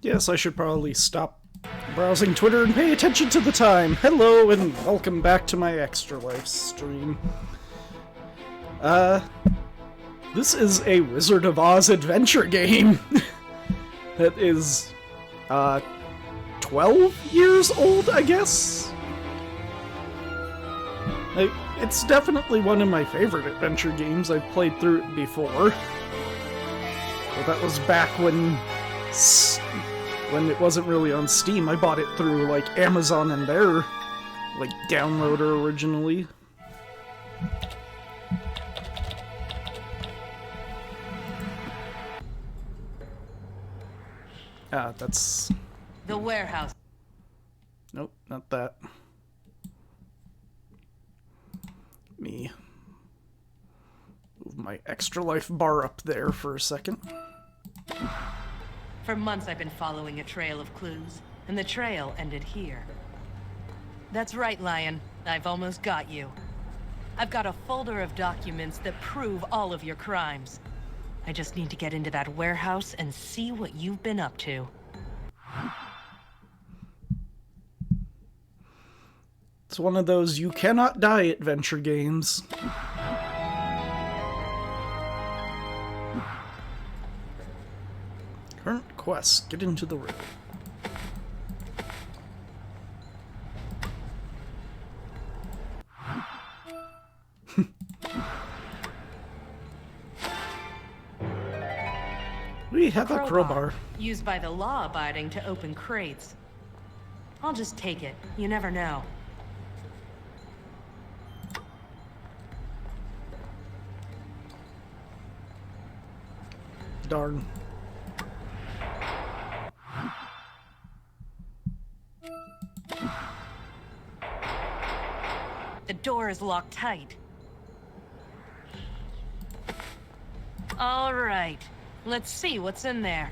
Yes, I should probably stop browsing Twitter and pay attention to the time. Hello and welcome back to my Extra Life stream. This is a Wizard of Oz adventure game that is, 12 years old, I guess? It's definitely one of my favorite adventure games. I've played through it before. But that was back when it wasn't really on Steam. I bought it through, like, Amazon and their, like, downloader originally. That's... The warehouse. Nope, not that. Me. Move my Extra Life bar up there for a second. For months I've been following a trail of clues, and the trail ended here. That's right, Lion. I've almost got you. I've got a folder of documents that prove all of your crimes. I just need to get into that warehouse and see what you've been up to. It's one of those you cannot die adventure games. Current quest, get into the room. We have a crowbar. Used by the law-abiding to open crates. I'll just take it. You never know. Darn. The door is locked tight. All right. Let's see what's in there.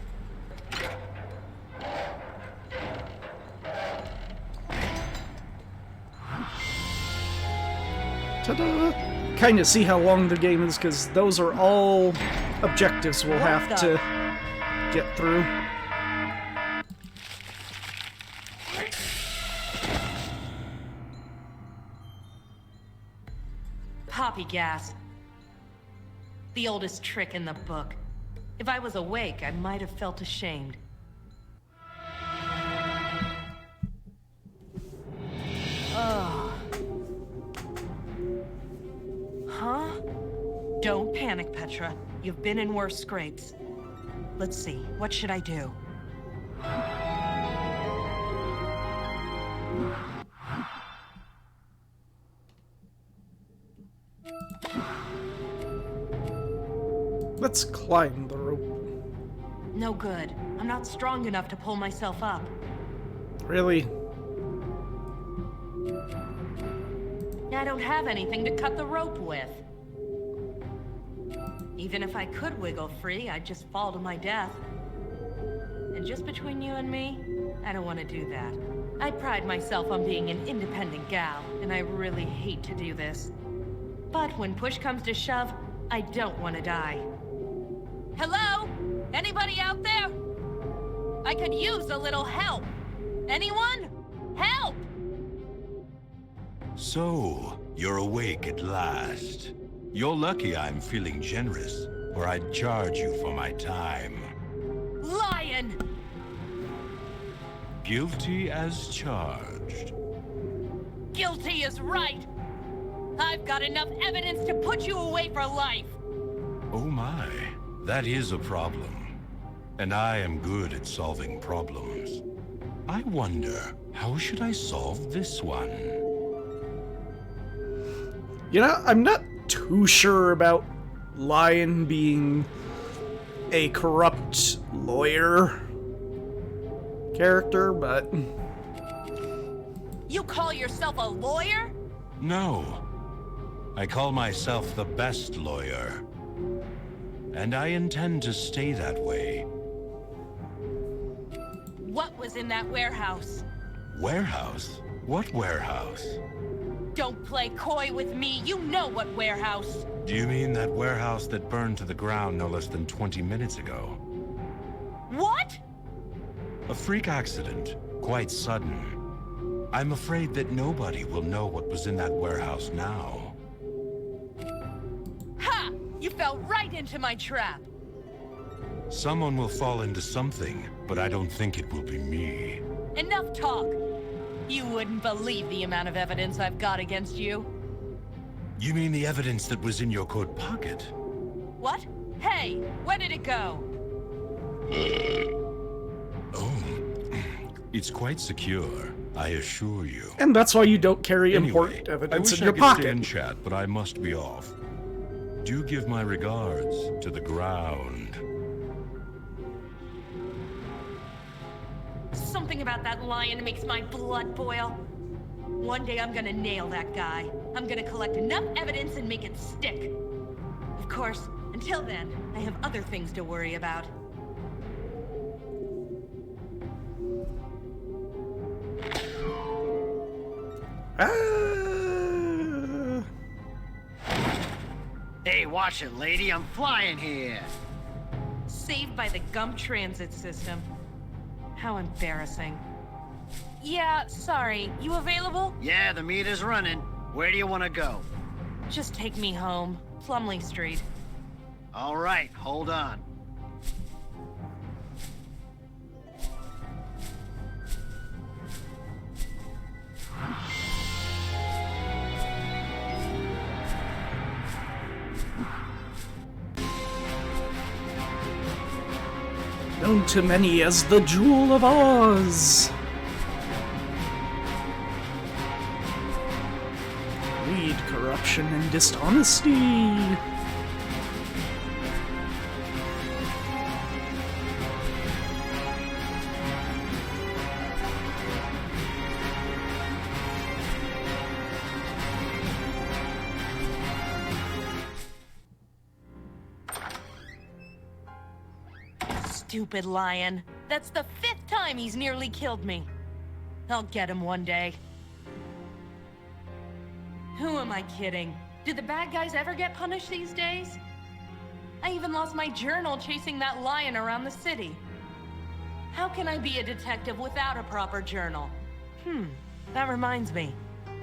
Ta-da! Kind of see how long the game is, because those are all objectives we'll have to get through. Poppy gas. The oldest trick in the book. If I was awake, I might have felt ashamed. Ugh. Huh? Don't panic, Petra. You've been in worse scrapes. Let's see, what should I do? Let's climb the rope. No good. I'm not strong enough to pull myself up. Really? I don't have anything to cut the rope with. Even if I could wiggle free, I'd just fall to my death. And just between you and me, I don't want to do that. I pride myself on being an independent gal, and I really hate to do this. But when push comes to shove, I don't want to die. Hello? Anybody out there? I could use a little help. Anyone? Help! So, you're awake at last. You're lucky I'm feeling generous, or I'd charge you for my time. Lion! Guilty as charged. Guilty is right! I've got enough evidence to put you away for life! Oh my, that is a problem. And I am good at solving problems. I wonder, how should I solve this one? You know, I'm not too sure about Lion being a corrupt lawyer character, but... You call yourself a lawyer? No. I call myself the best lawyer. And I intend to stay that way. What was in that warehouse? Warehouse? What warehouse? Don't play coy with me. You know what warehouse. Do you mean that warehouse that burned to the ground no less than 20 minutes ago? What? A freak accident, quite sudden. I'm afraid that nobody will know what was in that warehouse now. Ha! You fell right into my trap. Someone will fall into something, but I don't think it will be me. Enough talk. You wouldn't believe the amount of evidence I've got against you. You mean the evidence that was in your coat pocket? What? Hey, where did it go? Oh, it's quite secure, I assure you. And that's why you don't carry important Anyway, evidence I wish in your I could stay pocket. and chat, but I must be off. Do give my regards to the ground. Something about that lion makes my blood boil. One day I'm gonna nail that guy. I'm gonna collect enough evidence and make it stick. Of course, until then, I have other things to worry about. Hey, watch it, lady. I'm flying here. Saved by the Gump Transit System. How embarrassing. Yeah, sorry. You available? Yeah, the meter's running. Where do you want to go? Just take me home. Plumley Street. All right, hold on. Known to many as the Jewel of Oz. Greed, corruption, and dishonesty. Stupid lion. That's the 5th time he's nearly killed me. I'll get him one day. Who am I kidding? Do the bad guys ever get punished these days? I even lost my journal chasing that lion around the city. How can I be a detective without a proper journal? That reminds me.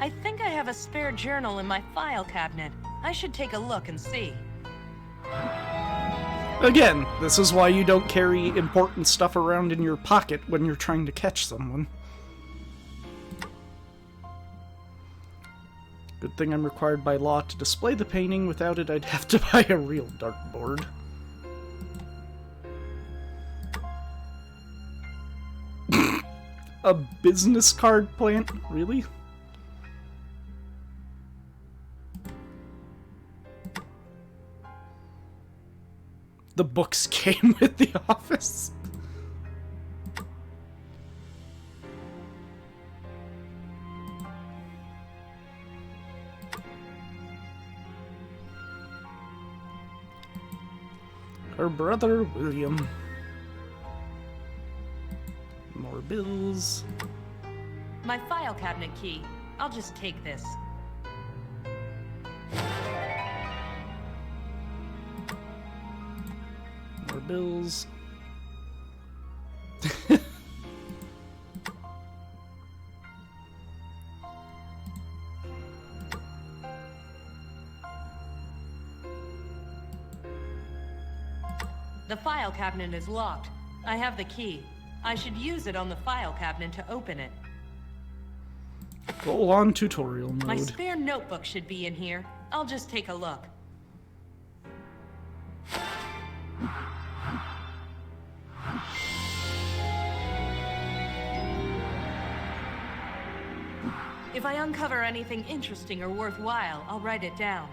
I think I have a spare journal in my file cabinet. I should take a look and see. Again, this is why you don't carry important stuff around in your pocket when you're trying to catch someone. Good thing I'm required by law to display the painting. Without it, I'd have to buy a real dartboard. A business card plant? Really? The books came with the office. Her brother, William. More bills. My file cabinet key. I'll just take this. More bills. The file cabinet is locked. I have the key. I should use it on the file cabinet to open it. Full on tutorial mode. My spare notebook should be in here. I'll just take a look. If I uncover anything interesting or worthwhile, I'll write it down.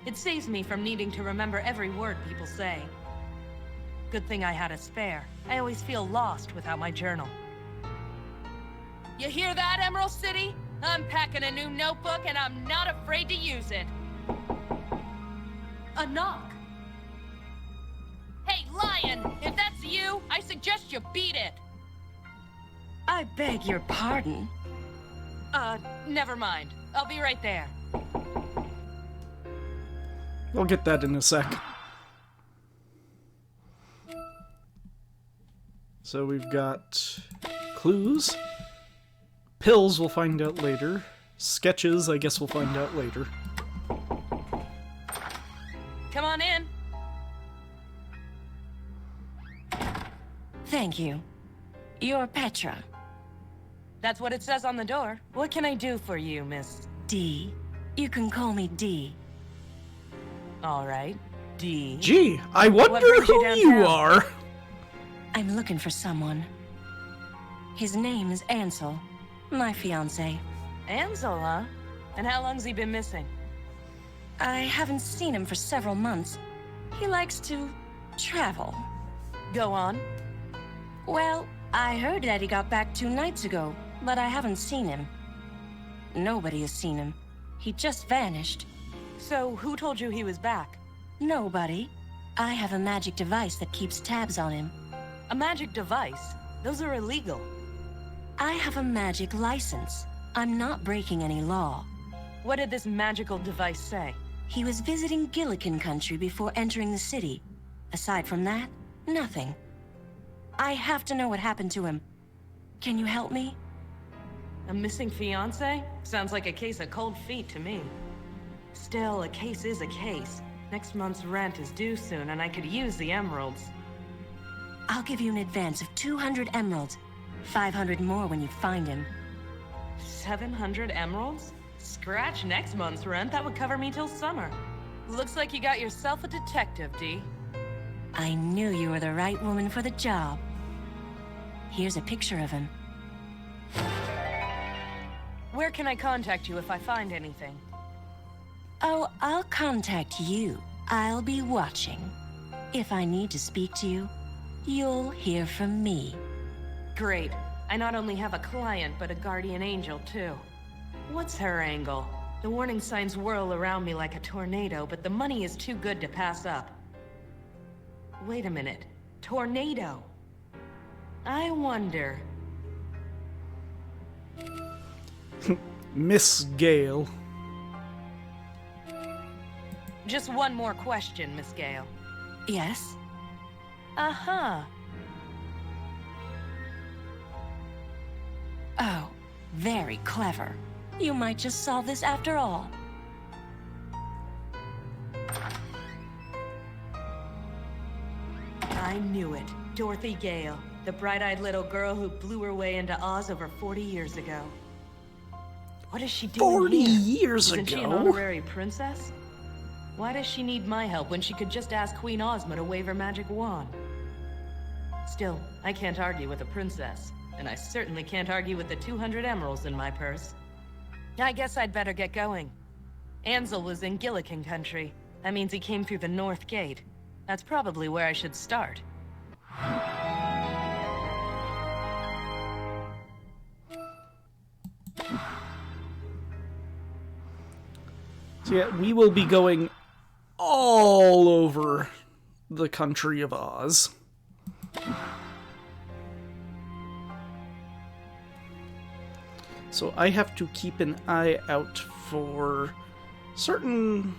It saves me from needing to remember every word people say. Good thing I had a spare. I always feel lost without my journal. You hear that, Emerald City? I'm packing a new notebook and I'm not afraid to use it. A knock. Hey, Lion! If that's you, I suggest you beat it! I beg your pardon. Never mind. I'll be right there. We'll get that in a sec. So we've got clues. Pills we'll find out later. Sketches, I guess we'll find out later. Come on in. Thank you. You're Petra. That's what it says on the door. What can I do for you, Miss? D. You can call me D. All right, D. Gee, I wonder brings you who you downtown? are. I'm looking for someone. His name is Ansel, my fiancé. Ansel, huh? And how long's he been missing? I haven't seen him for several months. He likes to travel. Go on. Well, I heard that he got back 2 nights ago, but I haven't seen him. Nobody has seen him. He just vanished. So, who told you he was back? Nobody. I have a magic device that keeps tabs on him. A magic device? Those are illegal. I have a magic license. I'm not breaking any law. What did this magical device say? He was visiting Gillikin country before entering the city. Aside from that, nothing. I have to know what happened to him. Can you help me? A missing fiancé? Sounds like a case of cold feet to me. Still, a case is a case. Next month's rent is due soon, and I could use the emeralds. I'll give you an advance of 200 emeralds. 500 more when you find him. 700 emeralds? Scratch next month's rent, that would cover me till summer. Looks like you got yourself a detective, Dee. I knew you were the right woman for the job. Here's a picture of him. Where can I contact you if I find anything? Oh, I'll contact you. I'll be watching. If I need to speak to you, you'll hear from me. Great. I not only have a client, but a guardian angel, too. What's her angle? The warning signs whirl around me like a tornado, but the money is too good to pass up. Wait a minute. Tornado. I wonder... Miss Gale. Just one more question, Miss Gale. Yes? Uh-huh. Oh, very clever. You might just solve this after all. I knew it. Dorothy Gale, the bright-eyed little girl who blew her way into Oz over 40 years ago. What is she doing 40 here? years Isn't she an ago? honorary princess? Why does she need my help when she could just ask Queen Ozma to wave her magic wand? Still, I can't argue with a princess, and I certainly can't argue with the 200 emeralds in my purse. I guess I'd better get going. Ansel was in Gillikin country. That means he came through the North Gate. That's probably where I should start. So yeah, we will be going all over the country of Oz. So I have to keep an eye out for certain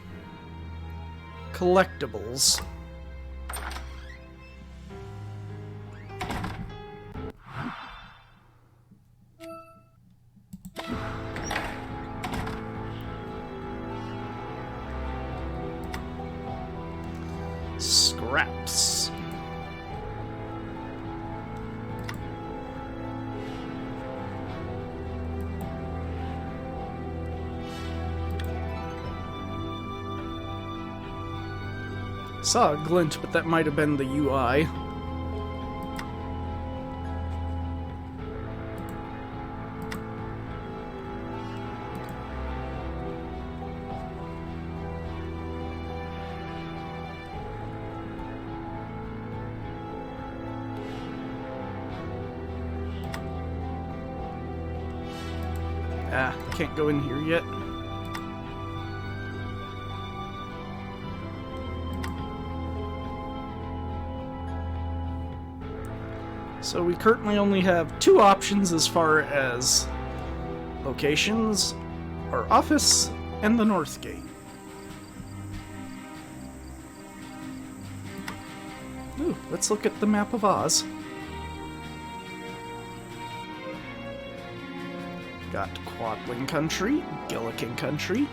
collectibles. Scraps. Saw a glint, but that might have been the UI. Ah, can't go in here yet. So we currently only have 2 options as far as locations, our office, and the North Gate. Ooh, let's look at the map of Oz. Got Quadling Country, Gillikin Country,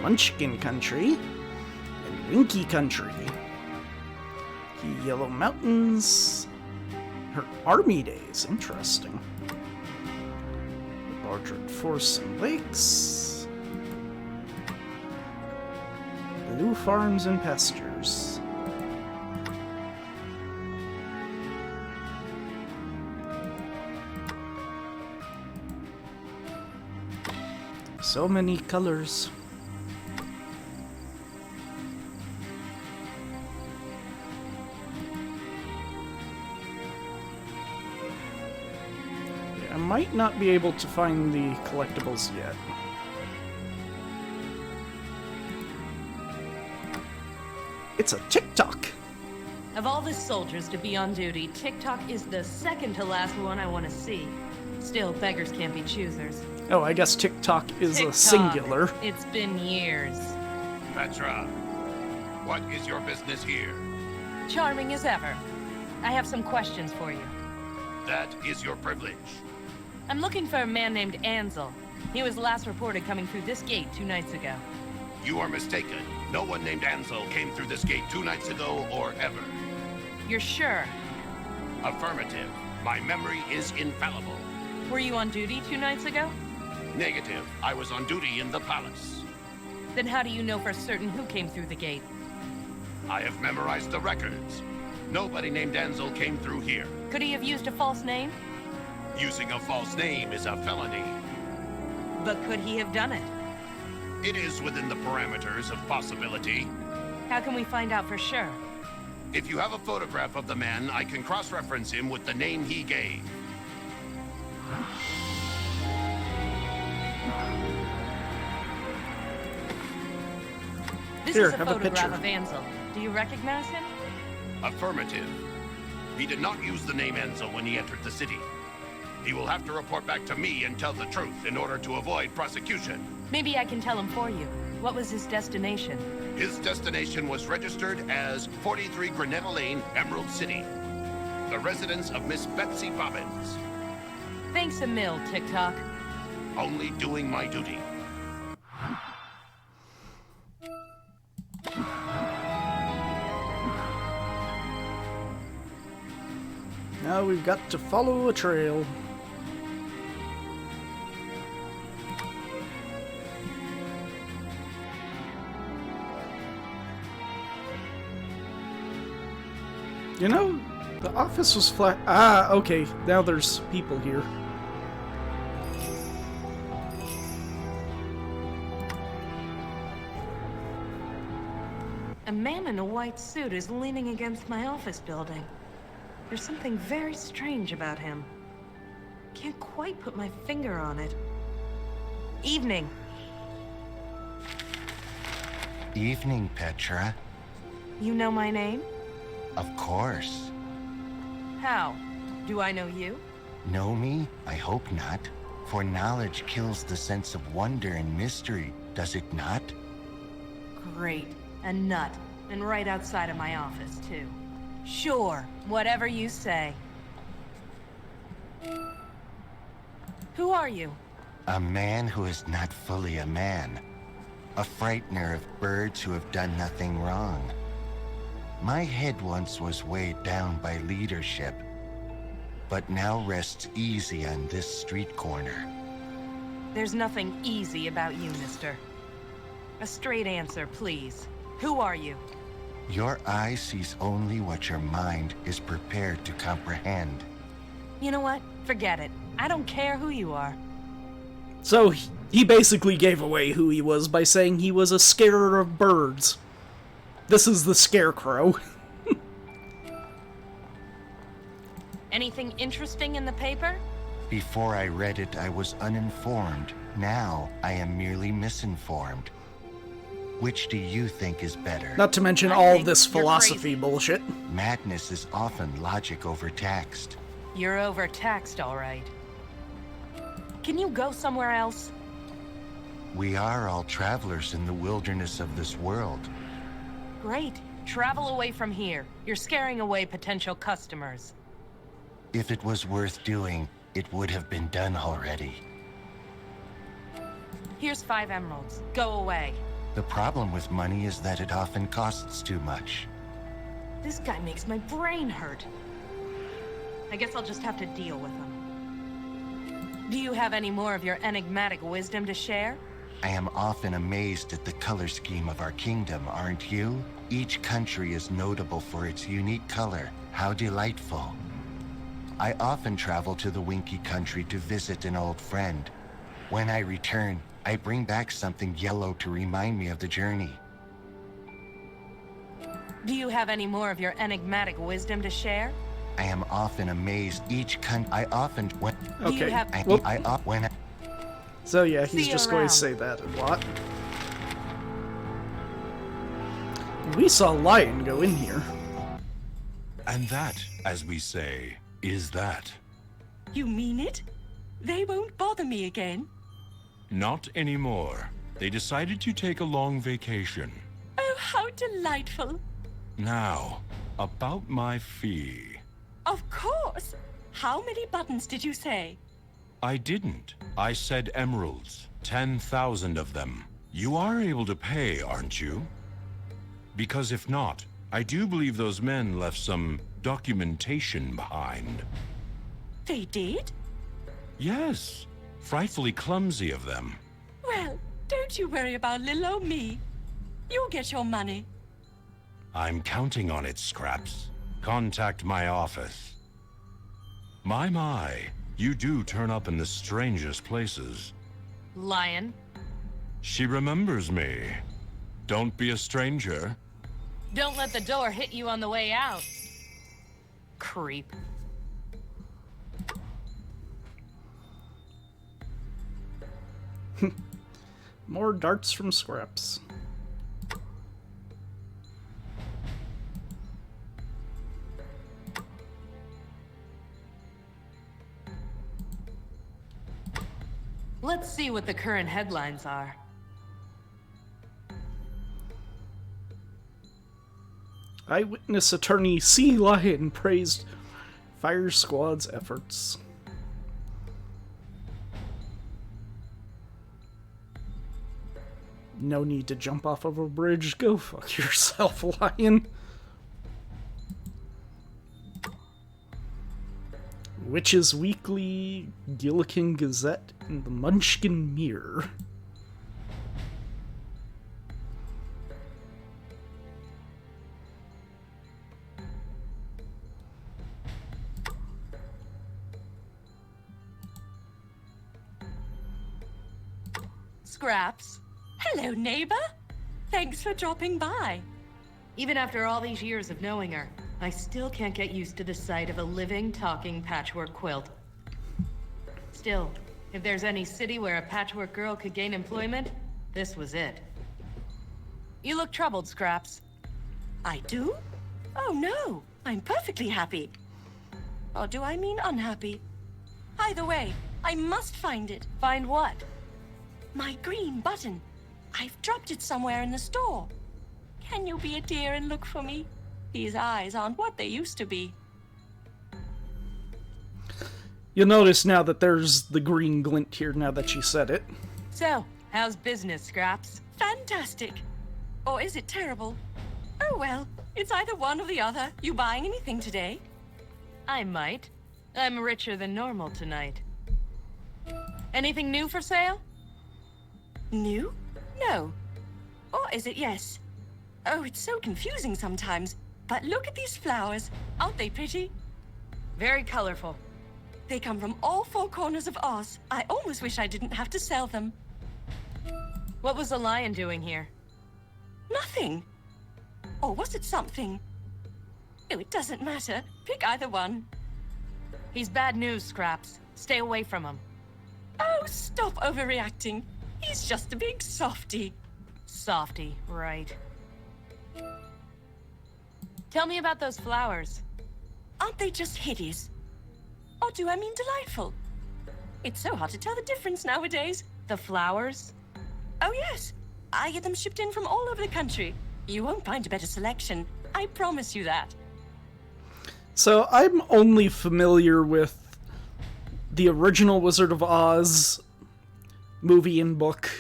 Munchkin Country, and Winky Country. Yellow Mountains. Her army days, interesting. The Bartred Forest and Lakes. Blue Farms and Pastures. So many colors. Yeah, I might not be able to find the collectibles yet. It's a TikTok. Of all the soldiers to be on duty, TikTok is the second to last one I want to see. Still, beggars can't be choosers. Oh, I guess TikTok is TikTok. a singular. It's been years. Petra, what is your business here? Charming as ever. I have some questions for you. That is your privilege. I'm looking for a man named Ansel. He was last reported coming through this gate 2 nights ago. You are mistaken. No one named Ansel came through this gate 2 nights ago or ever. You're sure? Affirmative. My memory is infallible. Were you on duty 2 nights ago? Negative. I was on duty in the palace. Then how do you know for certain who came through the gate? I have memorized the records. Nobody named Ansel came through here. Could he have used a false name? Using a false name is a felony. But could he have done it? It is within the parameters of possibility. How can we find out for sure? If you have a photograph of the man, I can cross-reference him with the name he gave. This Here, is a have a photograph picture. of Ansel. Do you recognize him? Affirmative. He did not use the name Ansel when he entered the city. He will have to report back to me and tell the truth in order to avoid prosecution. Maybe I can tell him for you. What was his destination? His destination was registered as 43 Granetta Lane, Emerald City. The residence of Miss Betsy Bobbins. Thanks a mill, TikTok. Only doing my duty. Now we've got to follow a trail. You know, the office was flat. Ah, okay. Now there's people here. A man in a white suit is leaning against my office building. There's something very strange about him. Can't quite put my finger on it. Evening. Evening, Petra. You know my name? Of course. How? Do I know you? Know me? I hope not. For knowledge kills the sense of wonder and mystery, does it not? Great. A nut. And right outside of my office, too. Sure. Whatever you say. Who are you? A man who is not fully a man. A frightener of birds who have done nothing wrong. My head once was weighed down by leadership, but now rests easy on this street corner. There's nothing easy about you, mister. A straight answer, please. Who are you? Your eye sees only what your mind is prepared to comprehend. You know what? Forget it. I don't care who you are. So he basically gave away who he was by saying he was a scarer of birds. This is the Scarecrow. Anything interesting in the paper? Before I read it, I was uninformed. Now, I am merely misinformed. Which do you think is better? Not to mention I all think this you're philosophy crazy. bullshit. Madness is often logic overtaxed. You're overtaxed, all right. Can you go somewhere else? We are all travelers in the wilderness of this world. Great. Travel away from here. You're scaring away potential customers. If it was worth doing, it would have been done already. Here's 5 emeralds. Go away. The problem with money is that it often costs too much. This guy makes my brain hurt. I guess I'll just have to deal with him. Do you have any more of your enigmatic wisdom to share? I am often amazed at the color scheme of our kingdom, aren't you? Each country is notable for its unique color. How delightful. I often travel to the Winky country to visit an old friend. When I return, I bring back something yellow to remind me of the journey. Do you have any more of your enigmatic wisdom to share? I am often amazed. I often when Do you Okay. have... when So yeah, See he's you just going around. to say that a lot. We saw Lion go in here. And that, as we say, is that. You mean it? They won't bother me again? Not anymore. They decided to take a long vacation. Oh, how delightful. Now, about my fee. Of course. How many buttons did you say? I didn't. I said emeralds. 10,000 of them. You are able to pay, aren't you? Because if not, I do believe those men left some documentation behind. They did? Yes. Frightfully clumsy of them. Well, don't you worry about little old me. You'll get your money. I'm counting on it, Scraps. Contact my office. My, you do turn up in the strangest places. Lion. She remembers me. Don't be a stranger. Don't let the door hit you on the way out. Creep. More darts from Scraps. Let's see what the current headlines are. Eyewitness attorney C. Lion praised Fire Squad's efforts. No need to jump off of a bridge. Go fuck yourself, Lion. Witches Weekly, Gillikin Gazette, and the Munchkin Mirror. Scraps. Hello, neighbor. Thanks for dropping by. Even after all these years of knowing her, I still can't get used to the sight of a living, talking patchwork quilt. Still, if there's any city where a patchwork girl could gain employment, this was it. You look troubled, Scraps. I do? Oh, no. I'm perfectly happy. Or do I mean unhappy? Either way, I must find it. Find what? My green button. I've dropped it somewhere in the store. Can you be a dear and look for me? These eyes aren't what they used to be. You'll notice now that there's the green glint here now that you said it. So, how's business, Scraps? Fantastic. Or is it terrible? Oh well, it's either one or the other. You buying anything today? I might. I'm richer than normal tonight. Anything new for sale? New? No. Or is it yes? Oh, it's so confusing sometimes. But look at these flowers. Aren't they pretty? Very colorful. They come from all 4 corners of Oz. I almost wish I didn't have to sell them. What was the lion doing here? Nothing. Or was it something? Oh, it doesn't matter. Pick either one. He's bad news, Scraps. Stay away from him. Oh, stop overreacting. He's just a big softy. Softy, right. Tell me about those flowers. Aren't they just hideous? Or do I mean delightful? It's so hard to tell the difference nowadays. The flowers? Oh, yes. I get them shipped in from all over the country. You won't find a better selection. I promise you that. So I'm only familiar with the original Wizard of Oz movie and book,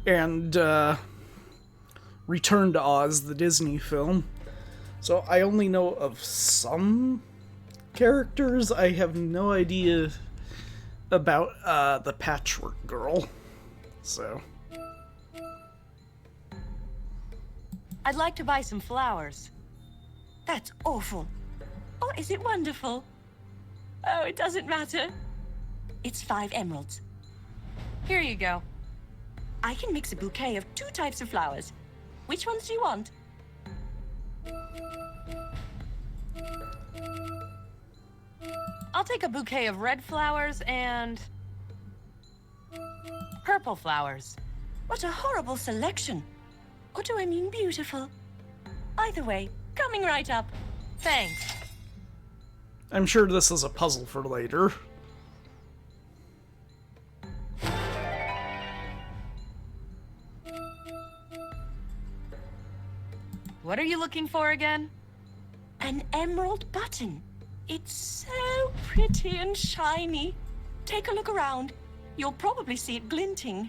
and Return to Oz, the Disney film. So I only know of some characters. I have no idea about the Patchwork Girl. So I'd like to buy some flowers. That's awful. Or is it wonderful? Oh, it doesn't matter. It's 5 emeralds. Here you go. I can mix a bouquet of 2 types of flowers. Which ones do you want? I'll take a bouquet of red flowers and purple flowers. What a horrible selection. Or do I mean beautiful? Either way, coming right up. Thanks. I'm sure this is a puzzle for later. What are you looking for again? An emerald button. It's so pretty and shiny. Take a look around. You'll probably see it glinting.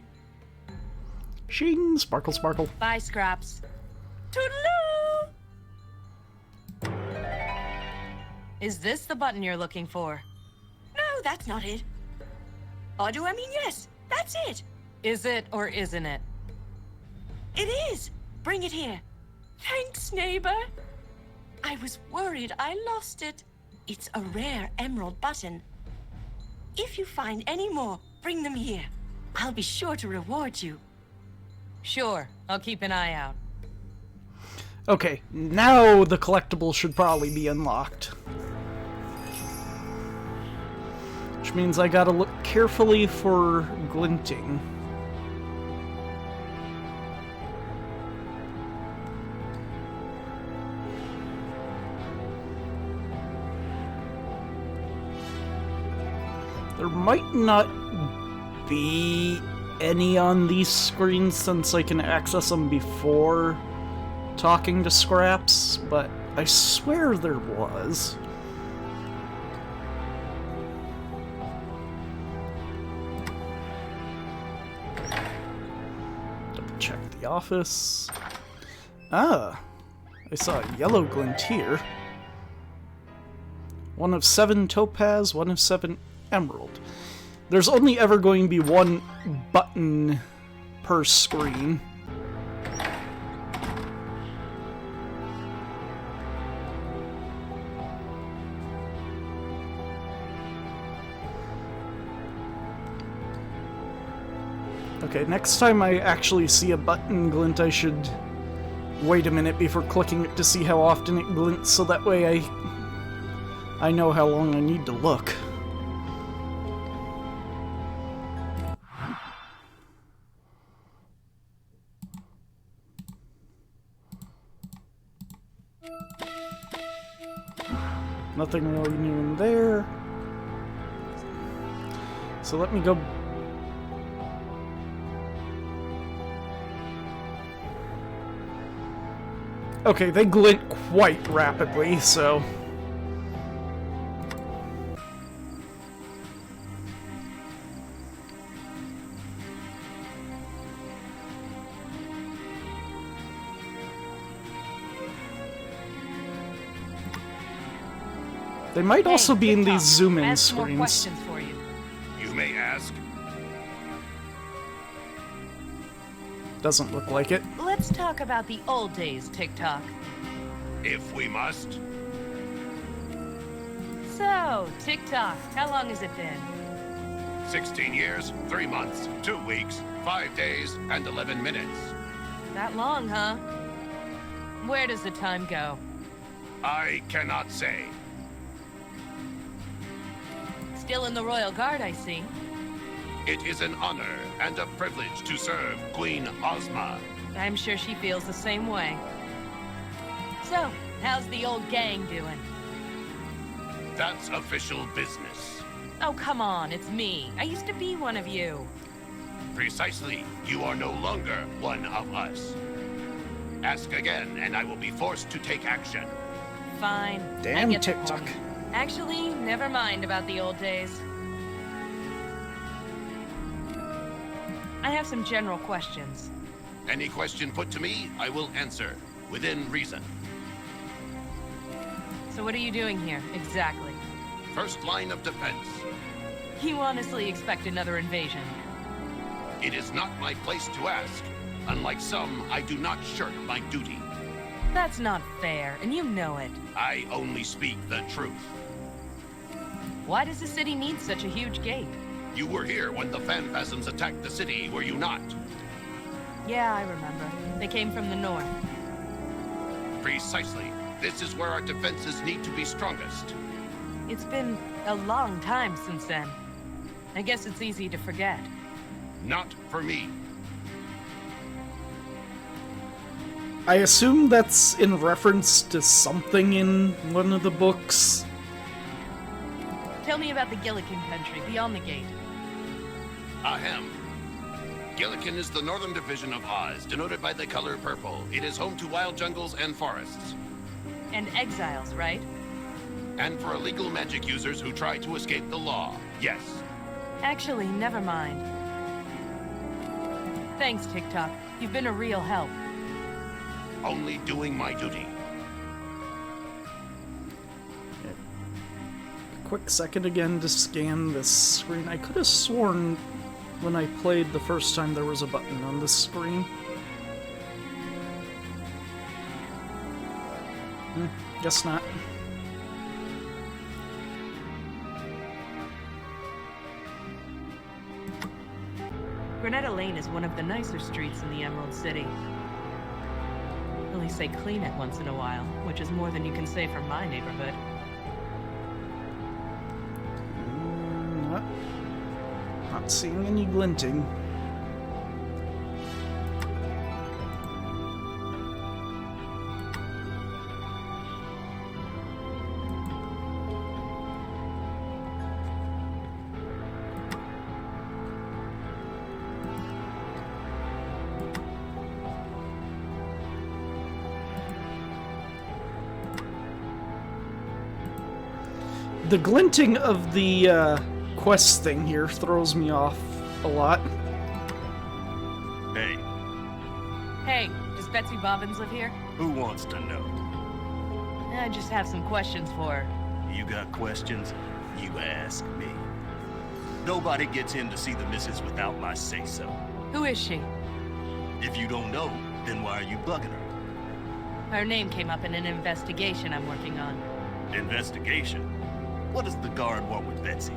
Sheen, sparkle, sparkle. Bye, Scraps. Toodaloo! Is this the button you're looking for? No, that's not it. Or do I mean yes? That's it. Is it or isn't it? It is. Bring it here. Thanks, neighbor. I was worried I lost it. It's a rare emerald button. If you find any more, bring them here. I'll be sure to reward you. Sure, I'll keep an eye out. Okay, now the collectible should probably be unlocked. Which means I gotta look carefully for glinting. There might not be any on these screens since I can access them before talking to Scraps, but I swear there was. Double check the office. Ah, I saw a yellow glint here. 1 of 7 topaz, 1 of 7 emerald. There's only ever going to be 1 button per screen. Okay, next time I actually see a button glint, I should wait a minute before clicking it to see how often it glints, so that way I know how long I need to look. Nothing really new in there. So let me go. Okay, they glint quite rapidly, so. They might also be in these zoom-in screens. More screens. questions for you. You may ask. Doesn't look like it. Let's talk about the old days, TikTok. If we must. So, TikTok, how long has it been? 16 years, 3 months, 2 weeks, 5 days, and 11 minutes. That long, huh? Where does the time go? I cannot say. Still in the Royal Guard, I see. It is an honor and a privilege to serve Queen Ozma. I'm sure she feels the same way. So, how's the old gang doing? That's official business. Oh, come on, it's me. I used to be one of you. Precisely. You are no longer one of us. Ask again, and I will be forced to take action. Fine. Damn I get the TikTok. point. Actually, never mind about the old days. I have some general questions. Any question put to me, I will answer, within reason. So what are you doing here, exactly? First line of defense. You honestly expect another invasion? It is not my place to ask. Unlike some, I do not shirk my duty. That's not fair, and you know it. I only speak the truth. Why does the city need such a huge gate? You were here when the Phanphasms attacked the city, were you not? Yeah, I remember. They came from the north. Precisely. This is where our defenses need to be strongest. It's been a long time since then. I guess it's easy to forget. Not for me. I assume that's in reference to something in one of the books. Tell me about the Gillikin country beyond the gate. Ahem. Gillikin is the northern division of Oz, denoted by the color purple. It is home to wild jungles and forests. And exiles, right? And for illegal magic users who try to escape the law, yes. Actually, never mind. Thanks, TikTok. You've been a real help. Only doing my duty. Quick second again to scan this screen. I could have sworn when I played the first time there was a button on this screen. Guess not. Granetta Lane is one of the nicer streets in the Emerald City. At least they clean it once in a while, which is more than you can say for my neighborhood. Not seeing any glinting. The glinting of the quest thing here throws me off a lot. Hey, Hey, does Betsy Bobbins live here? who wants to know? I just have some questions for her. You got questions? You ask me. Nobody gets in to see the missus without my say-so. Who is she? If you don't know, then why are you bugging her? Her name came up in an investigation I'm working on. Investigation? What does the guard want with Betsy?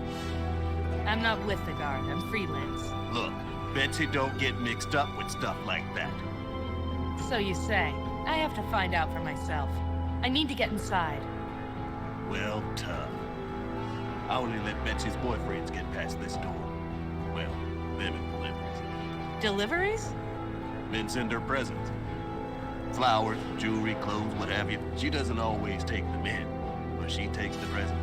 I'm not with the guard, I'm freelance. Look, Betsy don't get mixed up with stuff like that. So you say. I have to find out for myself. I need to get inside. Well, tough. I only let Betsy's boyfriends get past this door. Well, them and deliveries. Deliveries? Men send her presents. Flowers, jewelry, clothes, what have you. She doesn't always take them in, but she takes the presents.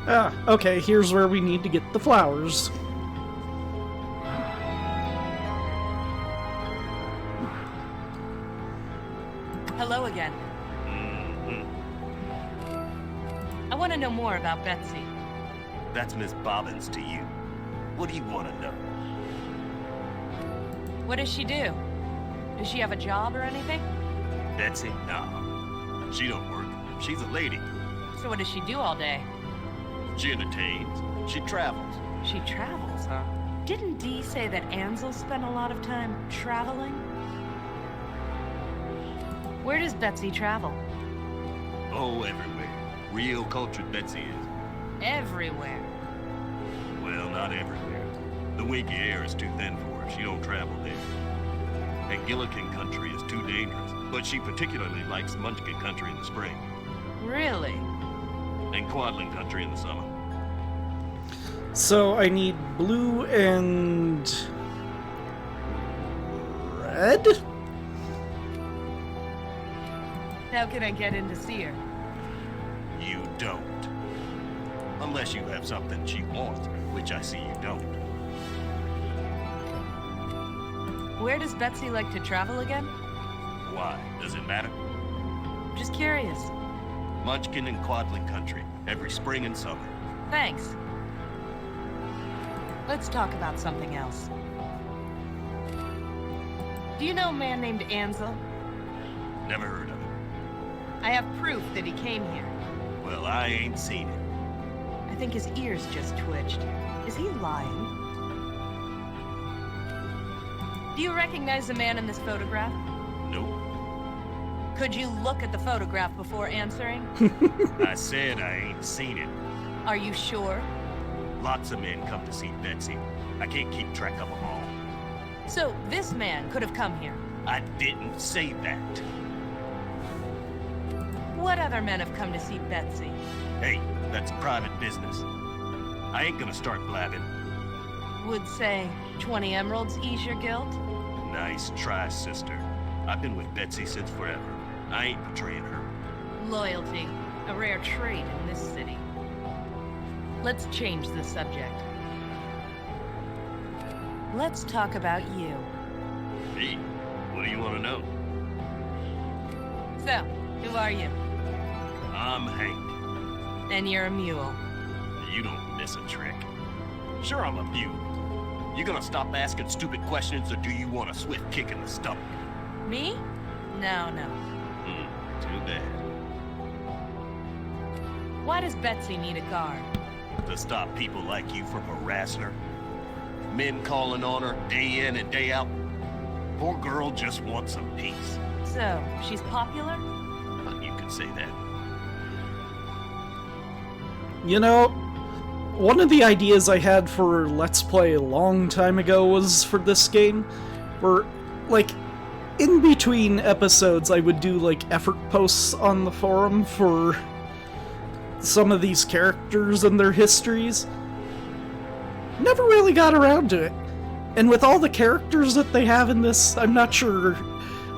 Ah, okay, here's where we need to get the flowers. Hello again. I want to know more about Betsy. That's Miss Bobbins to you. What do you want to know? What does she do? Does she have a job or anything? Betsy? Nah. She don't work. She's a lady. So what does she do all day? She entertains. She travels. She travels, huh? Didn't Dee say that Ansel spent a lot of time traveling? Where does Betsy travel? Oh, everywhere. Real cultured Betsy is. Everywhere. Well, not everywhere. The winky air is too thin for her. She don't travel there. And Gillikin country is too dangerous. But she particularly likes Munchkin country in the spring. Really? And Quadling country in the summer. So I need blue and red? How can I get in to see her? You don't. Unless you have something she wants, which I see you don't. Where does Betsy like to travel again? Why? Does it matter? Just curious. Munchkin and Quadling country, every spring and summer. Thanks. Let's talk about something else. Do you know a man named Ansel? Never heard of it. I have proof that he came here. Well, I ain't seen it. I think his ears just twitched. Is he lying? Do you recognize the man in this photograph? Nope. Could you look at the photograph before answering? I said I ain't seen it. Are you sure? Lots of men come to see Betsy. I can't keep track of them all. So this man could have come here. I didn't say that. What other men have come to see Betsy? Hey, that's private business. I ain't gonna start blabbing. Would say 20 emeralds ease your guilt? Nice try, sister. I've been with Betsy since forever. I ain't betraying her. Loyalty, a rare trait in this city. Let's change the subject. Let's talk about you. Me? What do you want to know? So, who are you? I'm Hank. And you're a mule. You don't miss a trick. Sure, I'm a mule. You gonna stop asking stupid questions, or do you want a swift kick in the stomach? Me? No. Too bad. Why does Betsy need a guard? To stop people like you from harassing her. Men calling on her day in and day out. Poor girl just wants some peace. So, she's popular? You could say that. You know, one of the ideas I had for Let's Play a long time ago was for this game, where, like, in between episodes I would do, like, effort posts on the forum for some of these characters and their histories. Never really got around to it. And with all the characters that they have in this, I'm not sure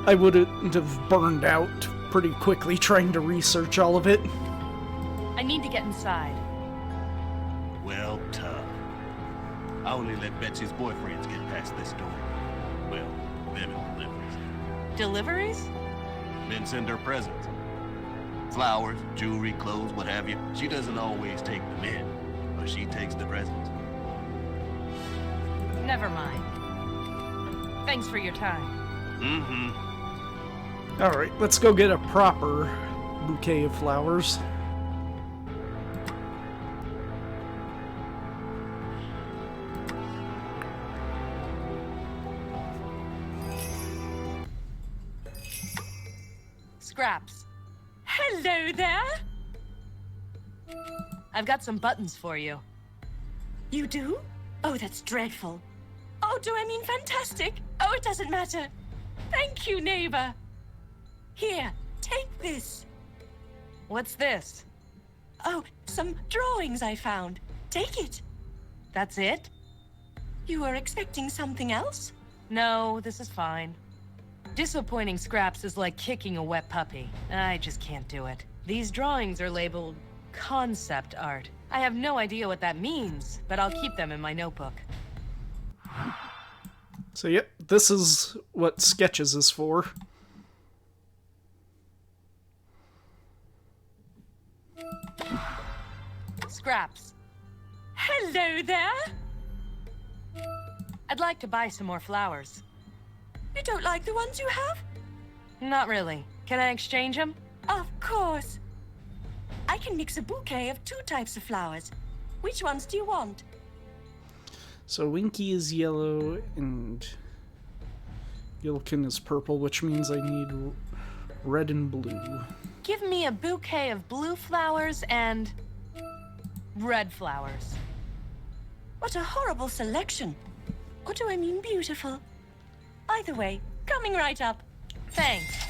I wouldn't have burned out pretty quickly trying to research all of it. I need to get inside. Well, tough. I only let Betsy's boyfriends get past this door. Well, them and deliveries. Deliveries? Men send her presents. Flowers, jewelry, clothes, what have you. She doesn't always take them in, but she takes the presents. Never mind. Thanks for your time. Mm-hmm. Alright, let's go get a proper bouquet of flowers. Scraps. Hello there! I've got some buttons for you. You do? Oh, that's dreadful. Oh, do I mean fantastic? Oh, it doesn't matter. Thank you, neighbor. Here, take this. What's this? Oh, some drawings I found. Take it. That's it? You were expecting something else? No, this is fine. Disappointing scraps is like kicking a wet puppy. I just can't do it. These drawings are labeled concept art. I have no idea what that means, but I'll keep them in my notebook. So yep, this is what Sketches is for. Scraps. Hello there! I'd like to buy some more flowers. You don't like the ones you have? Not really. Can I exchange them? Of course. I can mix a bouquet of 2 types of flowers. Which ones do you want? So Winky is yellow and Gillikin is purple, which means I need red and blue. Give me a bouquet of blue flowers and red flowers. What a horrible selection. Or do I mean beautiful? Either way, coming right up. Thanks.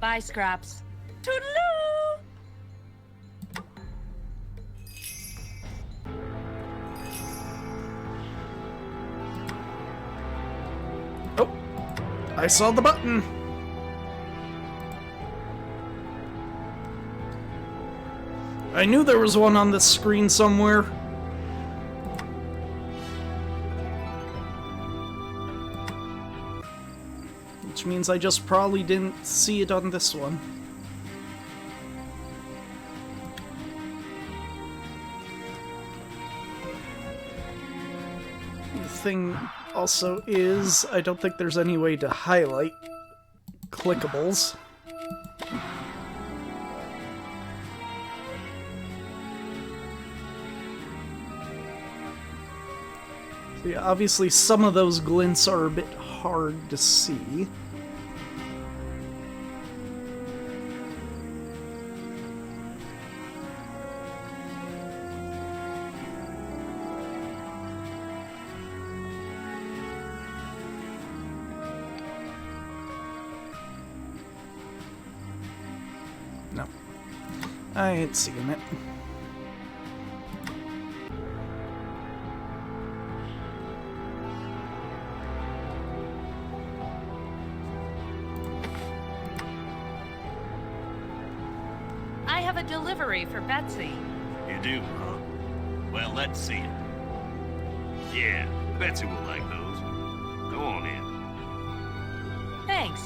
Bye, Scraps. Toodaloo! Oh, I saw the button. I knew there was one on this screen somewhere. Which means I just probably didn't see it on this one. The thing also is, I don't think there's any way to highlight clickables. So yeah, obviously some of those glints are a bit hard to see. No, I ain't seeing it. I have a delivery for Betsy. You do, huh? Well, let's see it. Yeah, Betsy will like those. Go on in. Thanks.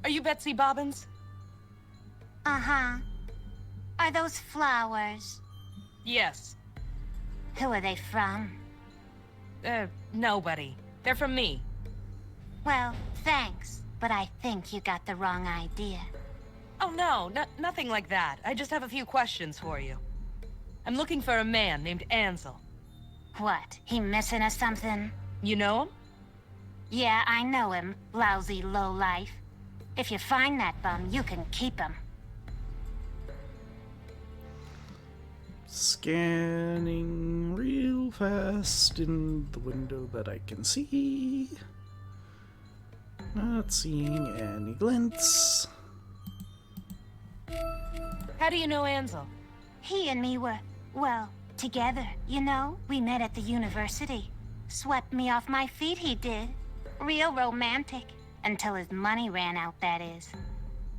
Are you Betsy Bobbins? Uh-huh. Are those flowers? Yes. Who are they from? Nobody. They're from me. Well, thanks, but I think you got the wrong idea. Oh, no, nothing like that. I just have a few questions for you. I'm looking for a man named Ansel. What, he missing or something? You know him? Yeah, I know him, lousy lowlife. If you find that bum, you can keep him. Scanning real fast in the window that I can see. Not seeing any glints. How do you know Ansel? He and me were, well, together, you know? We met at the university. Swept me off my feet, he did. Real romantic. Until his money ran out, that is.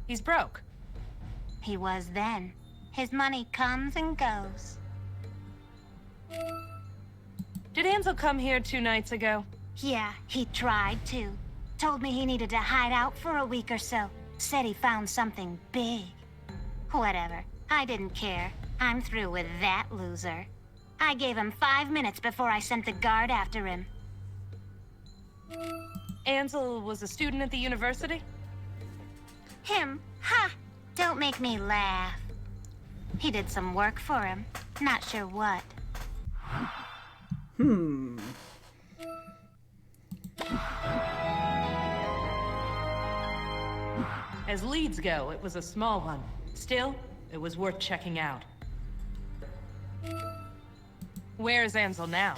He's broke. He was then. His money comes and goes. Did Ansel come here 2 nights ago? Yeah, he tried to. Told me he needed to hide out for a week or so. Said he found something big. Whatever. I didn't care. I'm through with that loser. I gave him 5 minutes before I sent the guard after him. Ansel was a student at the university? Him? Ha! Don't make me laugh. He did some work for him. Not sure what. As leads go, it was a small one. Still, it was worth checking out. Where is Ansel now?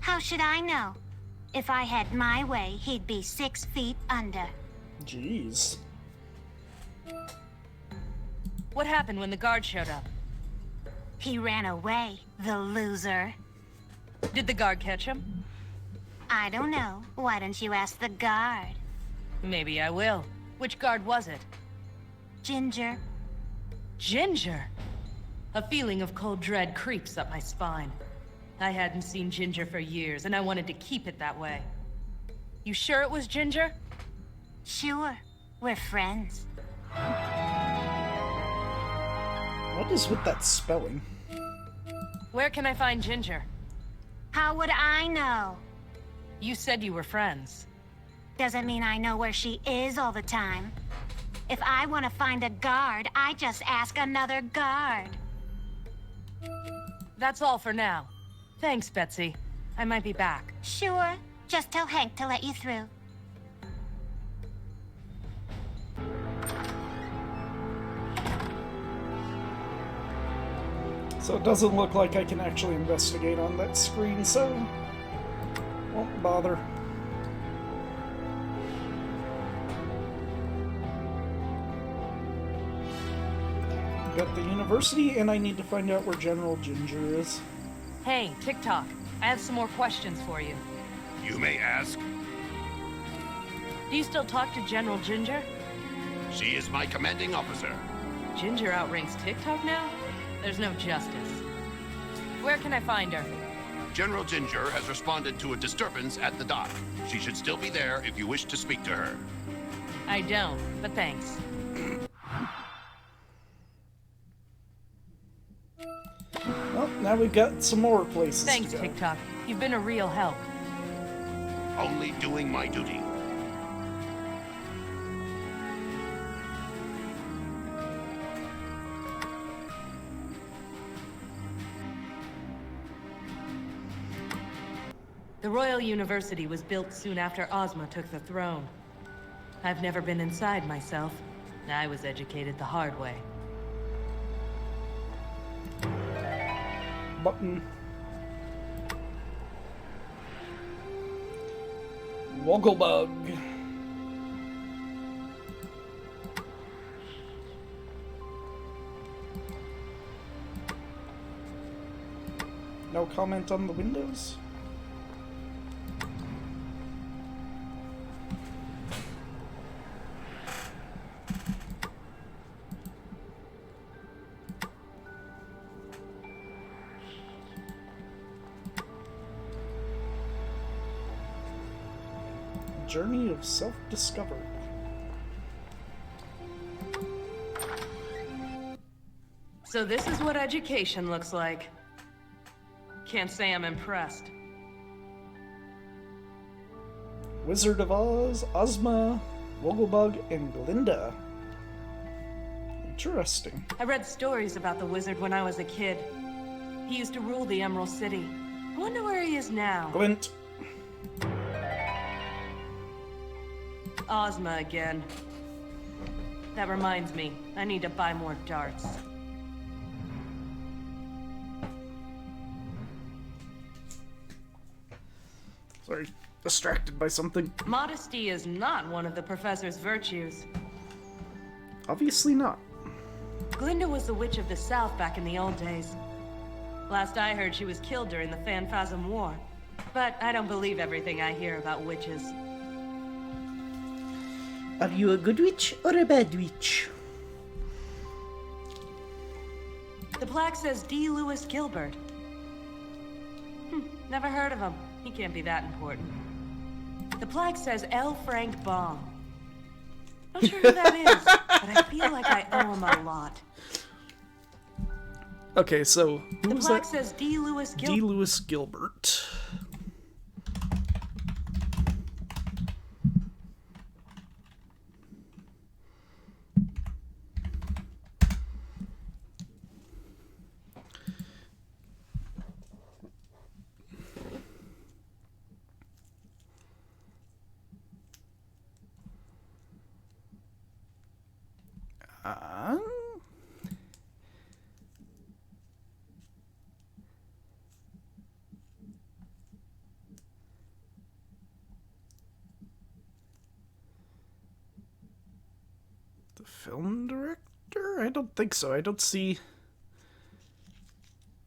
How should I know? If I had my way, he'd be 6 feet under. Jeez. What happened when the guard showed up? He ran away, the loser. Did the guard catch him? I don't know. Why don't you ask the guard? Maybe I will. Which guard was it? Ginger. Ginger? A feeling of cold dread creeps up my spine. I hadn't seen Ginger for years, and I wanted to keep it that way. You sure it was Ginger? Sure. We're friends. What is with that spelling? Where can I find Ginger? How would I know? You said you were friends. Doesn't mean I know where she is all the time. If I want to find a guard, I just ask another guard. That's all for now. Thanks, Betsy. I might be back. Sure. Just tell Hank to let you through. So it doesn't look like I can actually investigate on that screen, so won't bother. Got the university, and I need to find out where General Ginger is. Hey, TikTok. I have some more questions for you. You may ask. Do you still talk to General Ginger? She is my commanding officer. Ginger outranks TikTok now? There's no justice. Where can I find her? General Ginger has responded to a disturbance at the dock. She should still be there if you wish to speak to her. I don't, but thanks. Well, now we've got some more places Thanks, to go. TikTok. You've been a real help. Only doing my duty. The Royal University was built soon after Ozma took the throne. I've never been inside myself. I was educated the hard way. Button. Wogglebug. No comment on the windows? Journey of self-discovery. So this is what education looks like. Can't say I'm impressed. Wizard of Oz, Ozma, Wogglebug, and Glinda. Interesting. I read stories about the wizard when I was a kid. He used to rule the Emerald City. I wonder where he is now. Glint. Ozma again. That reminds me, I need to buy more darts. Sorry, distracted by something. Modesty is not one of the professor's virtues. Obviously not. Glinda was the witch of the South back in the old days. Last I heard, she was killed during the Phanphasm War. But I don't believe everything I hear about witches. Are you a good witch or a bad witch? The plaque says D. Lewis Gilbert. Never heard of him. He can't be that important. The plaque says L. Frank Baum. Not sure who that is, but I feel like I owe him a lot. Okay, so who The was plaque that? says D. Lewis D. Gilbert. Lewis Gilbert. The film director? I don't think so. I don't see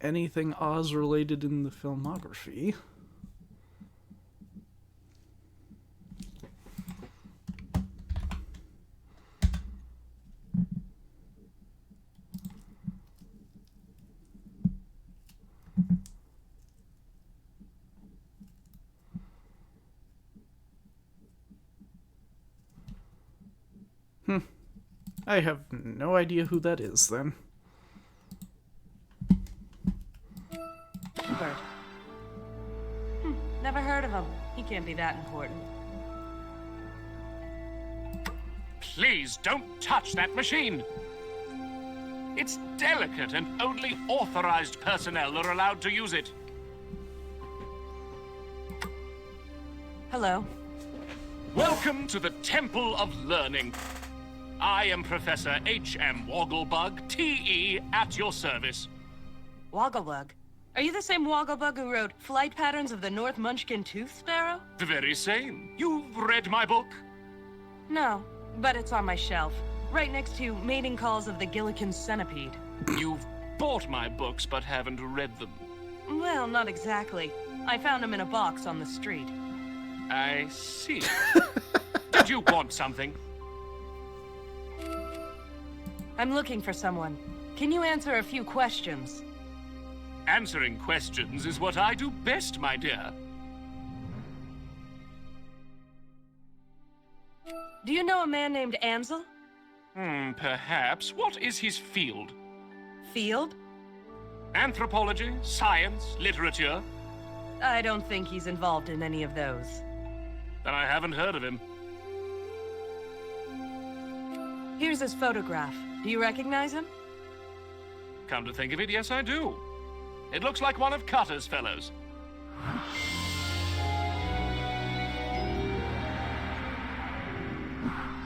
anything Oz related in the filmography. I have no idea who that is, then. Gilbert. Never heard of him. He can't be that important. Please don't touch that machine. It's delicate and only authorized personnel are allowed to use it. Hello. Welcome to the Temple of Learning. I am Professor H.M. Wogglebug, T.E., at your service. Wogglebug? Are you the same Wogglebug who wrote Flight Patterns of the North Munchkin Tooth Sparrow? The very same. You've read my book? No, but it's on my shelf. Right next to Mating Calls of the Gillikin Centipede. You've bought my books but haven't read them. Well, not exactly. I found him in a box on the street. I see. Did you want something? I'm looking for someone. Can you answer a few questions? Answering questions is what I do best, my dear. Do you know a man named Ansel? Perhaps. What is his field? Field? Anthropology, science, literature? I don't think he's involved in any of those. Then I haven't heard of him. Here's his photograph. Do you recognize him? Come to think of it, yes I do. It looks like one of Cutter's fellows.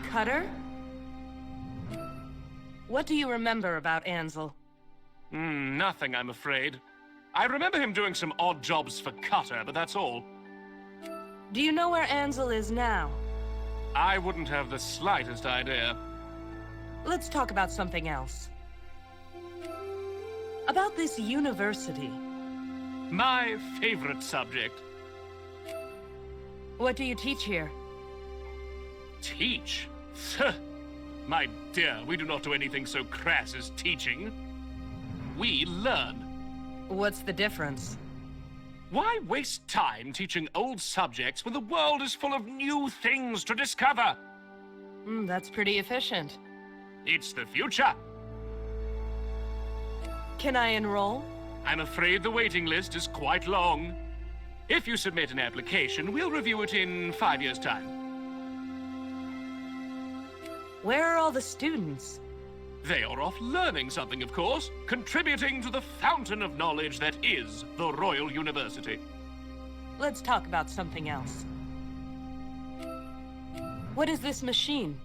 Cutter? What do you remember about Ansel? Nothing, I'm afraid. I remember him doing some odd jobs for Cutter, but that's all. Do you know where Ansel is now? I wouldn't have the slightest idea. Let's talk about something else. About this university. My favorite subject. What do you teach here? Teach? My dear, we do not do anything so crass as teaching. We learn. What's the difference? Why waste time teaching old subjects when the world is full of new things to discover? That's pretty efficient. It's the future. Can I enroll? I'm afraid the waiting list is quite long. If you submit an application, we'll review it in 5 years' time. Where are all the students? They are off learning something, of course, contributing to the fountain of knowledge that is the Royal University. Let's talk about something else. What is this machine?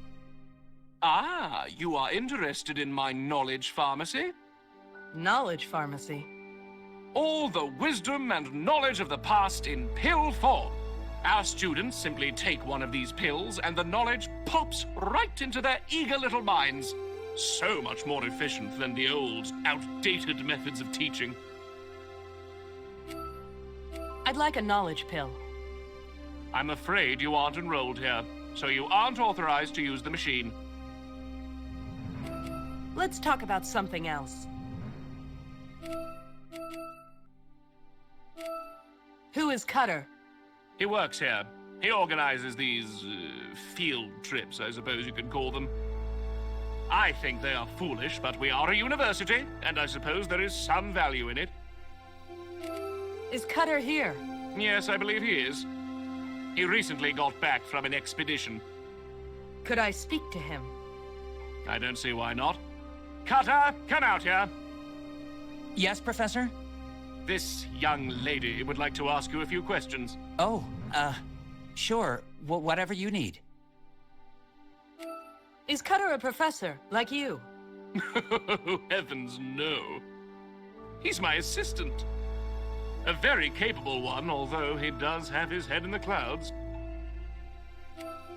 Ah, you are interested in my knowledge pharmacy? Knowledge pharmacy. All the wisdom and knowledge of the past in pill form. Our students simply take one of these pills and the knowledge pops right into their eager little minds. So much more efficient than the old, outdated methods of teaching. I'd like a knowledge pill. I'm afraid you aren't enrolled here, so you aren't authorized to use the machine. Let's talk about something else. Who is Cutter? He works here. He organizes these field trips, I suppose you could call them. I think they are foolish, but we are a university, and I suppose there is some value in it. Is Cutter here? Yes, I believe he is. He recently got back from an expedition. Could I speak to him? I don't see why not. Cutter, come out here. Yes, Professor? This young lady would like to ask you a few questions. Oh, sure. Whatever you need. Is Cutter a professor, like you? Heavens, no. He's my assistant. A very capable one, although he does have his head in the clouds.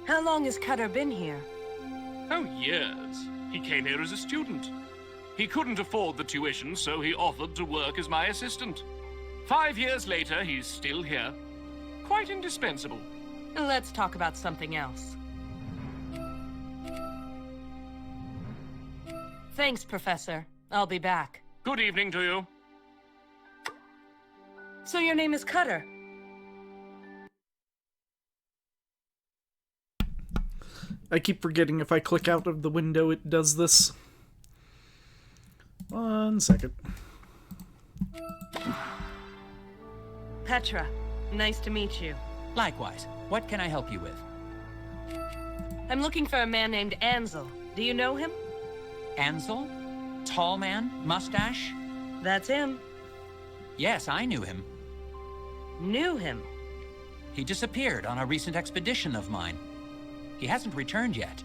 How long has Cutter been here? Oh, years. He came here as a student. He couldn't afford the tuition, so he offered to work as my assistant. 5 years later, he's still here. Quite indispensable. Let's talk about something else. Thanks, Professor. I'll be back. Good evening to you. So your name is Cutter? I keep forgetting if I click out of the window it does this. 1 second. Petra, nice to meet you. Likewise. What can I help you with? I'm looking for a man named Ansel. Do you know him? Ansel? Tall man? Mustache? That's him. Yes, I knew him. Knew him? He disappeared on a recent expedition of mine. He hasn't returned yet.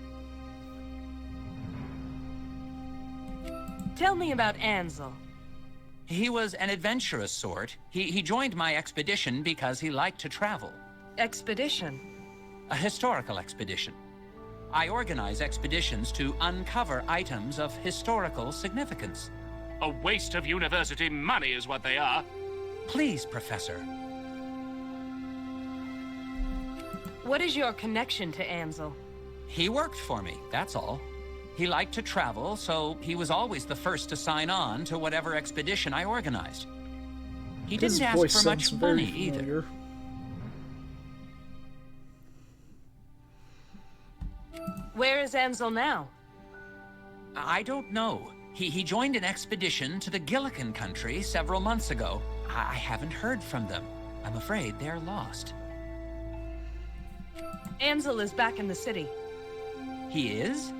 Tell me about Ansel. He was an adventurous sort. He joined my expedition because he liked to travel. Expedition? A historical expedition. I organize expeditions to uncover items of historical significance. A waste of university money is what they are. Please, Professor. What is your connection to Ansel? He worked for me, that's all. He liked to travel, so he was always the first to sign on to whatever expedition I organized. He His didn't ask voice for much sounds very money either. familiar. Where is Ansel now? I don't know. He joined an expedition to the Gillikin country several months ago. I haven't heard from them. I'm afraid they're lost. Ansel is back in the city. He is?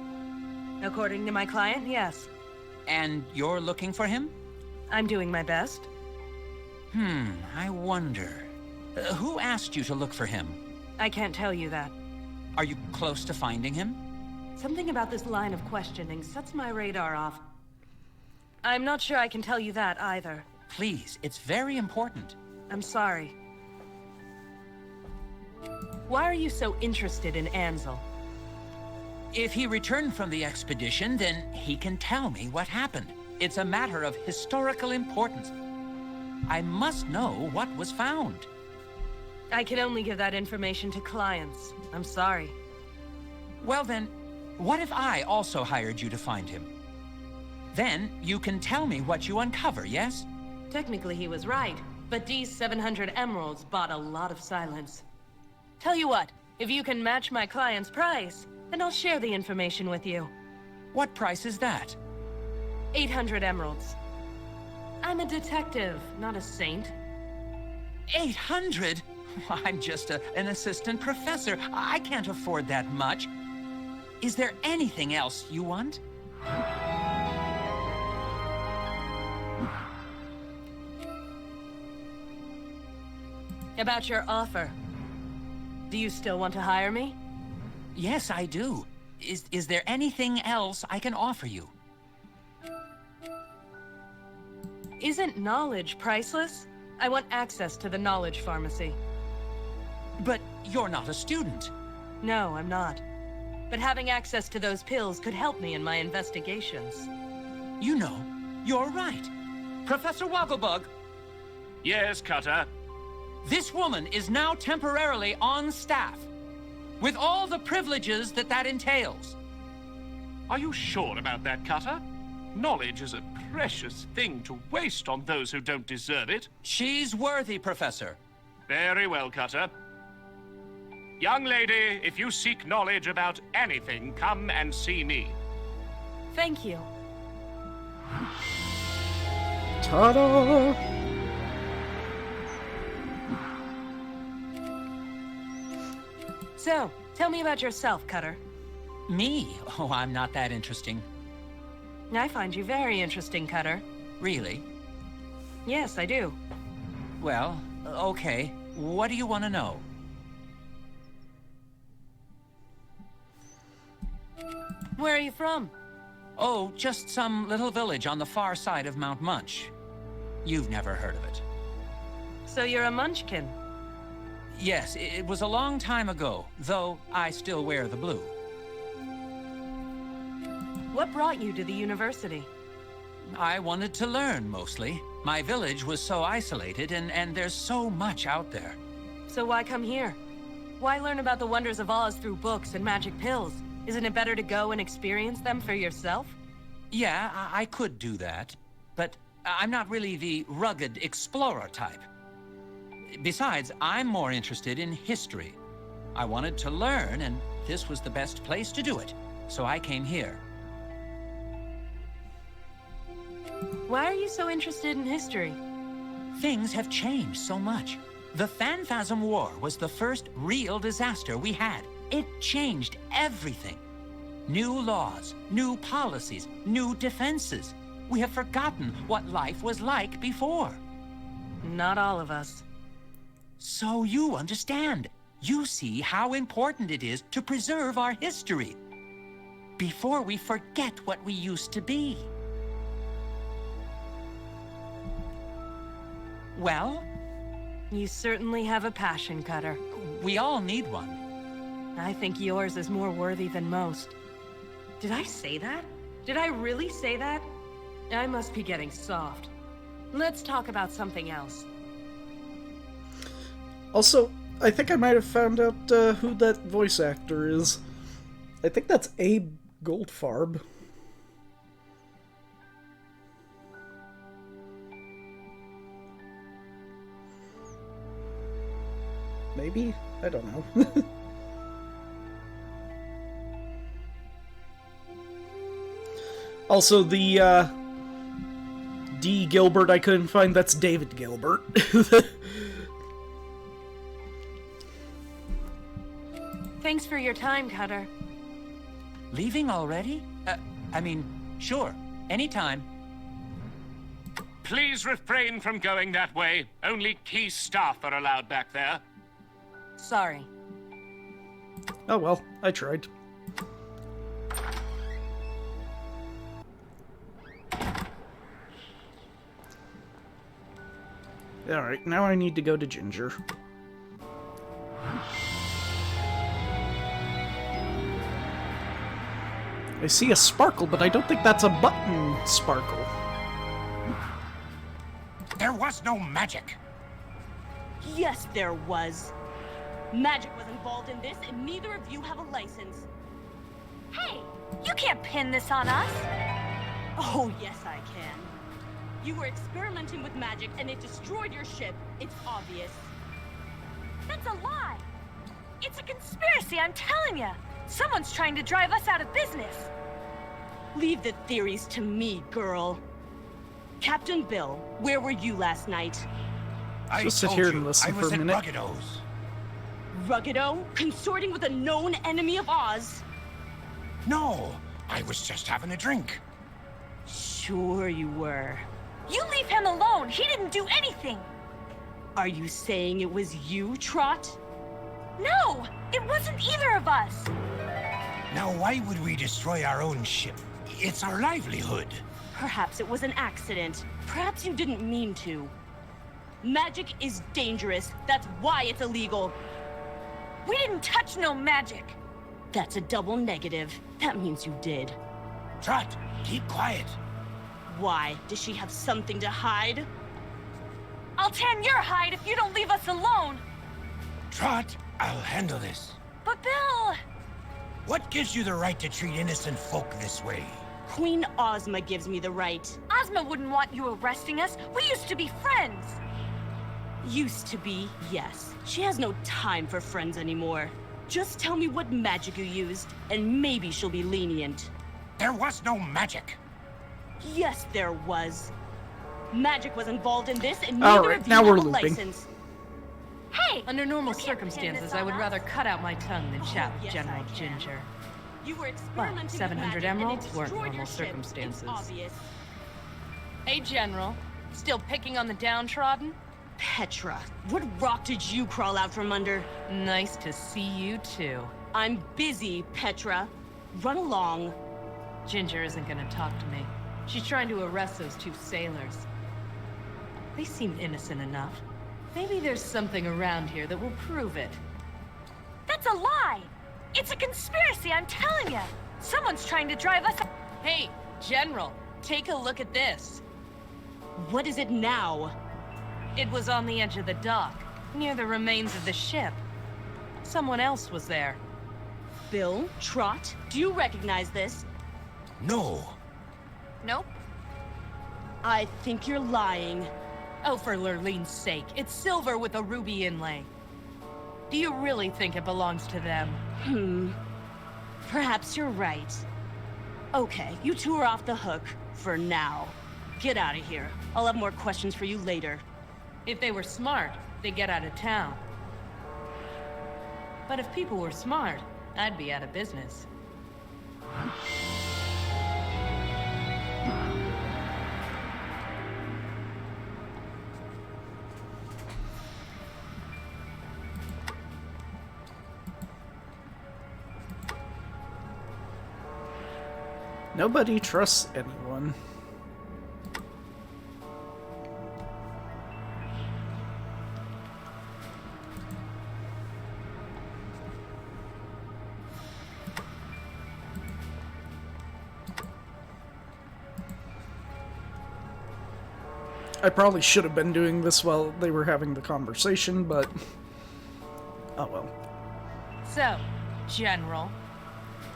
According to my client, yes. And you're looking for him? I'm doing my best. I wonder. Who asked you to look for him? I can't tell you that. Are you close to finding him? Something about this line of questioning sets my radar off. I'm not sure I can tell you that either. Please, it's very important. I'm sorry. Why are you so interested in Ansel? If he returned from the expedition, then he can tell me what happened. It's a matter of historical importance. I must know what was found. I can only give that information to clients. I'm sorry. Well then, what if I also hired you to find him? Then you can tell me what you uncover, yes? Technically he was right, but Dee's 700 emeralds bought a lot of silence. Tell you what, if you can match my client's price, then I'll share the information with you. What price is that? 800 emeralds. I'm a detective, not a saint. 800? I'm just an assistant professor. I can't afford that much. Is there anything else you want? About your offer. Do you still want to hire me? Yes, I do. Is there anything else I can offer you? Isn't knowledge priceless? I want access to the knowledge pharmacy. But you're not a student. No, I'm not. But having access to those pills could help me in my investigations. You know, you're right. Professor Wogglebug. Yes, Cutter. This woman is now temporarily on staff, with all the privileges that entails. Are you sure about that, Cutter? Knowledge is a precious thing to waste on those who don't deserve it. She's worthy, Professor. Very well, Cutter. Young lady, if you seek knowledge about anything, come and see me. Thank you. Ta-da! So, tell me about yourself, Cutter. Me? Oh, I'm not that interesting. I find you very interesting, Cutter. Really? Yes, I do. Well, okay. What do you want to know? Where are you from? Oh, just some little village on the far side of Mount Munch. You've never heard of it. So you're a munchkin? Yes, it was a long time ago, though I still wear the blue. What brought you to the university? I wanted to learn, mostly. My village was so isolated, and there's so much out there. So why come here? Why learn about the wonders of Oz through books and magic pills? Isn't it better to go and experience them for yourself? Yeah, I could do that, but I'm not really the rugged explorer type. Besides, I'm more interested in history. I wanted to learn, and this was the best place to do it, so I came here. Why are you so interested in history? Things have changed so much. The Phanphasm War was the first real disaster we had. It changed everything. New laws, new policies, new defenses. We have forgotten what life was like before. Not all of us. So you understand. You see how important it is to preserve our history before we forget what we used to be. Well? You certainly have a passion, Cutter. We all need one. I think yours is more worthy than most. Did I say that? Did I really say that? I must be getting soft. Let's talk about something else. Also, I think I might have found out who that voice actor is. I think that's Abe Goldfarb. Maybe? I don't know. Also, the D. Gilbert I couldn't find, that's David Gilbert. Thanks for your time, Cutter. Leaving already? I mean, sure. Anytime. Please refrain from going that way. Only key staff are allowed back there. Sorry. Oh well, I tried. Alright, now I need to go to Ginger. I see a sparkle, but I don't think that's a button sparkle. There was no magic. Yes, there was. Magic was involved in this, and neither of you have a license. Hey, you can't pin this on us. Oh, yes, I can. You were experimenting with magic, and it destroyed your ship. It's obvious. That's a lie. It's a conspiracy, I'm telling you. Someone's trying to drive us out of business. Leave the theories to me, girl. Captain Bill, where were you last night? Just sit here and listen for a minute. Ruggido's. Ruggido? Consorting with a known enemy of Oz? No, I was just having a drink. Sure you were. You leave him alone. He didn't do anything. Are you saying it was you, Trot? No, it wasn't either of us. Now why would we destroy our own ship? It's our livelihood. Perhaps it was an accident. Perhaps you didn't mean to. Magic is dangerous. That's why it's illegal. We didn't touch no magic. That's a double negative. That means you did. Trot, keep quiet. Why? Does she have something to hide? I'll tan your hide if you don't leave us alone. Trot, I'll handle this. But Bill... What gives you the right to treat innocent folk this way? Queen Ozma gives me the right. Ozma wouldn't want you arresting us. We used to be friends. Used to be, yes. She has no time for friends anymore. Just tell me what magic you used, and maybe she'll be lenient. There was no magic. Yes, there was. Magic was involved in this, and neither Alright, of you now we're have a looping. license. Hey! Under normal you can't pin circumstances, this I on would us. rather cut out my tongue than chat with yes, General I can. Ginger. You were But experimenting with 700 magic, and it emeralds weren't destroyed normal your ship. circumstances. It's obvious. Hey, General. Still picking on the downtrodden? Petra, what rock did you crawl out from under? Nice to see you, too. I'm busy, Petra. Run along. Ginger isn't gonna talk to me. She's trying to arrest those two sailors. They seem innocent enough. Maybe there's something around here that will prove it. That's a lie. It's a conspiracy, I'm telling you. Someone's trying to drive us... Hey, General, take a look at this. What is it now? It was on the edge of the dock, near the remains of the ship. Someone else was there. Bill, Trot, do you recognize this? No. Nope. I think you're lying. Oh, for Lurlene's sake, it's silver with a ruby inlay. Do you really think it belongs to them? Perhaps you're right. Okay, you two are off the hook, for now. Get out of here. I'll have more questions for you later. If they were smart, they'd get out of town. But if people were smart, I'd be out of business. Nobody trusts anyone. I probably should have been doing this while they were having the conversation, but Oh well. So, General,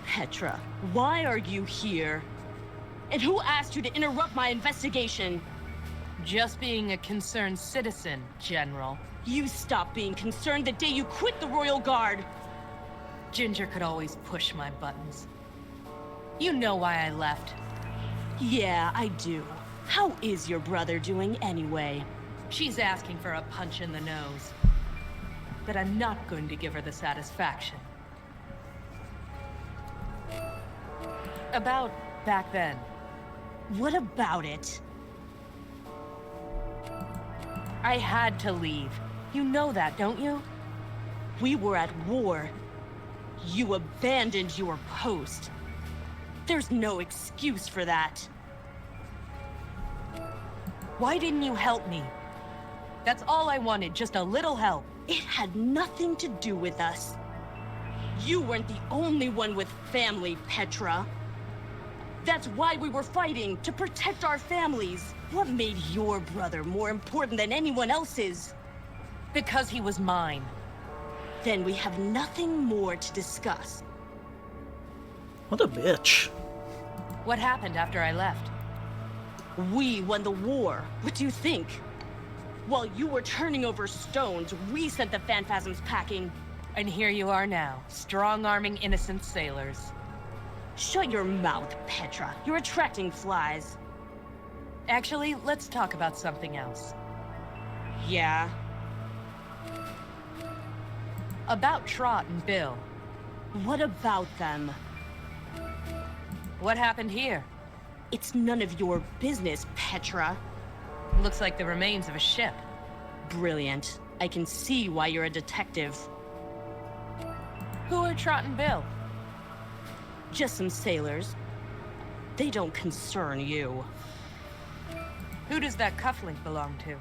Petra, why are you here? And who asked you to interrupt my investigation? just being a concerned citizen, General. You stopped being concerned the day you quit the Royal Guard. Ginger could always push my buttons. You know why I left. Yeah, I do. How is your brother doing anyway? She's asking for a punch in the nose. But I'm not going to give her the satisfaction. About back then. What about it? I had to leave. You know that, don't you? We were at war. You abandoned your post. There's no excuse for that. Why didn't you help me? That's all I wanted, just a little help. It had nothing to do with us. You weren't the only one with family, Petra. That's why we were fighting, to protect our families. What made your brother more important than anyone else's? Because he was mine. Then we have nothing more to discuss. What a bitch. What happened after I left? We won the war. What do you think? While you were turning over stones, we sent the Phanphasms packing. And here you are now, strong-arming innocent sailors. Shut your mouth, Petra. You're attracting flies. Actually, let's talk about something else. Yeah? About Trot and Bill. What about them? What happened here? It's none of your business, Petra. Looks like the remains of a ship. Brilliant. I can see why you're a detective. Who are Trot and Bill? Just some sailors. They don't concern you. Who does that cufflink belong to?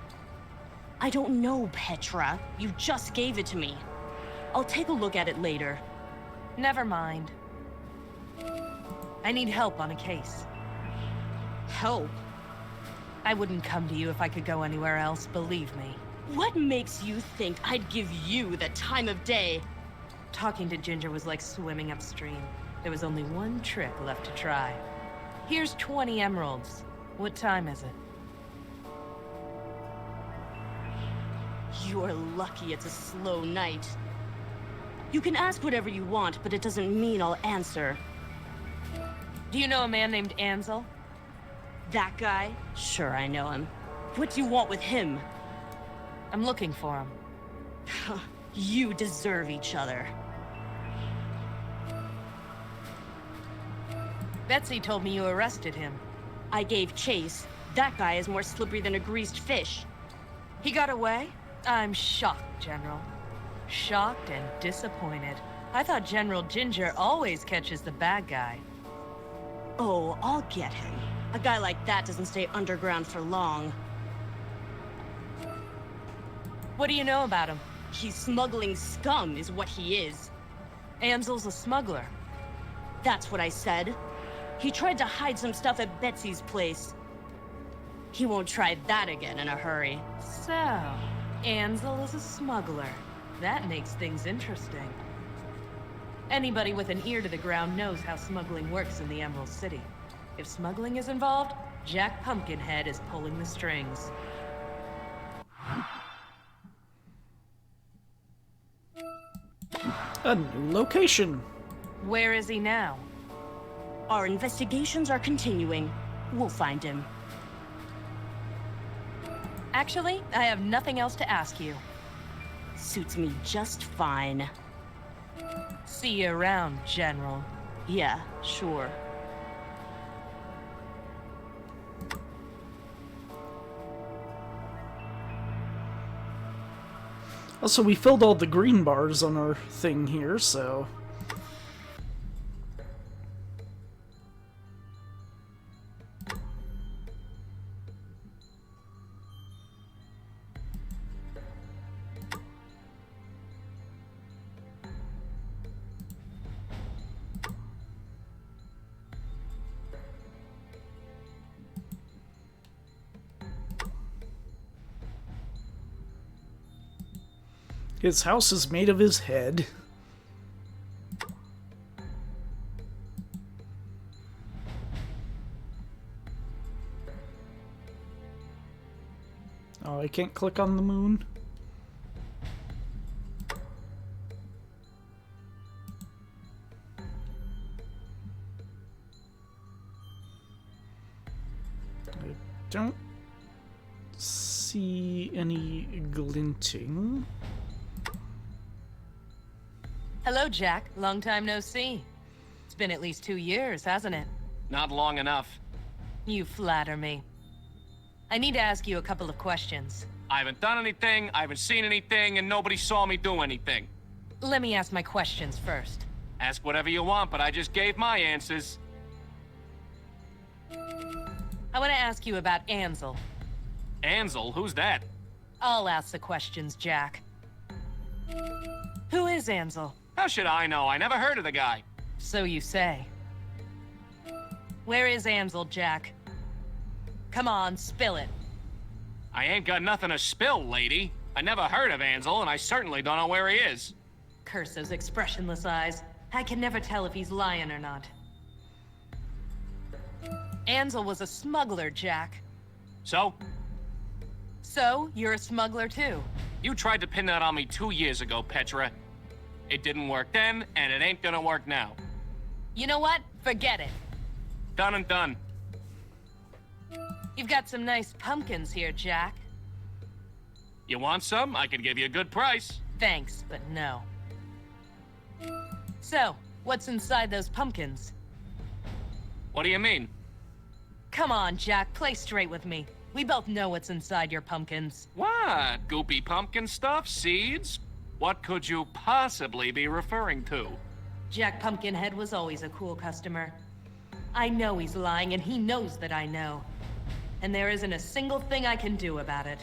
I don't know, Petra. You just gave it to me. I'll take a look at it later. Never mind. I need help on a case. Help? I wouldn't come to you if I could go anywhere else, believe me. What makes you think I'd give you the time of day? Talking to Ginger was like swimming upstream. There was only one trick left to try. Here's 20 emeralds. What time is it? You're lucky it's a slow night. You can ask whatever you want, but it doesn't mean I'll answer. Do you know a man named Ansel? That guy? Sure, I know him. What do you want with him? I'm looking for him. You deserve each other. Betsy told me you arrested him. I gave chase. That guy is more slippery than a greased fish. He got away? I'm shocked, General. Shocked and disappointed. I thought General Ginger always catches the bad guy. Oh, I'll get him. A guy like that doesn't stay underground for long. What do you know about him? He's smuggling scum, is what he is. Ansel's a smuggler. That's what I said. He tried to hide some stuff at Betsy's place. He won't try that again in a hurry. So, Ansel is a smuggler. That makes things interesting. Anybody with an ear to the ground knows how smuggling works in the Emerald City. If smuggling is involved, Jack Pumpkinhead is pulling the strings. A new location. Where is he now? Our investigations are continuing. We'll find him. Actually, I have nothing else to ask you. Suits me just fine. See you around, General. Yeah, sure. Also, we filled all the green bars on our thing here, so... His house is made of his head. Oh, I can't click on the moon. I don't see any glinting. Hello, Jack. Long time no see. It's been at least 2 years, hasn't it? Not long enough. You flatter me. I need to ask you a couple of questions. I haven't done anything, I haven't seen anything, and nobody saw me do anything. Let me ask my questions first. Ask whatever you want, but I just gave my answers. I want to ask you about Ansel. Ansel? Who's that? I'll ask the questions, Jack. Who is Ansel? How should I know? I never heard of the guy. So you say. Where is Ansel, Jack? Come on, spill it. I ain't got nothing to spill, lady. I never heard of Ansel, and I certainly don't know where he is. Curse those expressionless eyes. I can never tell if he's lying or not. Ansel was a smuggler, Jack. So? So, you're a smuggler too. You tried to pin that on me 2 years ago, Petra. It didn't work then, and it ain't gonna work now. You know what? Forget it. Done and done. You've got some nice pumpkins here, Jack. You want some? I could give you a good price. Thanks, but no. So, what's inside those pumpkins? What do you mean? Come on, Jack, play straight with me. We both know what's inside your pumpkins. What? Goopy pumpkin stuff? Seeds? What could you possibly be referring to? Jack Pumpkinhead was always a cool customer. I know he's lying, and he knows that I know. And there isn't a single thing I can do about it.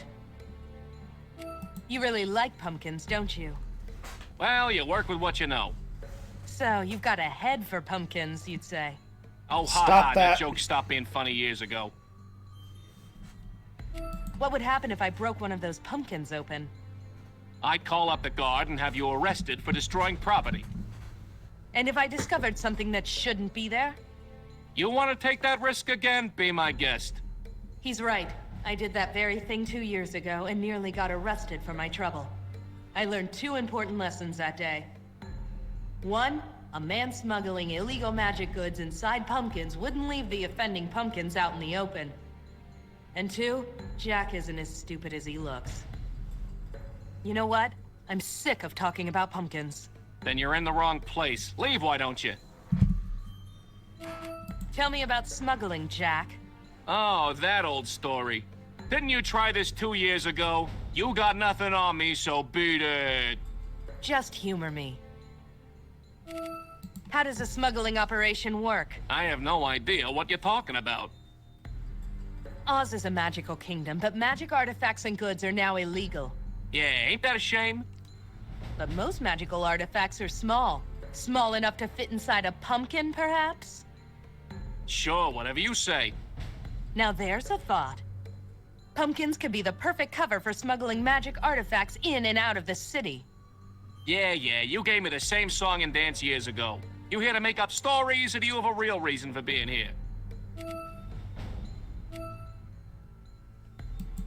You really like pumpkins, don't you? Well, you work with what you know. So, you've got a head for pumpkins, you'd say. Oh, Stop ha ha, that. that joke stopped being funny years ago. What would happen if I broke one of those pumpkins open? I'd call up the guard and have you arrested for destroying property. And if I discovered something that shouldn't be there? You want to take that risk again? Be my guest. He's right. I did that very thing 2 years ago and nearly got arrested for my trouble. I learned 2 important lessons that day. 1, a man smuggling illegal magic goods inside pumpkins wouldn't leave the offending pumpkins out in the open. And 2, Jack isn't as stupid as he looks. You know what? I'm sick of talking about pumpkins. Then you're in the wrong place. Leave, why don't you? Tell me about smuggling, Jack. Oh, that old story. Didn't you try this 2 years ago? You got nothing on me, so beat it. Just humor me. How does a smuggling operation work? I have no idea what you're talking about. Oz is a magical kingdom, but magic artifacts and goods are now illegal. Yeah, ain't that a shame? But most magical artifacts are small. Small enough to fit inside a pumpkin, perhaps? Sure, whatever you say. Now there's a thought. Pumpkins could be the perfect cover for smuggling magic artifacts in and out of the city. Yeah, you gave me the same song and dance years ago. You here to make up stories, or do you have a real reason for being here?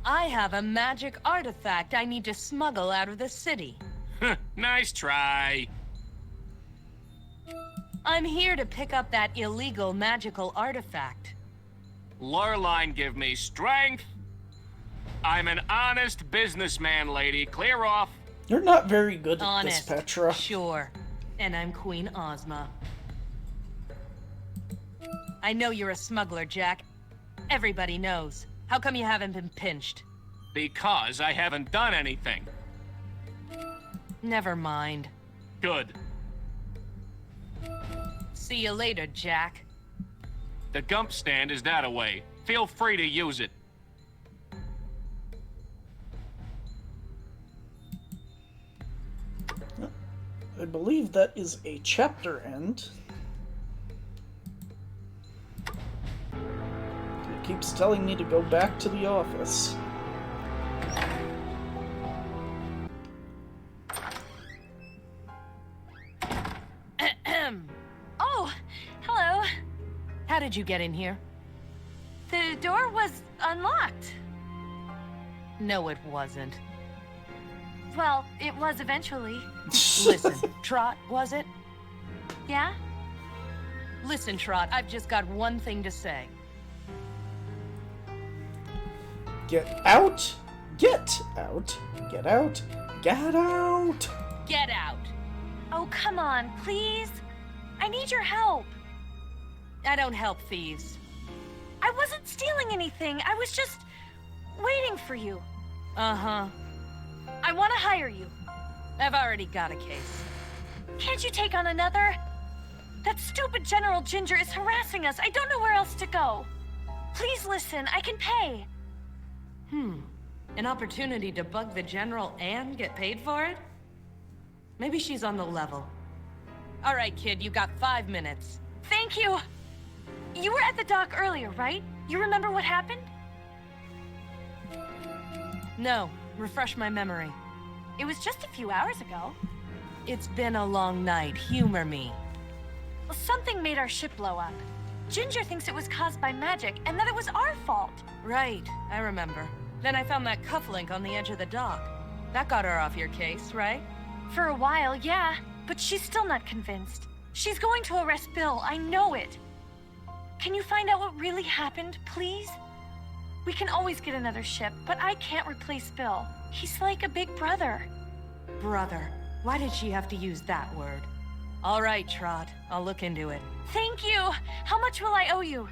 I have a magic artifact I need to smuggle out of the city. Nice try. I'm here to pick up that illegal magical artifact. Lurline give me strength. I'm an honest businessman, lady. Clear off. You're not very good at Honest, this, Petra. Sure. And I'm Queen Ozma. I know you're a smuggler, Jack. Everybody knows. How come you haven't been pinched? Because I haven't done anything. Never mind. Good. See you later, Jack. The gump stand is that away. Feel free to use it. I believe that is a chapter end. It keeps telling me to go back to the office. How did you get in here? The door was unlocked. No, it wasn't. Well, it was eventually. Listen, Trot, was it? Yeah? Listen, Trot, I've just got one thing to say. Get out! Get out! Get out! Get out! Get out! Oh, come on, please. I need your help. I don't help thieves. I wasn't stealing anything. I was just waiting for you. Uh-huh. I want to hire you. I've already got a case. Can't you take on another? That stupid General Ginger is harassing us. I don't know where else to go. Please listen, I can pay. An opportunity to bug the General and get paid for it? Maybe she's on the level. All right, kid, you got 5 minutes. Thank you. You were at the dock earlier, right? You remember what happened? No, refresh my memory. It was just a few hours ago. It's been a long night. Humor me. Well, something made our ship blow up. Ginger thinks it was caused by magic and that it was our fault. Right, I remember. Then I found that cufflink on the edge of the dock. That got her off your case, right? For a while, yeah. But she's still not convinced. She's going to arrest Bill, I know it. Can you find out what really happened, please? We can always get another ship, but I can't replace Bill. He's like a big brother. Brother. Why did she have to use that word? All right, Trot. I'll look into it. Thank you! How much will I owe you?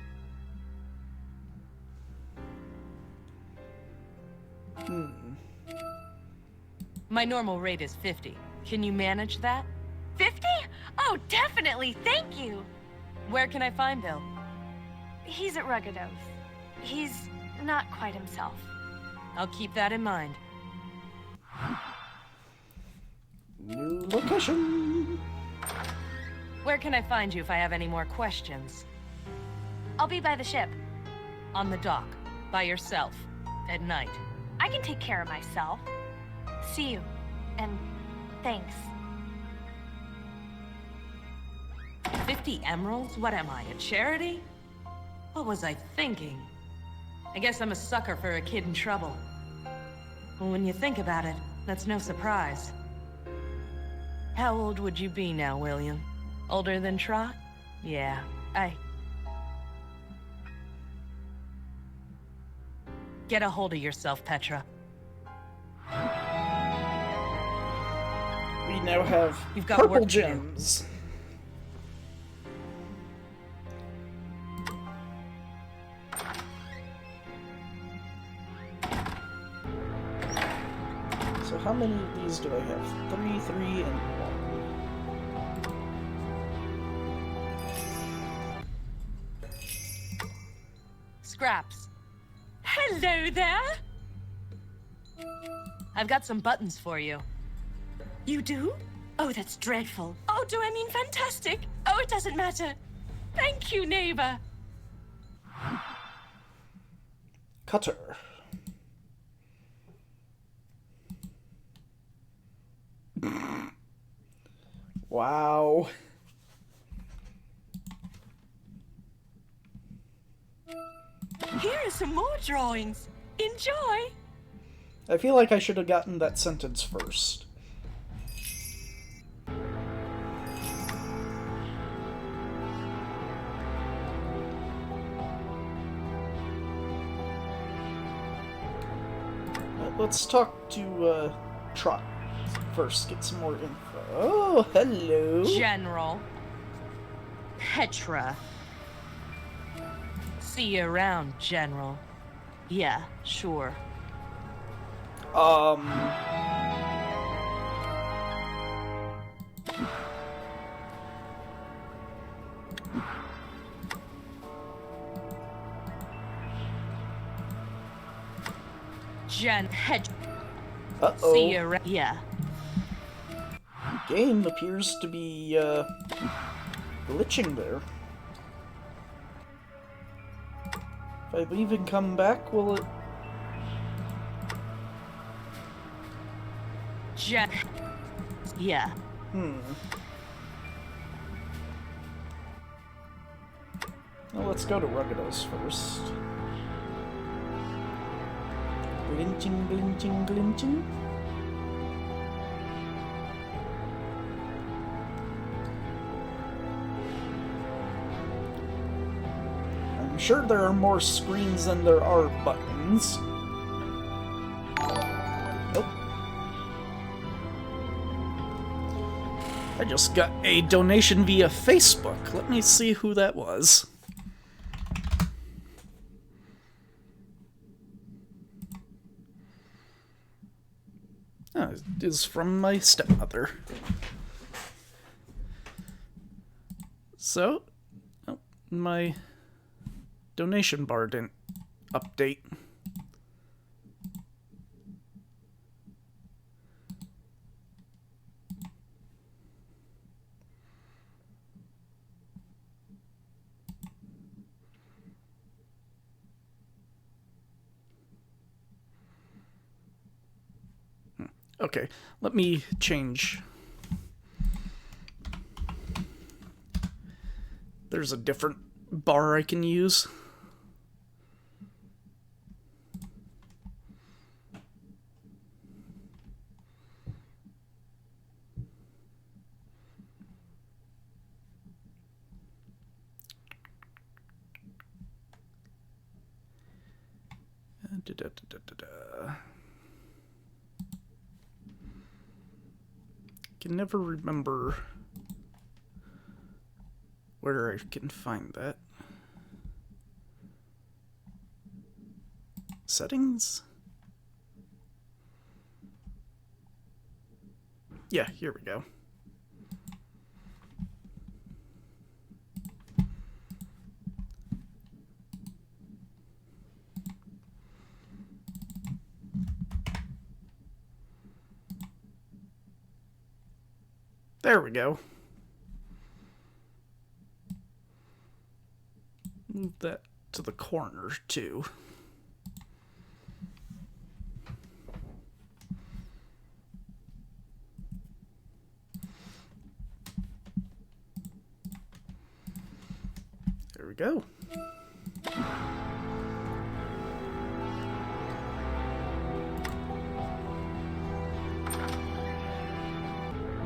My normal rate is 50. Can you manage that? 50? Oh, definitely! Thank you! Where can I find Bill? He's at Rugged Oath. He's not quite himself. I'll keep that in mind. New location. Where can I find you if I have any more questions? I'll be by the ship. On the dock. By yourself. At night. I can take care of myself. See you. And thanks. 50 emeralds? What am I, a charity? What was I thinking? I guess I'm a sucker for a kid in trouble. Well, when you think about it, that's no surprise. How old would you be now, William? Older than Trot? Yeah, Get a hold of yourself, Petra. We now have You've got purple work to do. gems. So how many of these do I have? 3, 3, and 1. Scraps. Hello there! I've got some buttons for you. You do? Oh, that's dreadful. Oh, do I mean fantastic? Oh, it doesn't matter. Thank you, neighbor. Cutter. Wow. Here are some more drawings. Enjoy. I feel like I should have gotten that sentence first. Let's talk to Trot first, get some more info. Oh, hello. General. Petra. See you around, General. Yeah, sure. Uh-oh. See you around. Yeah. Game appears to be, glitching there. If I leave and come back, will it... Yeah. Well, let's go to Rugados first. Glinching, glinching, glinching. I'm sure there are more screens than there are buttons. Nope. I just got a donation via Facebook. Let me see who that was. Oh, it is from my stepmother. So, oh, my donation bar didn't update. Okay, let me change. There's a different bar I can use. Can never remember where I can find that. Settings? Yeah, here we go. There we go. Move that to the corner, too. There we go.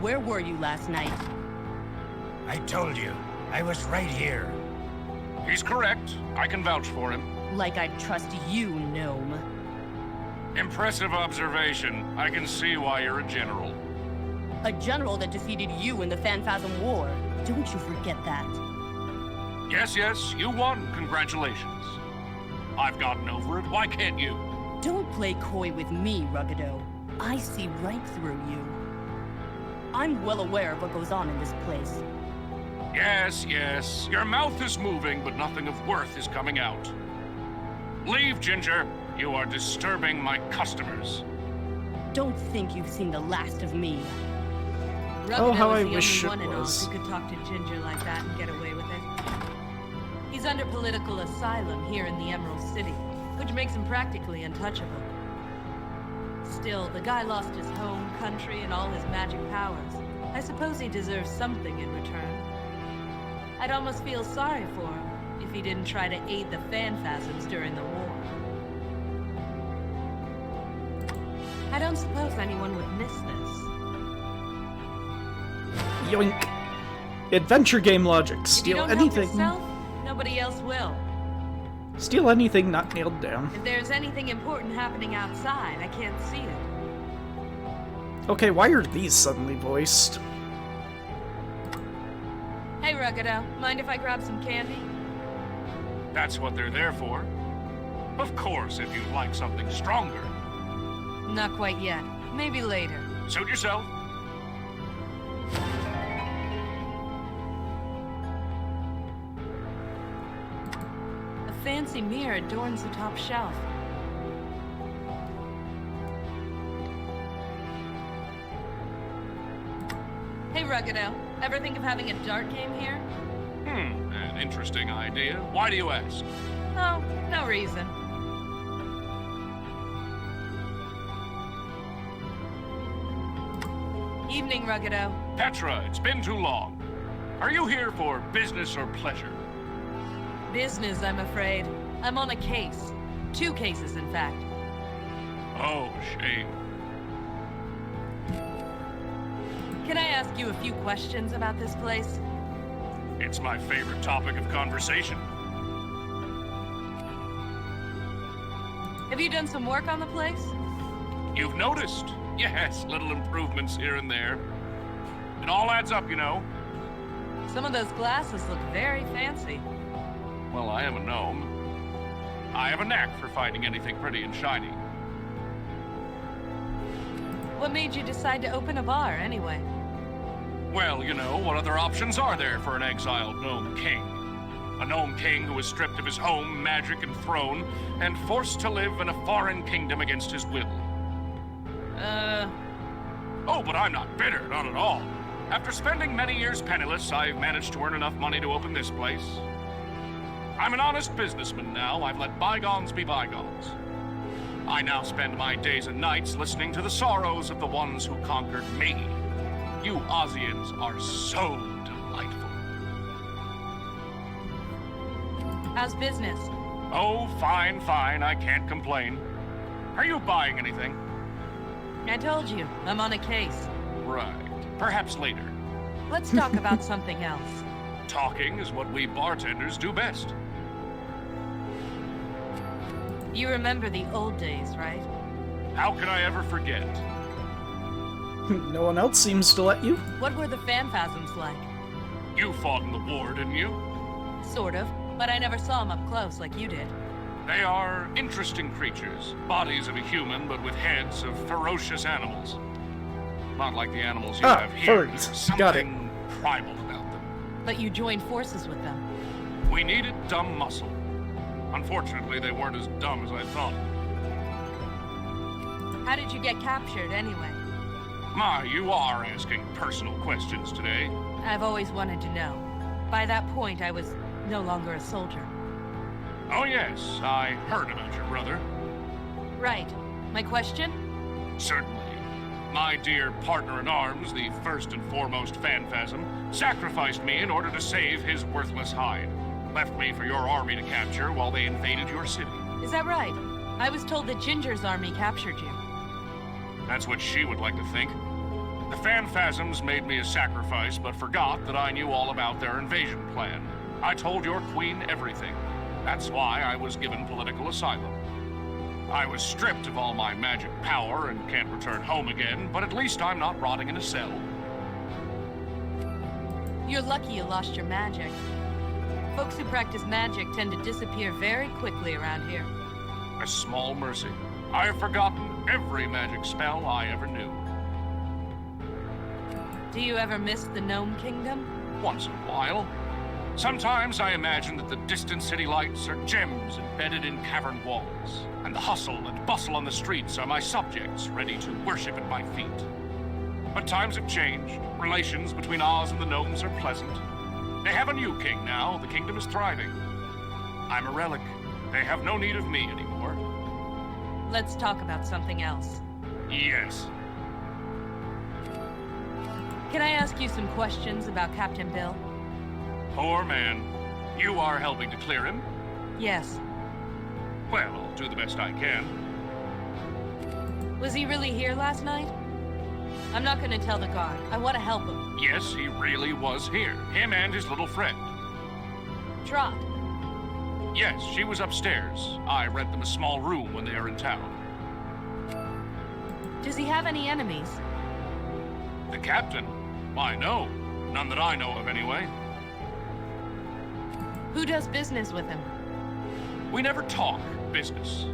Where were you last night? I told you. I was right here. He's correct. I can vouch for him. Like I'd trust you, gnome. Impressive observation. I can see why you're a general. A general that defeated you in the Phanphasm War. Don't you forget that. Yes, yes, you won. Congratulations. I've gotten over it. Why can't you? Don't play coy with me, Ruggado. I see right through you. I'm well aware of what goes on in this place. Yes, yes. Your mouth is moving, but nothing of worth is coming out. Leave, Ginger. You are disturbing my customers. Don't think you've seen the last of me. Oh, how I the wish only it one was. in Oz who could talk to Ginger like that and get away with it. He's under political asylum here in the Emerald City, which makes him practically untouchable. Still, the guy lost his home, country, and all his magic powers. I suppose he deserves something in return. I'd almost feel sorry for him if he didn't try to aid the Phanphasms during the war. I don't suppose anyone would miss this. Yoink. Adventure game logic. If you Steal don't anything. help yourself, nobody else will. Steal anything not nailed down. If there's anything important happening outside, I can't see it. Okay, why are these suddenly voiced? Hey, Ruggado, mind if I grab some candy? That's what they're there for. Of course, if you'd like something stronger. Not quite yet. Maybe later. Suit yourself. A fancy mirror adorns the top shelf. Hey, Ruggado, ever think of having a dart game here? An interesting idea. Why do you ask? Oh, no reason. Evening, Ruggado. Petra, it's been too long. Are you here for business or pleasure? Business, I'm afraid. I'm on a case. 2 cases, in fact. Oh, shame. Can I ask you a few questions about this place? It's my favorite topic of conversation. Have you done some work on the place? You've noticed? Yes, little improvements here and there. It all adds up, you know. Some of those glasses look very fancy. Well, I am a gnome. I have a knack for finding anything pretty and shiny. What made you decide to open a bar, anyway? Well, you know, what other options are there for an exiled gnome king? A gnome king who was stripped of his home, magic, and throne, and forced to live in a foreign kingdom against his will. Oh, but I'm not bitter, not at all. After spending many years penniless, I've managed to earn enough money to open this place. I'm an honest businessman now. I've let bygones be bygones. I now spend my days and nights listening to the sorrows of the ones who conquered me. You Ozians are so delightful. How's business? Oh, fine, fine. I can't complain. Are you buying anything? I told you, I'm on a case. Right. Perhaps later. Let's talk about something else. Talking is what we bartenders do best. You remember the old days, right? How can I ever forget? No one else seems to let you. What were the phantasms like? You fought in the war, didn't you? Sort of, but I never saw them up close like you did. They are interesting creatures. Bodies of a human, but with heads of ferocious animals. Not like the animals you have here. Furries. There's Got it. something primal about them. But you joined forces with them. We needed dumb muscle. Unfortunately, they weren't as dumb as I thought. How did you get captured, anyway? My, you are asking personal questions today. I've always wanted to know. By that point, I was no longer a soldier. Oh yes, I heard about your brother. Right. My question? Certainly. My dear partner in arms, the first and foremost phantasm, sacrificed me in order to save his worthless hide. Left me for your army to capture while they invaded your city. Is that right? I was told that Ginger's army captured you. That's what she would like to think. The phantasms made me a sacrifice, but forgot that I knew all about their invasion plan. I told your queen everything. That's why I was given political asylum. I was stripped of all my magic power and can't return home again, but at least I'm not rotting in a cell. You're lucky you lost your magic. Folks who practice magic tend to disappear very quickly around here. A small mercy. I have forgotten every magic spell I ever knew. Do you ever miss the Gnome Kingdom? Once in a while. Sometimes I imagine that the distant city lights are gems embedded in cavern walls, and the hustle and bustle on the streets are my subjects ready to worship at my feet. But times have changed. Relations between Oz and the gnomes are pleasant. They have a new king now. The kingdom is thriving. I'm a relic. They have no need of me anymore. Let's talk about something else. Yes. Can I ask you some questions about Captain Bill? Poor man. You are helping to clear him? Yes. Well, I'll do the best I can. Was he really here last night? I'm not gonna tell the guard. I want to help him. Yes, he really was here. Him and his little friend. Trot. Yes, she was upstairs. I rent them a small room when they are in town. Does he have any enemies? The captain? Why, no. None that I know of, anyway. Who does business with him? We never talk business.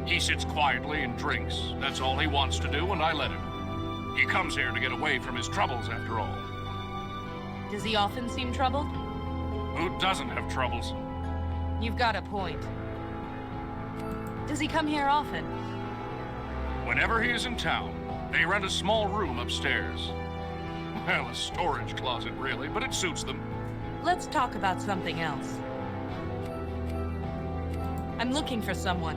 He sits quietly and drinks. That's all he wants to do, and I let him. He comes here to get away from his troubles, after all. Does he often seem troubled? Who doesn't have troubles? You've got a point. Does he come here often? Whenever he is in town, they rent a small room upstairs. Well, a storage closet, really, but it suits them. Let's talk about something else. I'm looking for someone.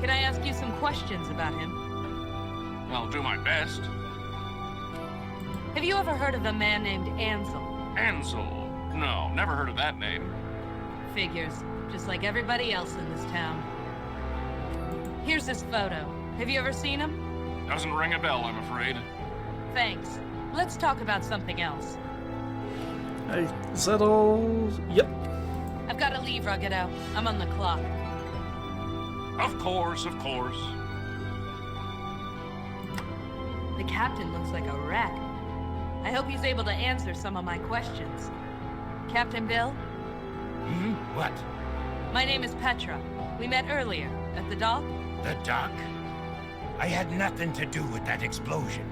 Can I ask you some questions about him? I'll do my best. Have you ever heard of a man named Ansel? Ansel? No, never heard of that name. figures, just like everybody else in this town. Here's this photo. Have you ever seen him? Doesn't ring a bell, I'm afraid. Thanks. Let's talk about something else. Hey, is that all? Yep. I've got to leave, Ruggedo. I'm on the clock. Of course, of course. The captain looks like a wreck. I hope he's able to answer some of my questions. Captain Bill? What? My name is Petra. We met earlier, at the dock. The dock? I had nothing to do with that explosion.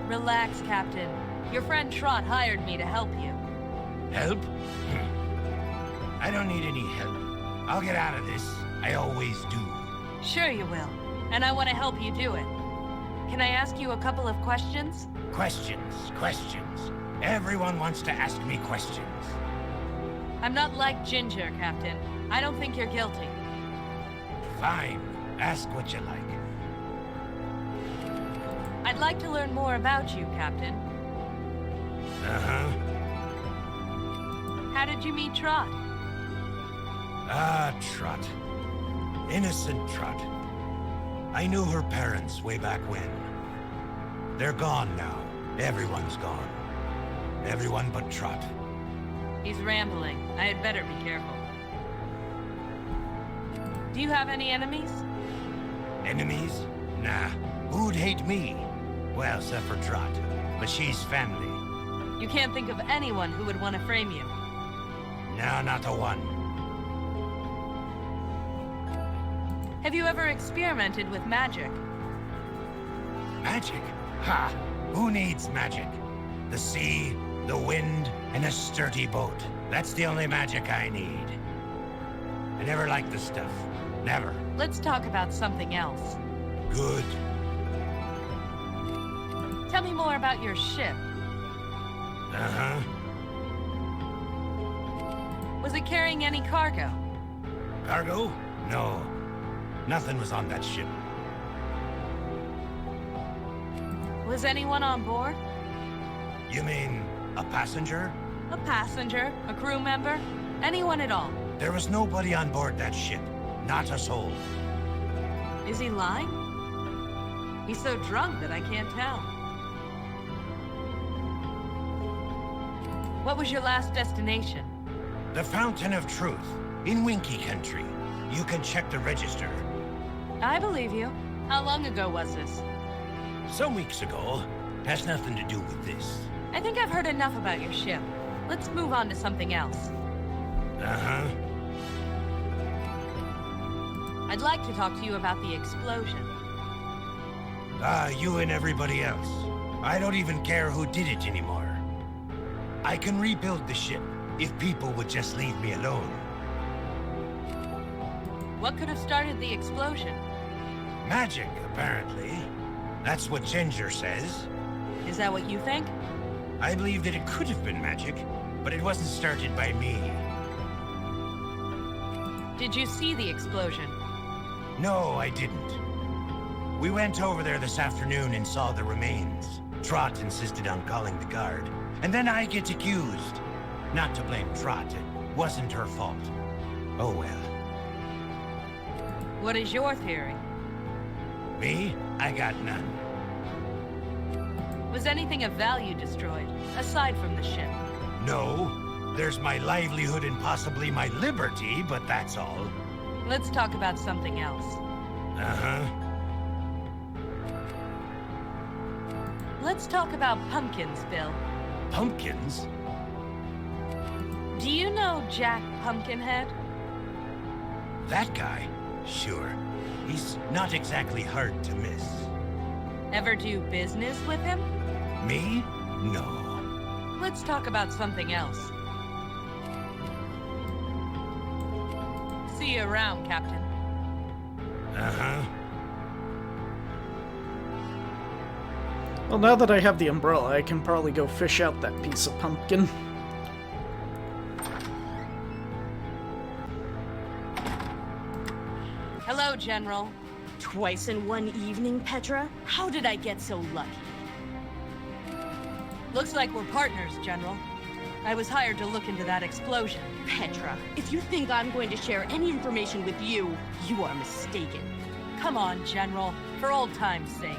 Relax, Captain. Your friend Trot hired me to help you. Help? I don't need any help. I'll get out of this. I always do. Sure you will. And I want to help you do it. Can I ask you a couple of questions? Questions. Everyone wants to ask me questions. I'm not like Ginger, Captain. I don't think you're guilty. Fine. Ask what you like. I'd like to learn more about you, Captain. Uh-huh. How did you meet Trot? Trot. Innocent Trot. I knew her parents way back when. They're gone now. Everyone's gone. Everyone but Trot. He's rambling. I had better be careful. Do you have any enemies? Enemies? Nah. Who'd hate me? Well, except for Trot. But she's family. You can't think of anyone who would want to frame you. No, not the one. Have you ever experimented with magic? Magic? Ha! Who needs magic? The sea, the wind, and a sturdy boat. That's the only magic I need. I never liked the stuff. Never. Let's talk about something else. Good. Tell me more about your ship. Uh-huh. Was it carrying any cargo? Cargo? No. Nothing was on that ship. Was anyone on board? You mean a passenger? A passenger? A crew member? Anyone at all? There was nobody on board that ship. Not a soul. Is he lying? He's so drunk that I can't tell. What was your last destination? The Fountain of Truth, in Winky Country. You can check the register. I believe you. How long ago was this? Some weeks ago. Has nothing to do with this. I think I've heard enough about your ship. Let's move on to something else. Uh-huh. I'd like to talk to you about the explosion. You and everybody else. I don't even care who did it anymore. I can rebuild the ship if people would just leave me alone. What could have started the explosion? Magic, apparently. That's what Ginger says. Is that what you think? I believe that it could have been magic, but it wasn't started by me. Did you see the explosion? No, I didn't. We went over there this afternoon and saw the remains. Trot insisted on calling the guard, and then I get accused. Not to blame Trot, it wasn't her fault. Oh well. What is your theory? Me? I got none. Was anything of value destroyed, aside from the ship? No. There's my livelihood and possibly my liberty, but that's all. Let's talk about something else. Uh-huh. Let's talk about pumpkins, Bill. Pumpkins? Do you know Jack Pumpkinhead? That guy? Sure. He's not exactly hard to miss. Ever do business with him? Me? No. Let's talk about something else. See you around, Captain. Uh-huh. Well, now that I have the umbrella, I can probably go fish out that piece of pumpkin. Hello, General. Twice in one evening, Petra? How did I get so lucky? Looks like we're partners, General. I was hired to look into that explosion. Petra, if you think I'm going to share any information with you, you are mistaken. Come on, General. For old time's sake.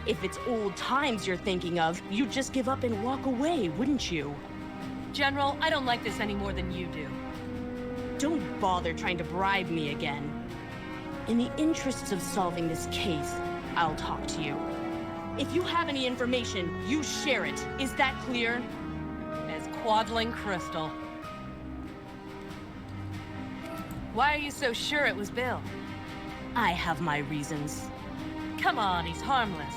If it's old times you're thinking of, you'd just give up and walk away, wouldn't you? General, I don't like this any more than you do. Don't bother trying to bribe me again. In the interests of solving this case, I'll talk to you. If you have any information, you share it. Is that clear? As Quadling Crystal. Why are you so sure it was Bill? I have my reasons. Come on, he's harmless.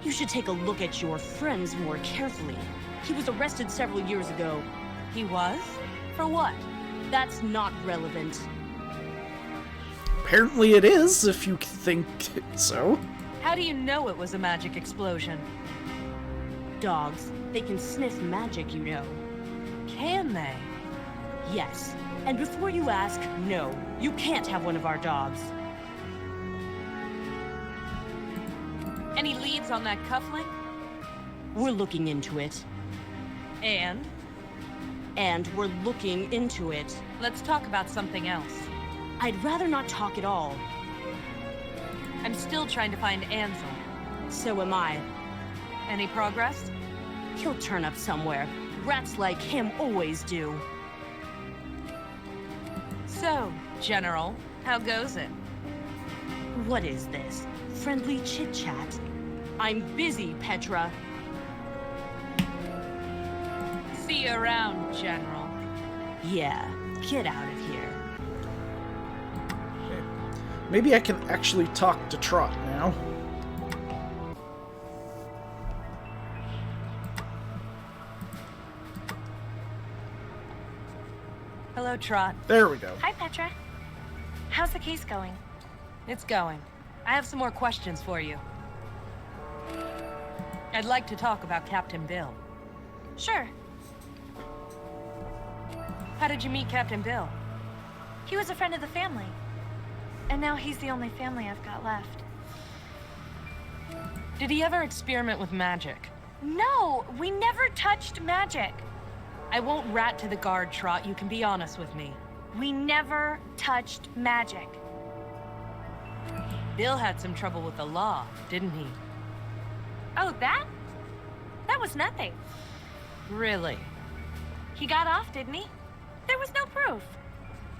You should take a look at your friends more carefully. He was arrested several years ago. He was? For what? That's not relevant. Apparently it is, if you think so. How do you know it was a magic explosion? Dogs, they can sniff magic, you know. Can they? Yes. And before you ask, no, you can't have one of our dogs. Any leads on that cufflink? We're looking into it. And? And we're looking into it. Let's talk about something else. I'd rather not talk at all. I'm still trying to find Ansel. So am I. Any progress? He'll turn up somewhere. Rats like him always do. So, General, how goes it? What is this? Friendly chit-chat? I'm busy, Petra. See you around, General. Yeah, get out of here. Okay. Maybe I can actually talk to Trot now. Hello, Trot. There we go. Hi, Petra. How's the case going? It's going. I have some more questions for you. I'd like to talk about Captain Bill. Sure. How did you meet Captain Bill? He was a friend of the family. And now he's the only family I've got left. Did he ever experiment with magic? No, we never touched magic. I won't rat to the guard, Trot. You can be honest with me. We never touched magic. Bill had some trouble with the law, didn't he? Oh, that? That was nothing. Really? He got off, didn't he? There was no proof.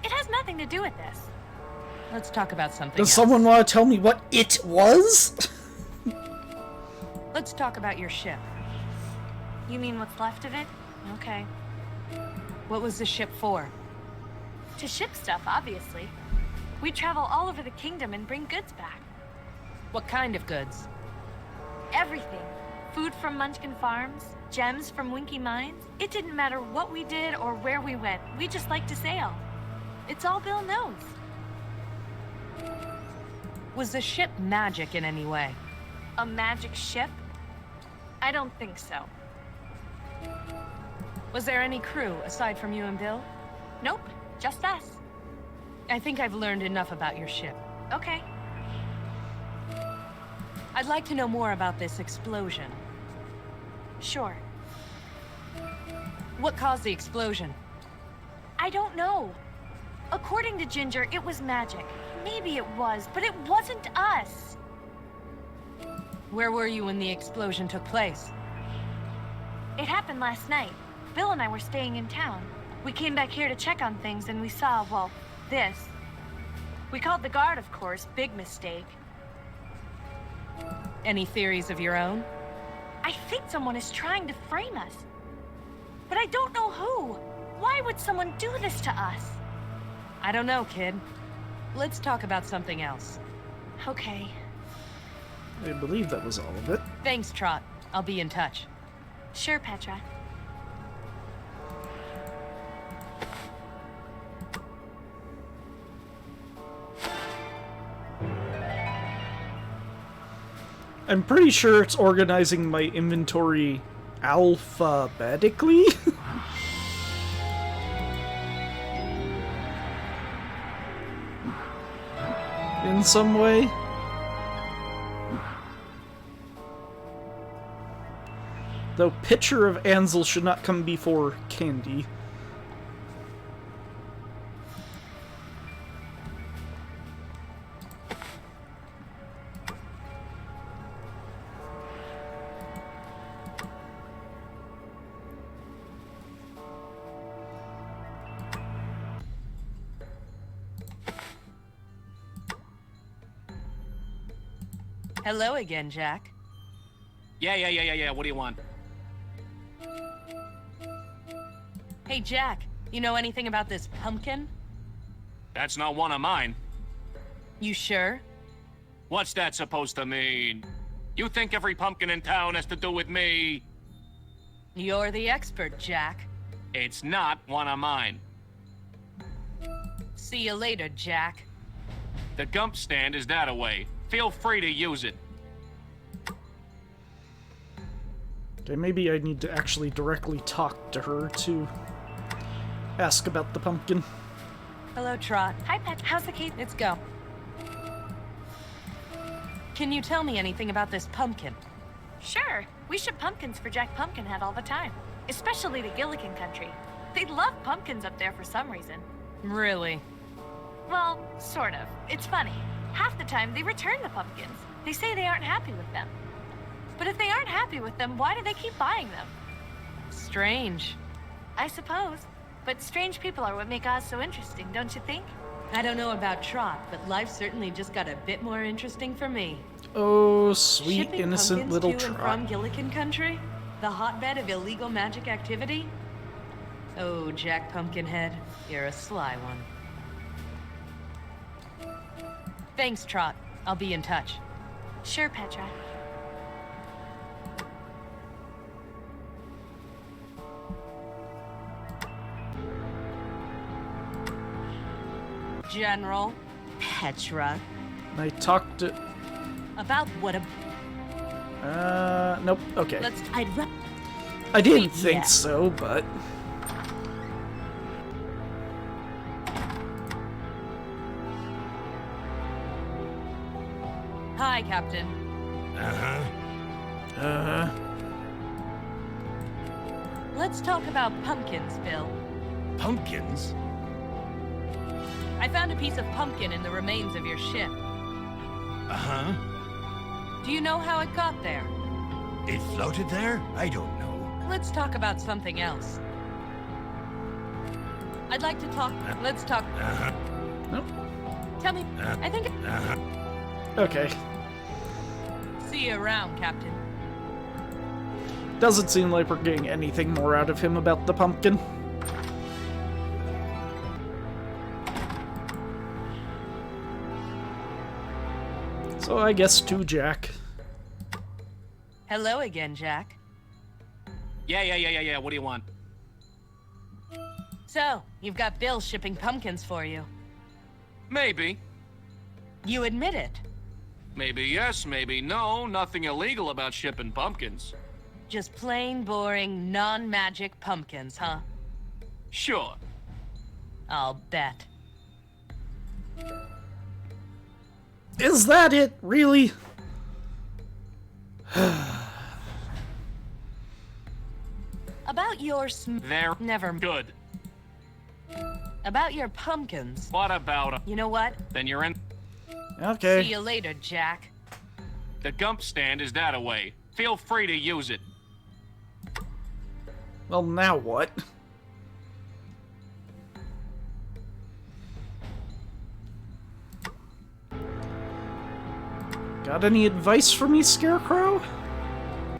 It has nothing to do with this. Let's talk about something Does else. someone want to tell me what it was? Let's talk about your ship. You mean what's left of it? Okay. What was the ship for? To ship stuff, obviously. We travel all over the kingdom and bring goods back. What kind of goods? Everything. Food from Munchkin Farms, gems from Winky Mines. It didn't matter what we did or where we went. We just like to sail. It's all Bill knows. Was the ship magic in any way? A magic ship? I don't think so. Was there any crew aside from you and Bill? Nope, just us. I think I've learned enough about your ship. Okay. I'd like to know more about this explosion. Sure. What caused the explosion? I don't know. According to Ginger, it was magic. Maybe it was, but it wasn't us. Where were you when the explosion took place? It happened last night. Bill and I were staying in town. We came back here to check on things and we saw, well, this. We called the guard, of course. Big mistake. Any theories of your own? I think someone is trying to frame us. But I don't know who. Why would someone do this to us? I don't know, kid. Let's talk about something else. Okay. I believe that was all of it. Thanks, Trot. I'll be in touch. Sure, Petra. I'm pretty sure it's organizing my inventory alphabetically. In some way. Though pitcher of Ansel should not come before candy. Hello again, Jack. Yeah. What do you want? Hey, Jack, you know anything about this pumpkin? That's not one of mine. You sure? What's that supposed to mean? You think every pumpkin in town has to do with me? You're the expert, Jack. It's not one of mine. See you later, Jack. The gump stand is that away. Feel free to use it. Okay, maybe I need to actually directly talk to her to ask about the pumpkin. Hello, Trot. Hi, Pet. How's the case? Let's go. Can you tell me anything about this pumpkin? Sure. We ship pumpkins for Jack Pumpkinhead all the time. Especially to Gillikin Country. They love pumpkins up there for some reason. Really? Well, sort of. It's funny. Half the time, they return the pumpkins. They say they aren't happy with them. But if they aren't happy with them, why do they keep buying them? Strange. I suppose. But strange people are what make Oz so interesting, don't you think? I don't know about Trot, but life certainly just got a bit more interesting for me. Oh, sweet, Shipping innocent pumpkins little to and Trot. from Gillikin Country? The hotbed of illegal magic activity? Oh, Jack Pumpkinhead, you're a sly one. Thanks, Trot. I'll be in touch. Sure, Petra. General Petra. I talked to... About what nope, okay. I'd I didn't think yeah. so, but... Hi, Captain. Let's talk about pumpkins, Bill. Pumpkins? I found a piece of pumpkin in the remains of your ship. Uh-huh. Do you know how it got there? It floated there? I don't know. Let's talk about something else. I'd like to talk... Let's talk... Nope. Tell me... I think... Okay. See you around, Captain. Doesn't seem like we're getting anything more out of him about the pumpkin. So I guess to Jack. Hello again, Jack. Yeah. What do you want? So, you've got Bill shipping pumpkins for you. Maybe. You admit it. Maybe yes, maybe no. Nothing illegal about shipping pumpkins. Just plain, boring, non-magic pumpkins, huh? Sure. I'll bet. Is that it? Really? About your They're Never good. About your pumpkins. What about 'em? You know what? Then you're in. Okay. See you later, Jack. The gump stand is that away. Feel free to use it. Well, now what? Got any advice for me, Scarecrow?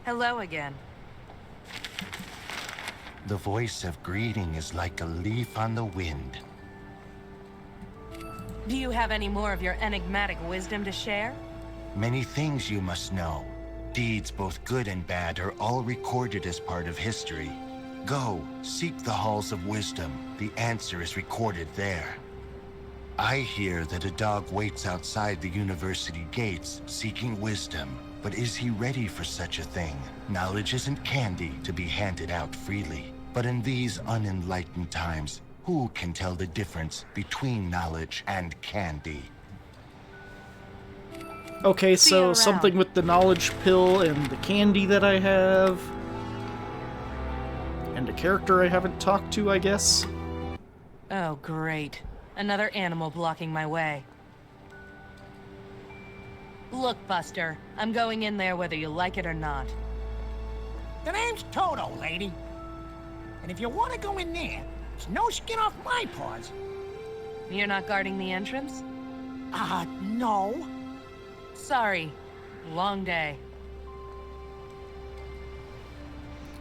Hello again. The voice of greeting is like a leaf on the wind. Do you have any more of your enigmatic wisdom to share? Many things you must know. Deeds both good and bad are all recorded as part of history. Go, seek the halls of wisdom. The answer is recorded there. I hear that a dog waits outside the university gates, seeking wisdom. But is he ready for such a thing? Knowledge isn't candy to be handed out freely. But in these unenlightened times, who can tell the difference between knowledge and candy? Okay, See you so around. something with the knowledge pill and the candy that I have. find a character I haven't talked to, I guess. Oh, great. Another animal blocking my way. Look, Buster, I'm going in there whether you like it or not. The name's Toto, lady. And if you want to go in there, it's no skin off my paws. You're not guarding the entrance? No. Sorry. Long day.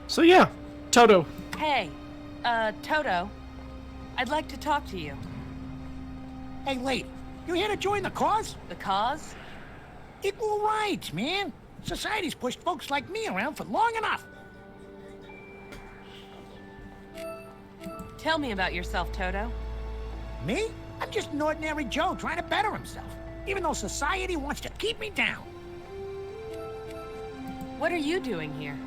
So yeah, Toto. Hey, Toto. I'd like to talk to you. Hey, lady, you here to join the cause? The cause? Equal rights, man. Society's pushed folks like me around for long enough. Tell me about yourself, Toto. Me? I'm just an ordinary Joe trying to better himself, even though society wants to keep me down. What are you doing here?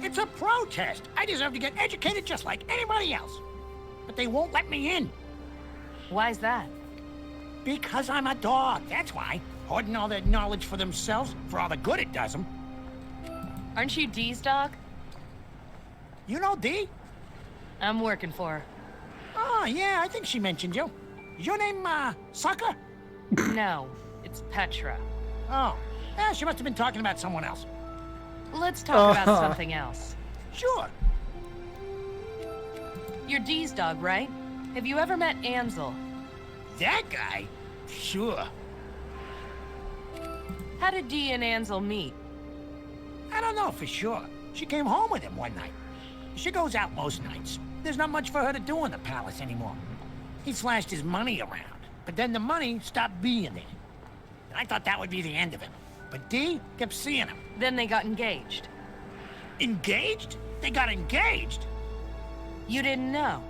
It's a protest. I deserve to get educated just like anybody else. But they won't let me in. Why's that? Because I'm a dog, that's why. Hoarding all that knowledge for themselves, for all the good it does them. Aren't you Dee's dog? You know Dee? I'm working for her. Oh, yeah, I think she mentioned you. Is your name, Sucker? No, it's Petra. Oh, yeah, she must have been talking about someone else. Let's talk about something else. Sure. You're Dee's dog, right? Have you ever met Ansel? That guy? Sure. How did Dee and Ansel meet? I don't know for sure. She came home with him one night. She goes out most nights. There's not much for her to do in the palace anymore. He slashed his money around, but then the money stopped being there. And I thought that would be the end of it. But Dee kept seeing him. Then they got engaged. Engaged? They got engaged? You didn't know?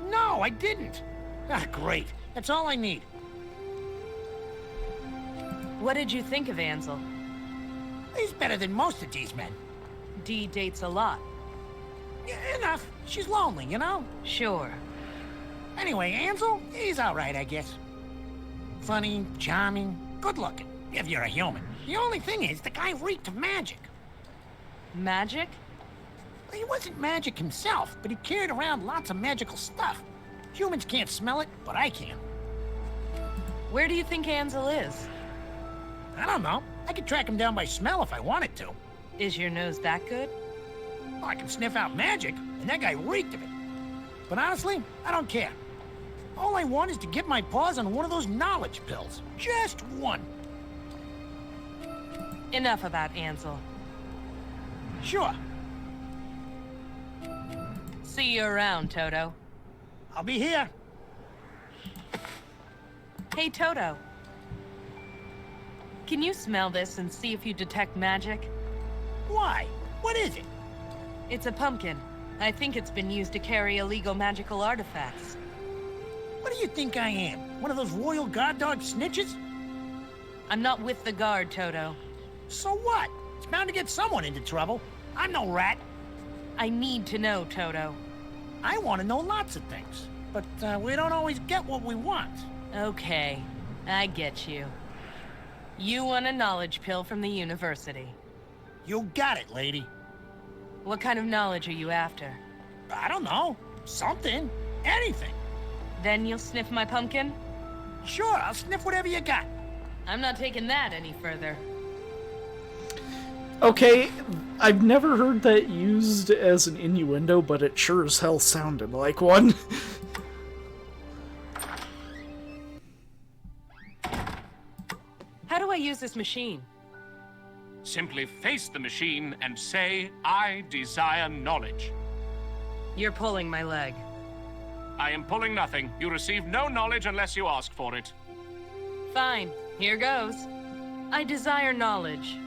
No, I didn't. Ah, great. That's all I need. What did you think of Ansel? He's better than most of Dee's men. Dee dates a lot. Yeah, enough. She's lonely, you know? Sure. Anyway, Ansel, he's all right, I guess. Funny, charming, good-looking, if you're a human. The only thing is, the guy reeked of magic. Magic? Well, he wasn't magic himself, but he carried around lots of magical stuff. Humans can't smell it, but I can. Where do you think Ansel is? I don't know. I could track him down by smell if I wanted to. Is your nose that good? Well, I can sniff out magic, and that guy reeked of it. But honestly, I don't care. All I want is to get my paws on one of those knowledge pills. Just one. Enough about Ansel. Sure. See you around, Toto. I'll be here. Hey, Toto. Can you smell this and see if you detect magic? Why? What is it? It's a pumpkin. I think it's been used to carry illegal magical artifacts. What do you think I am? One of those royal guard dog snitches? I'm not with the guard, Toto. So what? It's bound to get someone into trouble. I'm no rat. I need to know, Toto. I want to know lots of things, but we don't always get what we want. Okay, I get you. You want a knowledge pill from the university. You got it, lady. What kind of knowledge are you after? I don't know. Something. Anything. Then you'll sniff my pumpkin? Sure, I'll sniff whatever you got. I'm not taking that any further. Okay, I've never heard that used as an innuendo, but it sure as hell sounded like one. How do I use this machine? Simply face the machine and say, I desire knowledge. You're pulling my leg. I am pulling nothing. You receive no knowledge unless you ask for it. Fine, here goes. I desire knowledge.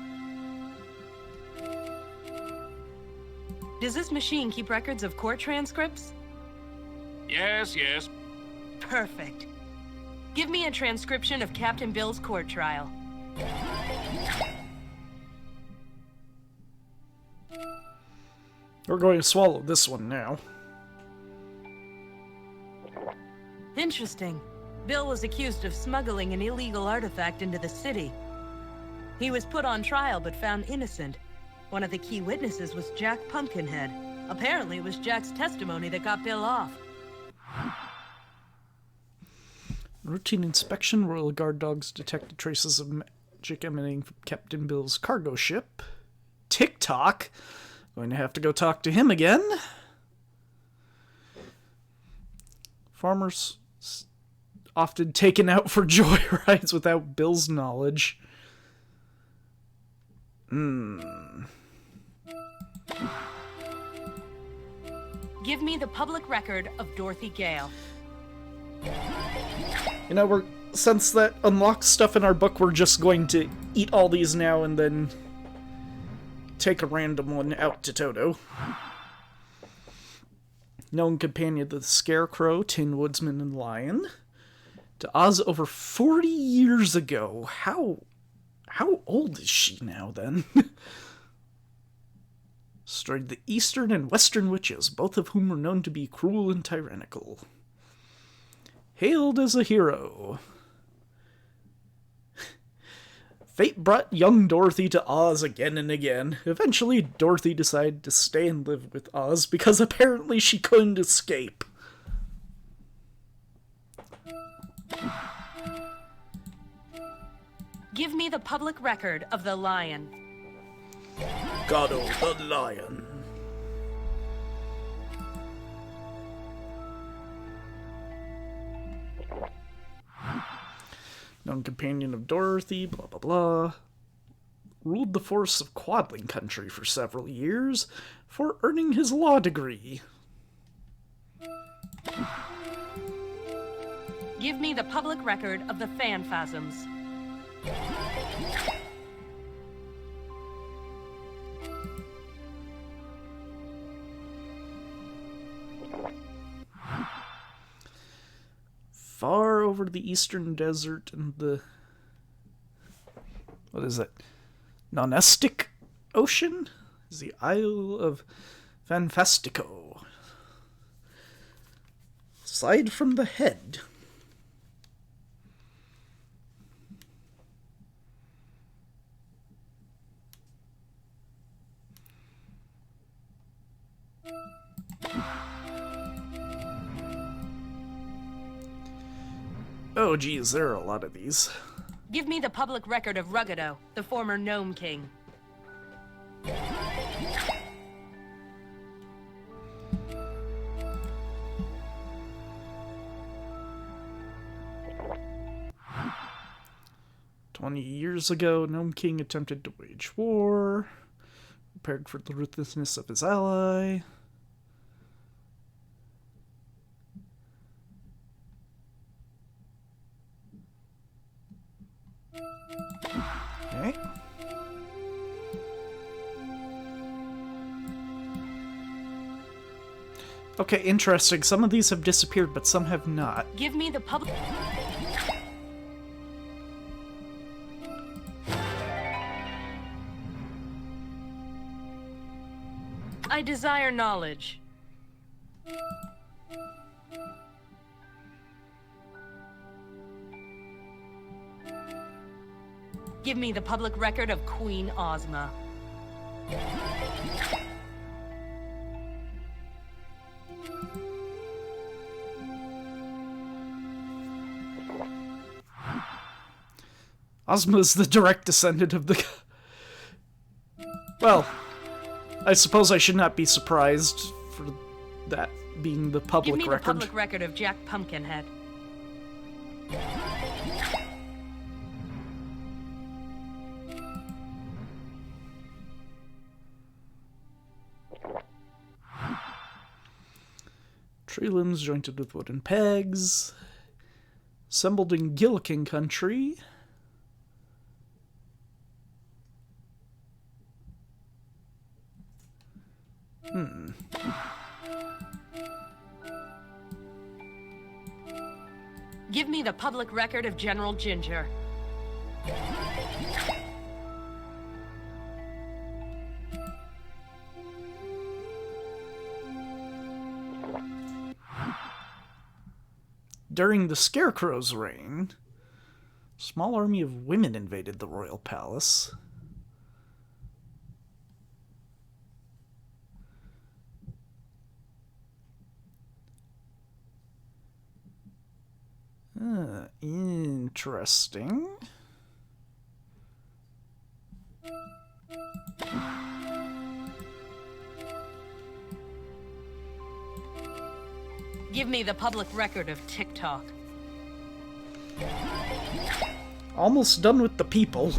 Does this machine keep records of court transcripts? Yes, yes. Perfect. Give me a transcription of Captain Bill's court trial. We're going to swallow this one now. Interesting. Bill was accused of smuggling an illegal artifact into the city. He was put on trial but found innocent. One of the key witnesses was Jack Pumpkinhead. Apparently, it was Jack's testimony that got Bill off. Routine inspection. Royal Guard dogs detected traces of magic emanating from Captain Bill's cargo ship. TikTok. Going to have to go talk to him again. Farmers often taken out for joyrides without Bill's knowledge. Give me the public record of Dorothy Gale. You know, since that unlocks stuff in our book, we're just going to eat all these now and then take a random one out to Toto. Known companion of the Scarecrow, Tin Woodsman, and Lion. To Oz over 40 years ago. How old is she now, then? Destroyed the Eastern and Western witches, both of whom were known to be cruel and tyrannical. Hailed as a hero. Fate brought young Dorothy to Oz again and again. Eventually, Dorothy decided to stay and live with Oz because apparently she couldn't escape. Give me the public record of the Lion. Goddo the Lion. Known companion of Dorothy, blah blah blah. Ruled the forests of Quadling Country for several years for earning his law degree. Give me the public record of the Phanphasms. Far over the eastern desert and the... what is it? Nonestic Ocean? Is the Isle of Fanfastico. Aside from the head. Oh geez, there are a lot of these. Give me the public record of Ruggedo, the former Gnome King. "20 years ago, Gnome King attempted to wage war, prepared for the ruthlessness of his ally. Okay. Okay, interesting. Some of these have disappeared, but some have not. Give me the public... I desire knowledge. Give me the public record of Queen Ozma. Ozma is the direct descendant of the... Well, I suppose I should not be surprised for that being the public record. Give me the public record of Jack Pumpkinhead. Tree limbs jointed with wooden pegs. Assembled in Gillikin Country. Give me the public record of General Ginger. During the Scarecrow's reign, a small army of women invaded the royal palace. Interesting. Give me the public record of TikTok. Almost done with the people.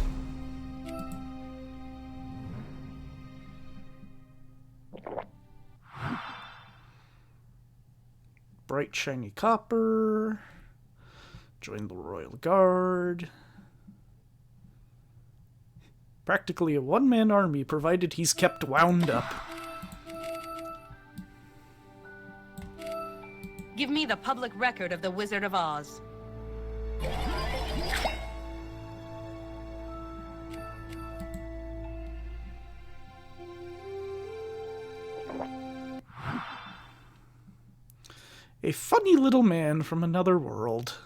Bright shiny copper. Join the Royal Guard. Practically a one-man army, provided he's kept wound up. Give me the public record of the Wizard of Oz. A funny little man from another world.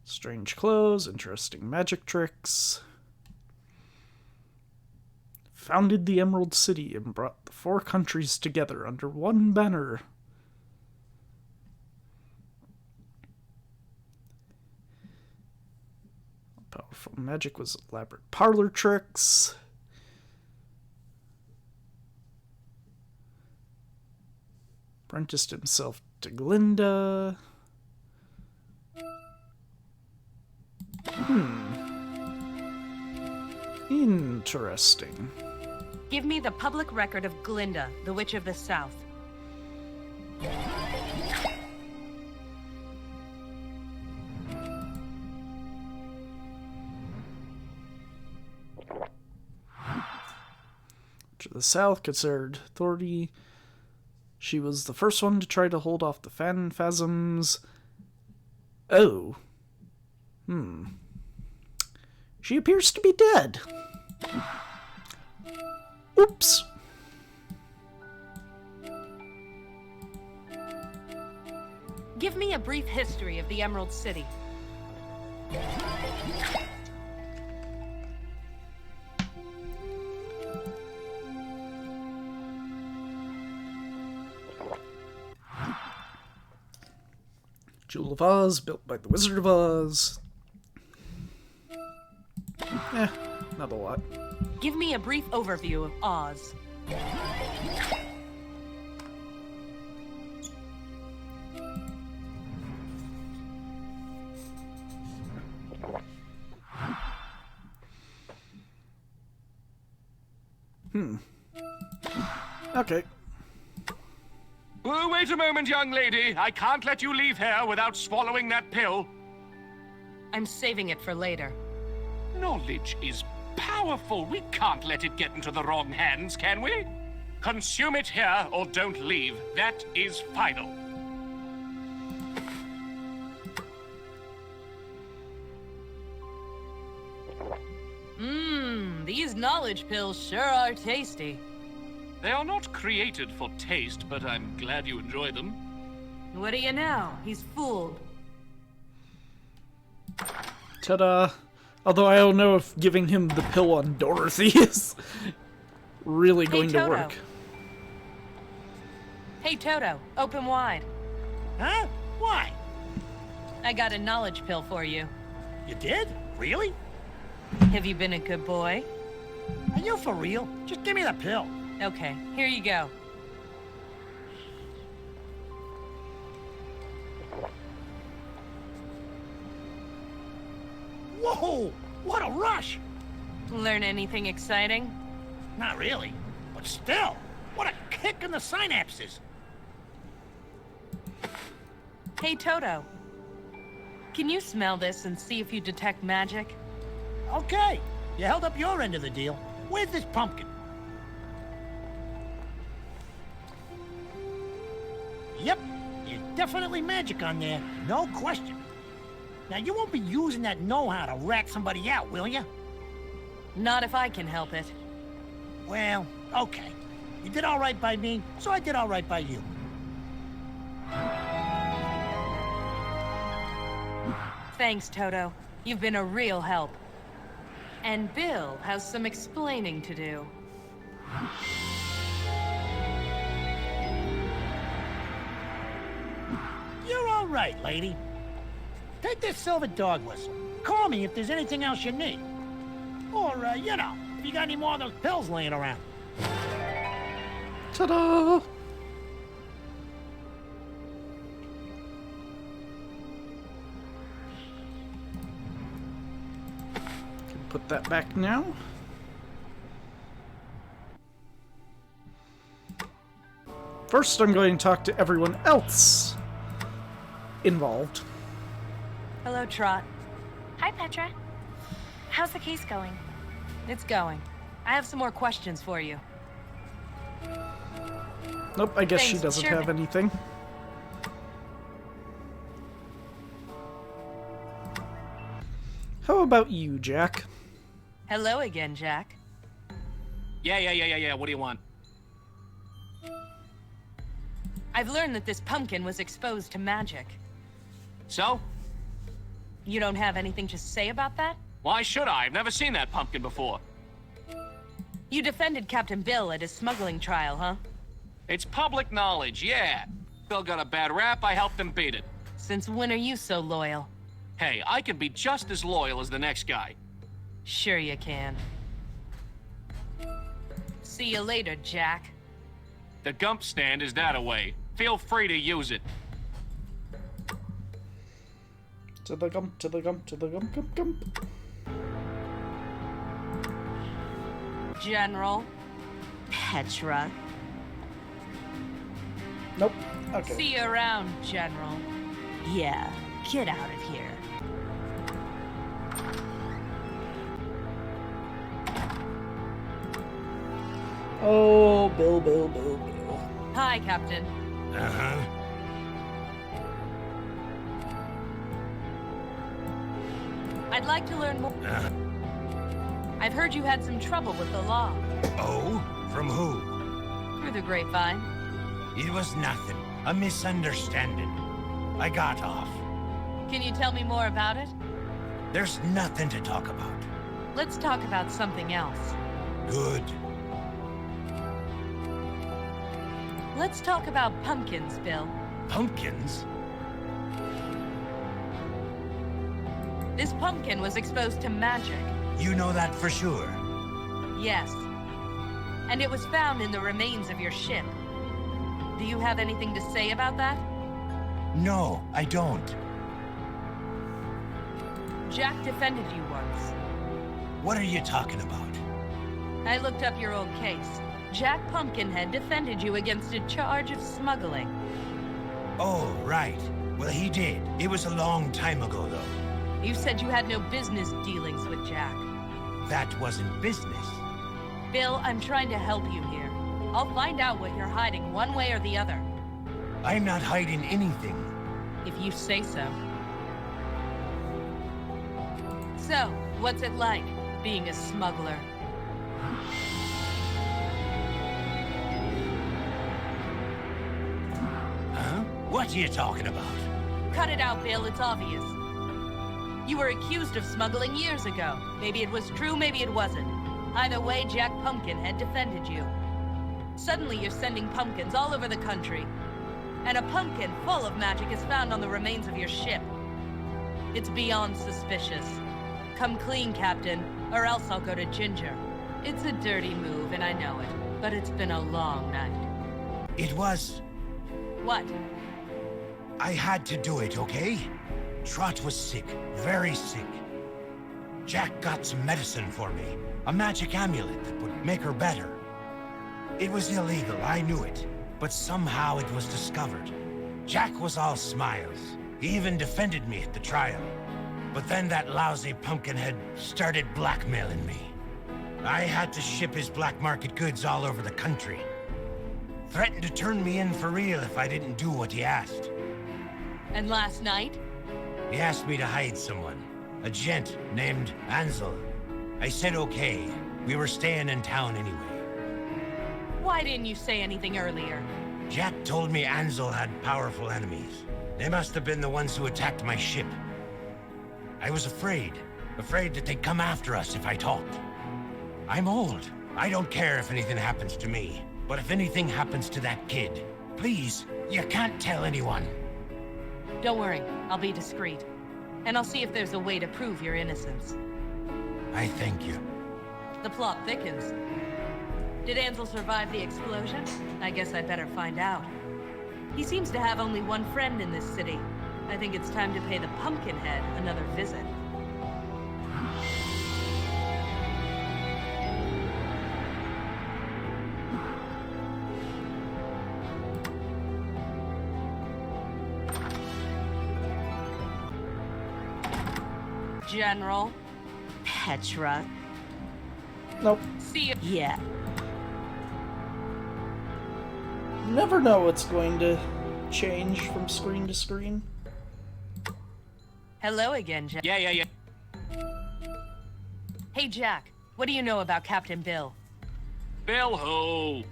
Strange clothes, interesting magic tricks. Founded the Emerald City and brought the 4 countries together under one banner. Powerful magic was elaborate parlor tricks. Apprenticed himself to Glinda. Interesting. Give me the public record of Glinda, the Witch of the South. Witch of the South, considered authority. She was the first one to try to hold off the Phanphasms. Oh. She appears to be dead. Oops. Give me a brief history of the Emerald City. Jewel of Oz, built by the Wizard of Oz. Not a lot. Give me a brief overview of Oz. Okay. Oh, wait a moment, young lady. I can't let you leave here without swallowing that pill. I'm saving it for later. Knowledge is powerful. We can't let it get into the wrong hands, can we? Consume it here or don't leave. That is final. These knowledge pills sure are tasty. They are not created for taste, but I'm glad you enjoy them. What do you know? He's fooled. Ta-da. Although I don't know if giving him the pill on Dorothy is really going to work. Hey, Toto, open wide. Huh? Why? I got a knowledge pill for you. You did? Really? Have you been a good boy? Are you for real? Just give me the pill. Okay, here you go. Whoa! What a rush! Learn anything exciting? Not really, but still, what a kick in the synapses! Hey, Toto. Can you smell this and see if you detect magic? Okay, you held up your end of the deal. Where's this pumpkin? Yep, there's definitely magic on there, no question. Now, you won't be using that know-how to rat somebody out, will you? Not if I can help it. Well, okay. You did all right by me, so I did all right by you. Thanks, Toto. You've been a real help. And Bill has some explaining to do. You're all right, lady. take this silver dog whistle. Call me if there's anything else you need. Or, you know, if you got any more of those pills laying around. Ta-da! Can put that back now. First, I'm going to talk to everyone else involved. Hello, Trot. Hi, Petra. How's the case going? It's going. I have some more questions for you. Nope, I guess she Thanks, doesn't Sherman. have anything. How about you, Jack? Hello again, Jack. Yeah. What do you want? I've learned that this pumpkin was exposed to magic. So? You don't have anything to say about that? Why should I? I've never seen that pumpkin before. You defended Captain Bill at his smuggling trial, huh? It's public knowledge, yeah. Bill got a bad rap, I helped him beat it. Since when are you so loyal? Hey, I can be just as loyal as the next guy. Sure you can. See you later, Jack. The Gump stand is that away. Feel free to use it. To the gump, to the gump, to the gump, gump, gump. General. Petra. Nope. Okay. See you around, General. Yeah, get out of here. Oh, Bill. Hi, Captain. Uh-huh. I'd like to learn more. I've heard you had some trouble with the law. Oh? From who? Through the grapevine. It was nothing. A misunderstanding. I got off. Can you tell me more about it? There's nothing to talk about. Let's talk about something else. Good. Let's talk about pumpkins, Bill. Pumpkins? This pumpkin was exposed to magic. You know that for sure. Yes. And it was found in the remains of your ship. Do you have anything to say about that? No, I don't. Jack defended you once. What are you talking about? I looked up your old case. Jack Pumpkinhead defended you against a charge of smuggling. Oh, right. Well, he did. It was a long time ago, though. You said you had no business dealings with Jack. That wasn't business. Bill, I'm trying to help you here. I'll find out what you're hiding one way or the other. I'm not hiding anything. If you say so. So, what's it like, being a smuggler? Huh? What are you talking about? Cut it out, Bill, it's obvious. You were accused of smuggling years ago. Maybe it was true, maybe it wasn't. Either way, Jack Pumpkinhead defended you. Suddenly you're sending pumpkins all over the country. And a pumpkin full of magic is found on the remains of your ship. It's beyond suspicious. Come clean, Captain, or else I'll go to Ginger. It's a dirty move, and I know it, but it's been a long night. It was... What? I had to do it, okay? Trot was sick, very sick. Jack got some medicine for me, a magic amulet that would make her better. It was illegal, I knew it, but somehow it was discovered. Jack was all smiles. He even defended me at the trial. But then that lousy Pumpkinhead started blackmailing me. I had to ship his black market goods all over the country. Threatened to turn me in for real if I didn't do what he asked. And last night? He asked me to hide someone. A gent named Ansel. I said okay. We were staying in town anyway. Why didn't you say anything earlier? Jack told me Ansel had powerful enemies. They must have been the ones who attacked my ship. I was afraid that they'd come after us if I talked. I'm old. I don't care if anything happens to me. But if anything happens to that kid, please, you can't tell anyone. Don't worry, I'll be discreet. And I'll see if there's a way to prove your innocence. I thank you. The plot thickens. Did Ansel survive the explosion? I guess I'd better find out. He seems to have only one friend in this city. I think it's time to pay the Pumpkinhead another visit. General Petra. Nope. See you. Yeah. Never know what's going to change from screen to screen. Hello again, Jack. Yeah. Hey, Jack. What do you know about Captain Bill? Bill who?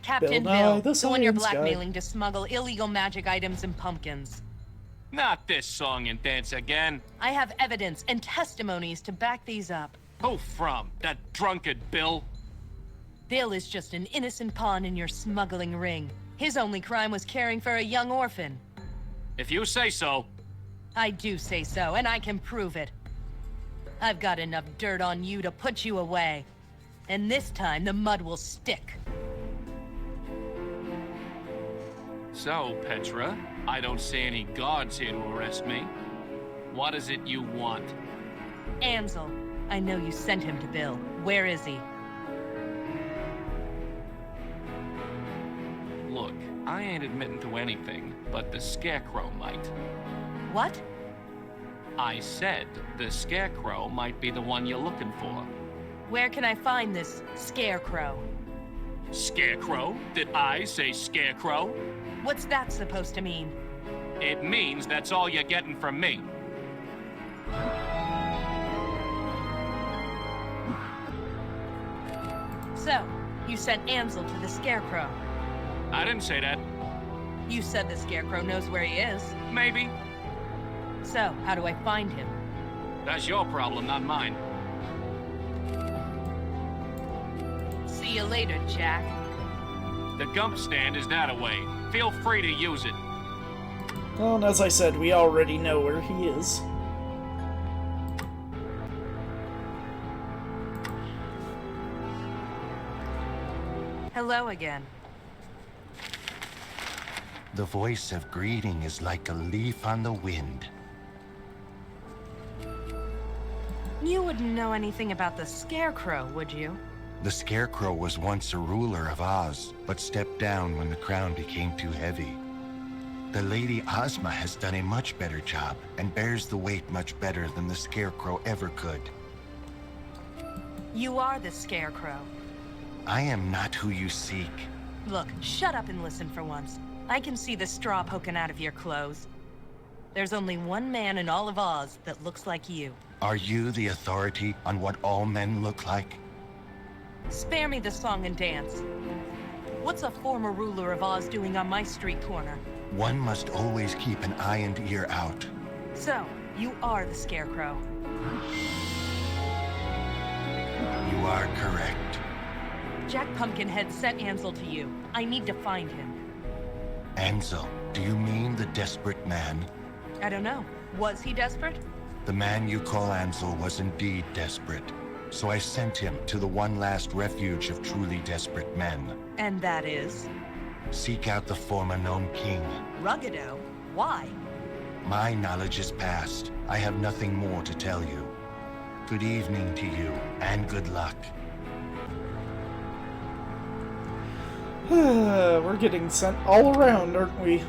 Captain Bill Nye, Bill, the the one you're science guy. blackmailing to smuggle illegal magic items and pumpkins. Not this song and dance again. I have evidence and testimonies to back these up. Who from? That drunkard Bill? Bill is just an innocent pawn in your smuggling ring. His only crime was caring for a young orphan. If you say so. I do say so, and I can prove it. I've got enough dirt on you to put you away. And this time, the mud will stick. So, Petra, I don't see any guards here to arrest me. What is it you want? Ansel, I know you sent him to Bill. Where is he? Look, I ain't admitting to anything, but the Scarecrow might. What? I said the Scarecrow might be the one you're looking for. Where can I find this Scarecrow? Scarecrow? Did I say Scarecrow? What's that supposed to mean? It means that's all you're getting from me. So, you sent Ansel to the Scarecrow. I didn't say that. You said the Scarecrow knows where he is. Maybe. So, how do I find him? That's your problem, not mine. See you later, Jack. The gump stand is that away. Feel free to use it. Well, and as I said, we already know where he is. Hello again. The voice of greeting is like a leaf on the wind. You wouldn't know anything about the Scarecrow, would you? The Scarecrow was once a ruler of Oz, but stepped down when the crown became too heavy. The Lady Ozma has done a much better job, and bears the weight much better than the Scarecrow ever could. You are the Scarecrow. I am not who you seek. Look, shut up and listen for once. I can see the straw poking out of your clothes. There's only one man in all of Oz that looks like you. Are you the authority on what all men look like? Spare me the song and dance. What's a former ruler of Oz doing on my street corner? One must always keep an eye and ear out. So, you are the Scarecrow. You are correct. Jack Pumpkinhead sent Ansel to you. I need to find him. Ansel, do you mean the desperate man? I don't know. Was he desperate? The man you call Ansel was indeed desperate. So I sent him to the one last refuge of truly desperate men. And that is? Seek out the former Gnome King. Ruggido? Why? My knowledge is past. I have nothing more to tell you. Good evening to you, and good luck. We're getting sent all around, aren't we?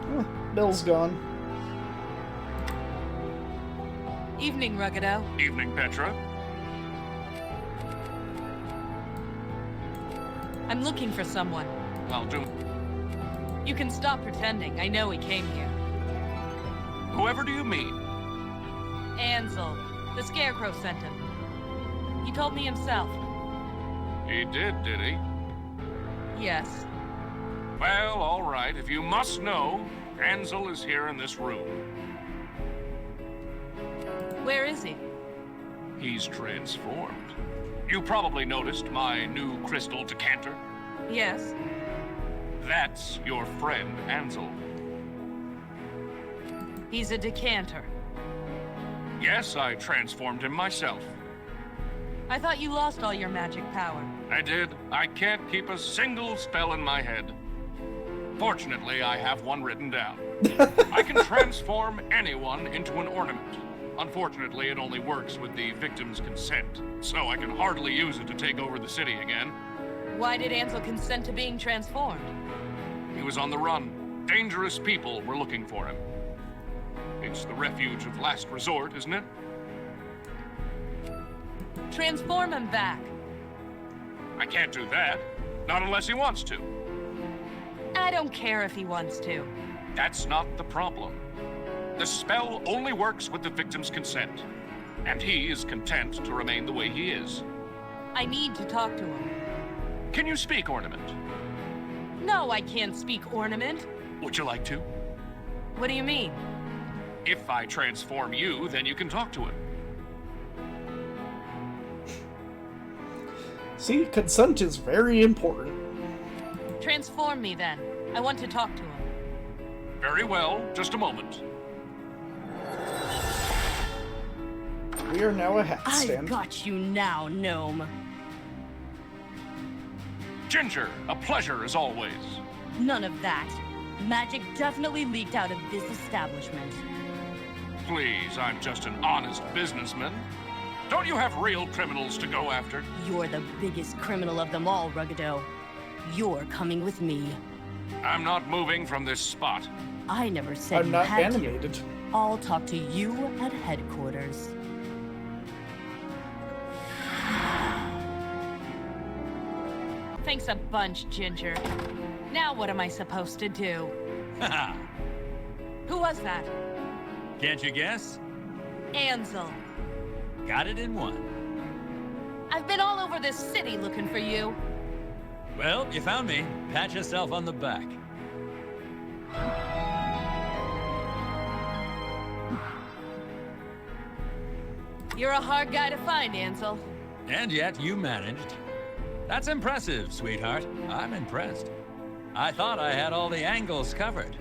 Oh, Bill's gone. Evening, Ruggido. Evening, Petra. I'm looking for someone. I'll do. You can stop pretending. I know he came here. Whoever do you mean? Ansel. The Scarecrow sent him. He told me himself. He did he? Yes. Well, all right. If you must know, Ansel is here in this room. Where is he? He's transformed. You probably noticed my new crystal decanter. Yes. That's your friend, Ansel. He's a decanter. Yes, I transformed him myself. I thought you lost all your magic power. I did. I can't keep a single spell in my head. Fortunately, I have one written down. I can transform anyone into an ornament. Unfortunately, it only works with the victim's consent, so I can hardly use it to take over the city again. Why did Ansel consent to being transformed? He was on the run. Dangerous people were looking for him. It's the refuge of last resort, isn't it? Transform him back. I can't do that. Not unless he wants to. I don't care if he wants to. That's not the problem. The spell only works with the victim's consent. And he is content to remain the way he is. I need to talk to him. Can you speak ornament? No, I can't speak ornament. Would you like to? What do you mean? If I transform you, then you can talk to him. See, consent is very important. Transform me then. I want to talk to him. Very well, just a moment. We are now a hat stand. I've got you now, gnome. Ginger, a pleasure as always. None of that. Magic definitely leaked out of this establishment. Please, I'm just an honest businessman. Don't you have real criminals to go after? You're the biggest criminal of them all, Ruggado. You're coming with me. I'm not moving from this spot. I never said I'm you not had animated. to. I'll talk to you at headquarters. Thanks a bunch, Ginger. Now what am I supposed to do? Haha. Who was that? Can't you guess? Ansel. Got it in one. I've been all over this city looking for you. Well, you found me. Pat yourself on the back. You're a hard guy to find, Ansel. And yet you managed. That's impressive, sweetheart. I'm impressed. I thought I had all the angles covered.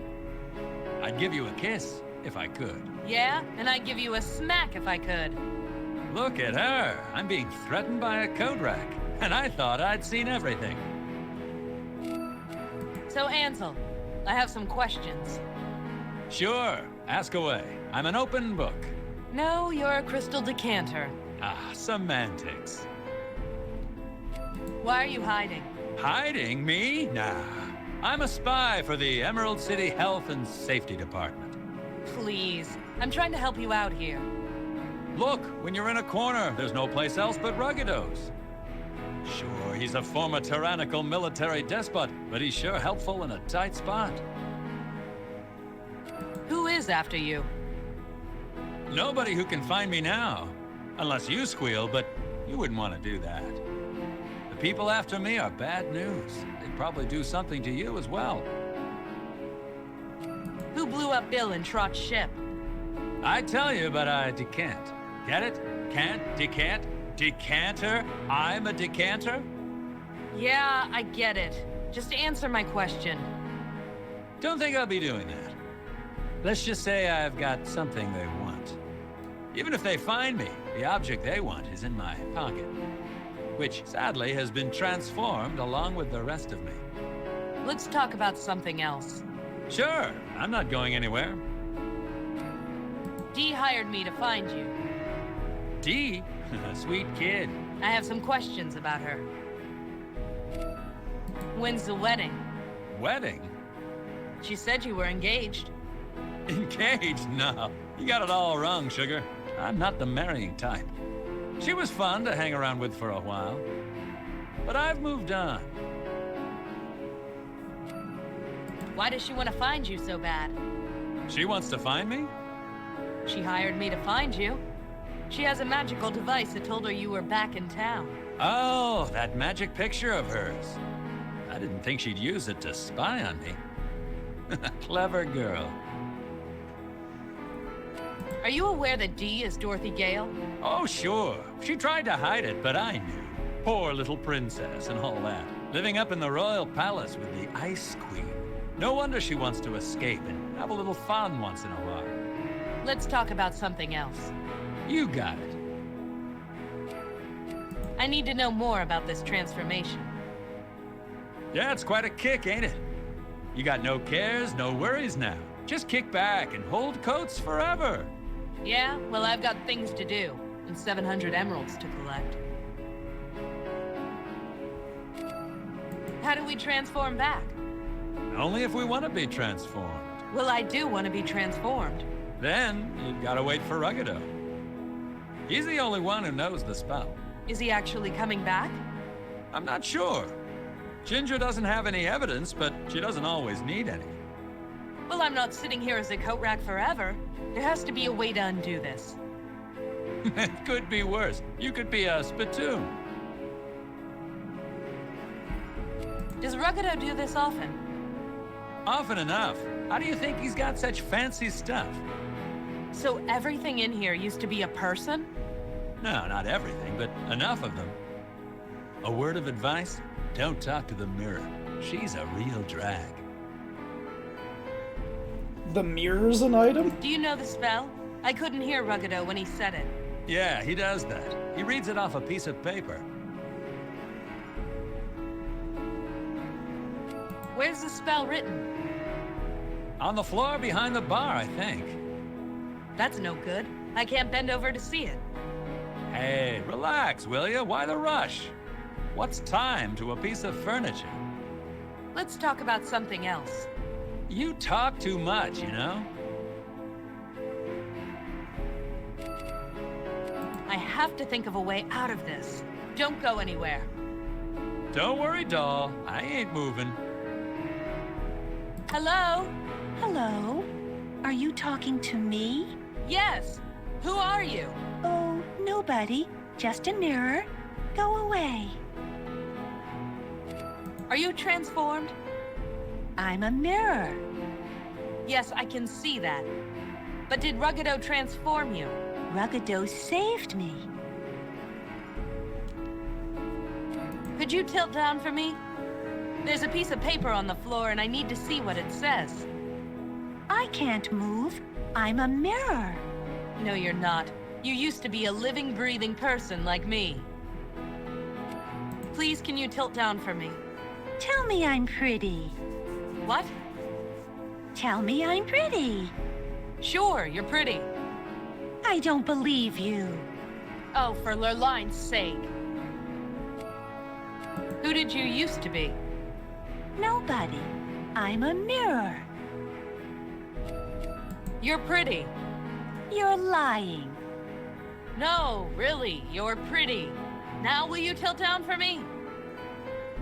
I'd give you a kiss if I could. Yeah? And I'd give you a smack if I could. Look at her. I'm being threatened by a code rack. And I thought I'd seen everything. So, Ansel, I have some questions. Sure. Ask away. I'm an open book. No, you're a crystal decanter. Ah, semantics. Why are you hiding? Hiding me? Nah. I'm a spy for the Emerald City Health and Safety Department. Please. I'm trying to help you out here. Look, when you're in a corner, there's no place else but Ruggado's. Sure, he's a former tyrannical military despot, but he's sure helpful in a tight spot. Who is after you? Nobody who can find me now. Unless you squeal, but you wouldn't want to do that. The people after me are bad news. They'd probably do something to you as well. Who blew up Bill and Trot's ship? I'd tell you, but I decant. Get it? Can't, decant, decanter? I'm a decanter? Yeah, I get it. Just answer my question. Don't think I'll be doing that. Let's just say I've got something they want. Even if they find me, the object they want is in my pocket. Which, sadly, has been transformed along with the rest of me. Let's talk about something else. Sure, I'm not going anywhere. Dee hired me to find you. Dee? Sweet kid. I have some questions about her. When's the wedding? Wedding? She said you were engaged. Engaged? No. You got it all wrong, sugar. I'm not the marrying type. She was fun to hang around with for a while. But I've moved on. Why does she want to find you so bad? She wants to find me? She hired me to find you. She has a magical device that told her you were back in town. Oh, that magic picture of hers. I didn't think she'd use it to spy on me. Clever girl. Are you aware that Dee is Dorothy Gale? Oh, sure. She tried to hide it, but I knew. Poor little princess and all that. Living up in the royal palace with the Ice Queen. No wonder she wants to escape and have a little fun once in a while. Let's talk about something else. You got it. I need to know more about this transformation. Yeah, it's quite a kick, ain't it? You got no cares, no worries now. Just kick back and hold coats forever. Yeah? Well, I've got things to do, and 700 emeralds to collect. How do we transform back? Only if we want to be transformed. Well, I do want to be transformed. Then, you've got to wait for Ruggido. He's the only one who knows the spell. Is he actually coming back? I'm not sure. Ginger doesn't have any evidence, but she doesn't always need any. Well, I'm not sitting here as a coat rack forever. There has to be a way to undo this. It could be worse. You could be a spittoon. Does Ruggido do this often? Often enough. How do you think he's got such fancy stuff? So everything in here used to be a person? No, not everything, but enough of them. A word of advice? Don't talk to the mirror. She's a real drag. The mirror's an item? Do you know the spell? I couldn't hear Ruggido when he said it. Yeah, he does that. He reads it off a piece of paper. Where's the spell written? On the floor behind the bar, I think. That's no good. I can't bend over to see it. Hey, relax, will ya? Why the rush? What's time to a piece of furniture? Let's talk about something else. You talk too much, you know? I have to think of a way out of this. Don't go anywhere. Don't worry, doll. I ain't moving. Hello? Hello? Are you talking to me? Yes. Who are you? Oh, nobody. Just a mirror. Go away. Are you transformed? I'm a mirror. Yes, I can see that. But did Ruggido transform you? Ruggido saved me. Could you tilt down for me? There's a piece of paper on the floor and I need to see what it says. I can't move. I'm a mirror. No, you're not. You used to be a living, breathing person like me. Please, can you tilt down for me? Tell me I'm pretty. What? Tell me I'm pretty. Sure, you're pretty. I don't believe you. Oh, for Lurline's sake. Who did you used to be? Nobody. I'm a mirror. You're pretty. You're lying. No, really, you're pretty. Now will you tilt down for me?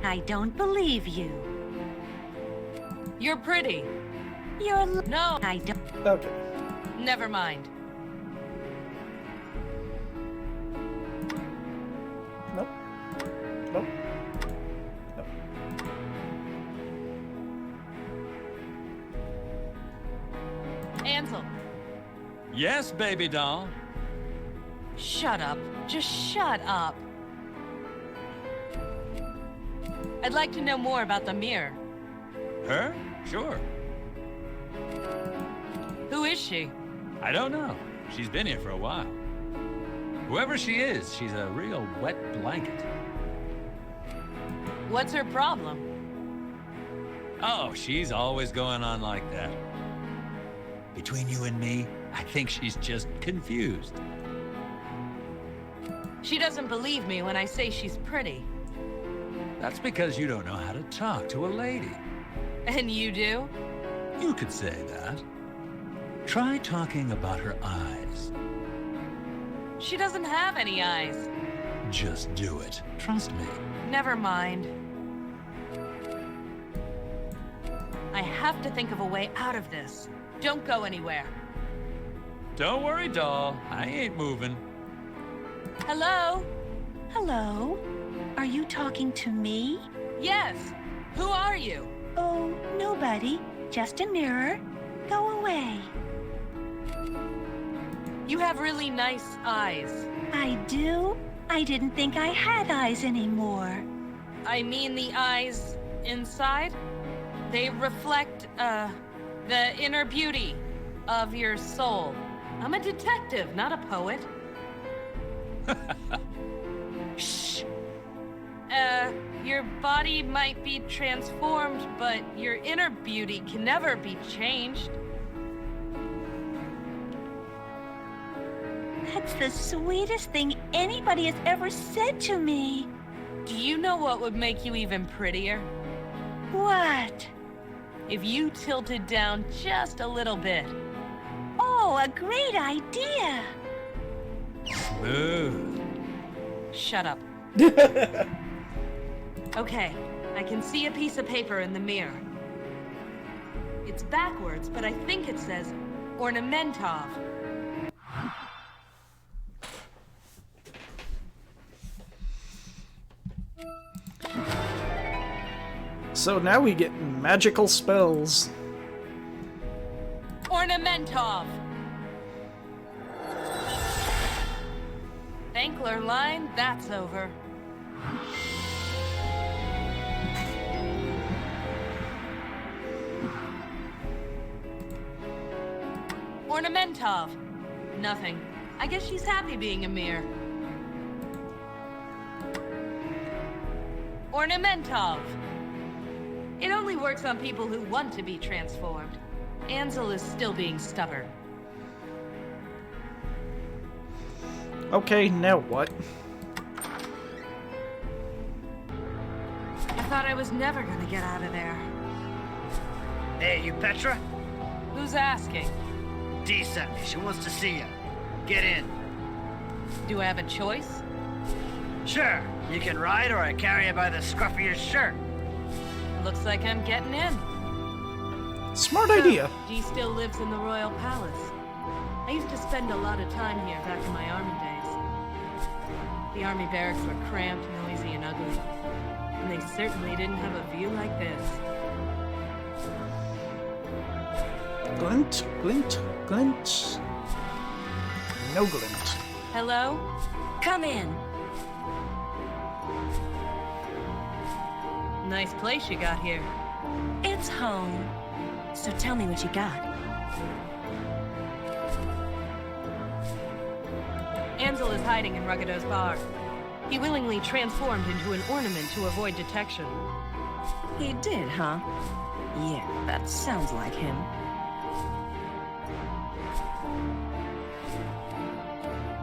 I don't believe you. You're pretty. No. I don't. Okay. Never mind. Nope. Nope. Nope. Ansel. Yes, baby doll. Shut up. Just shut up. I'd like to know more about the mirror. Her? Sure. Who is she? I don't know. She's been here for a while. Whoever she is, she's a real wet blanket. What's her problem? Oh, she's always going on like that. Between you and me, I think she's just confused. She doesn't believe me when I say she's pretty. That's because you don't know how to talk to a lady. And you do? You could say that. Try talking about her eyes. She doesn't have any eyes. Just do it. Trust me. Never mind. I have to think of a way out of this. Don't go anywhere. Don't worry, doll. I ain't moving. Hello? Hello? Are you talking to me? Yes. Who are you? Oh, nobody. Just a mirror. Go away. You have really nice eyes. I do? I didn't think I had eyes anymore. I mean the eyes inside? They reflect, the inner beauty of your soul. I'm a detective, not a poet. Shh. Your body might be transformed, but your inner beauty can never be changed. That's the sweetest thing anybody has ever said to me. Do you know what would make you even prettier? What? If you tilted down just a little bit. Oh, a great idea. Smooth. Shut up. Okay, I can see a piece of paper in the mirror. It's backwards, but I think it says Ornamentov. So now we get magical spells. Ornamentov! Thankler line, that's over. Ornamentov. Nothing. I guess she's happy being a mirror. Ornamentov. It only works on people who want to be transformed. Ansel is still being stubborn. Okay, now what? I thought I was never gonna get out of there. Hey, you Petra? Who's asking? Dee sent me. She wants to see you. Get in. Do I have a choice? Sure. You can ride or I carry you by the scruff of your shirt. Looks like I'm getting in. Smart idea. Dee still lives in the Royal Palace. I used to spend a lot of time here back in my army days. The army barracks were cramped, noisy, and ugly. And they certainly didn't have a view like this. Glint, glint, glint. No glint. Hello? Come in. Nice place you got here. It's home. So tell me what you got. Ansel is hiding in Ruggido's bar. He willingly transformed into an ornament to avoid detection. He did, huh? Yeah, that sounds like him.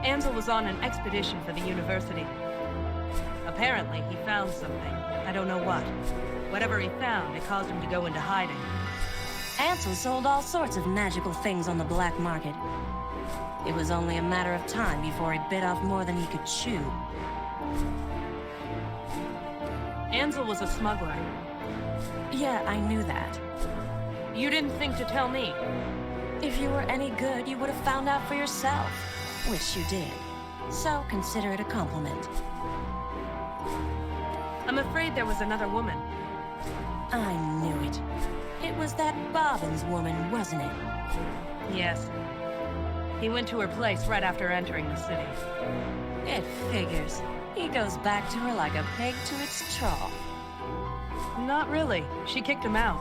Ansel was on an expedition for the university. Apparently, he found something. I don't know what. Whatever he found, it caused him to go into hiding. Ansel sold all sorts of magical things on the black market. It was only a matter of time before he bit off more than he could chew. Ansel was a smuggler. Yeah, I knew that. You didn't think to tell me. If you were any good, you would have found out for yourself. Which you did. So consider it a compliment. I'm afraid there was another woman. I knew it. It was that Bobbins woman, wasn't it? Yes. He went to her place right after entering the city. It figures. He goes back to her like a pig to its trough. Not really. She kicked him out.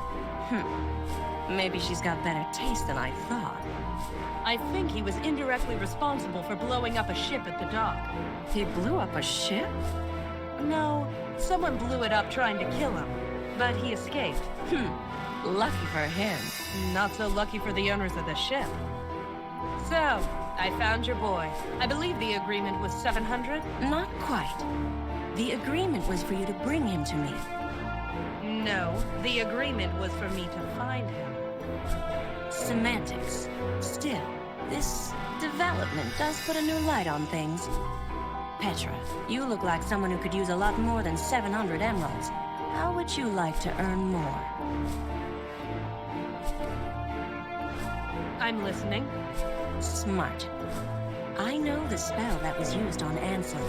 Maybe she's got better taste than I thought. I think he was indirectly responsible for blowing up a ship at the dock. He blew up a ship? No, someone blew it up trying to kill him, but he escaped. Lucky for him. Not so lucky for the owners of the ship. So, I found your boy. I believe the agreement was 700? Not quite. The agreement was for you to bring him to me. No, the agreement was for me to find him. Semantics. Still, this development does put a new light on things. Petra, you look like someone who could use a lot more than 700 emeralds. How would you like to earn more? I'm listening. Smart. I know the spell that was used on Ansel.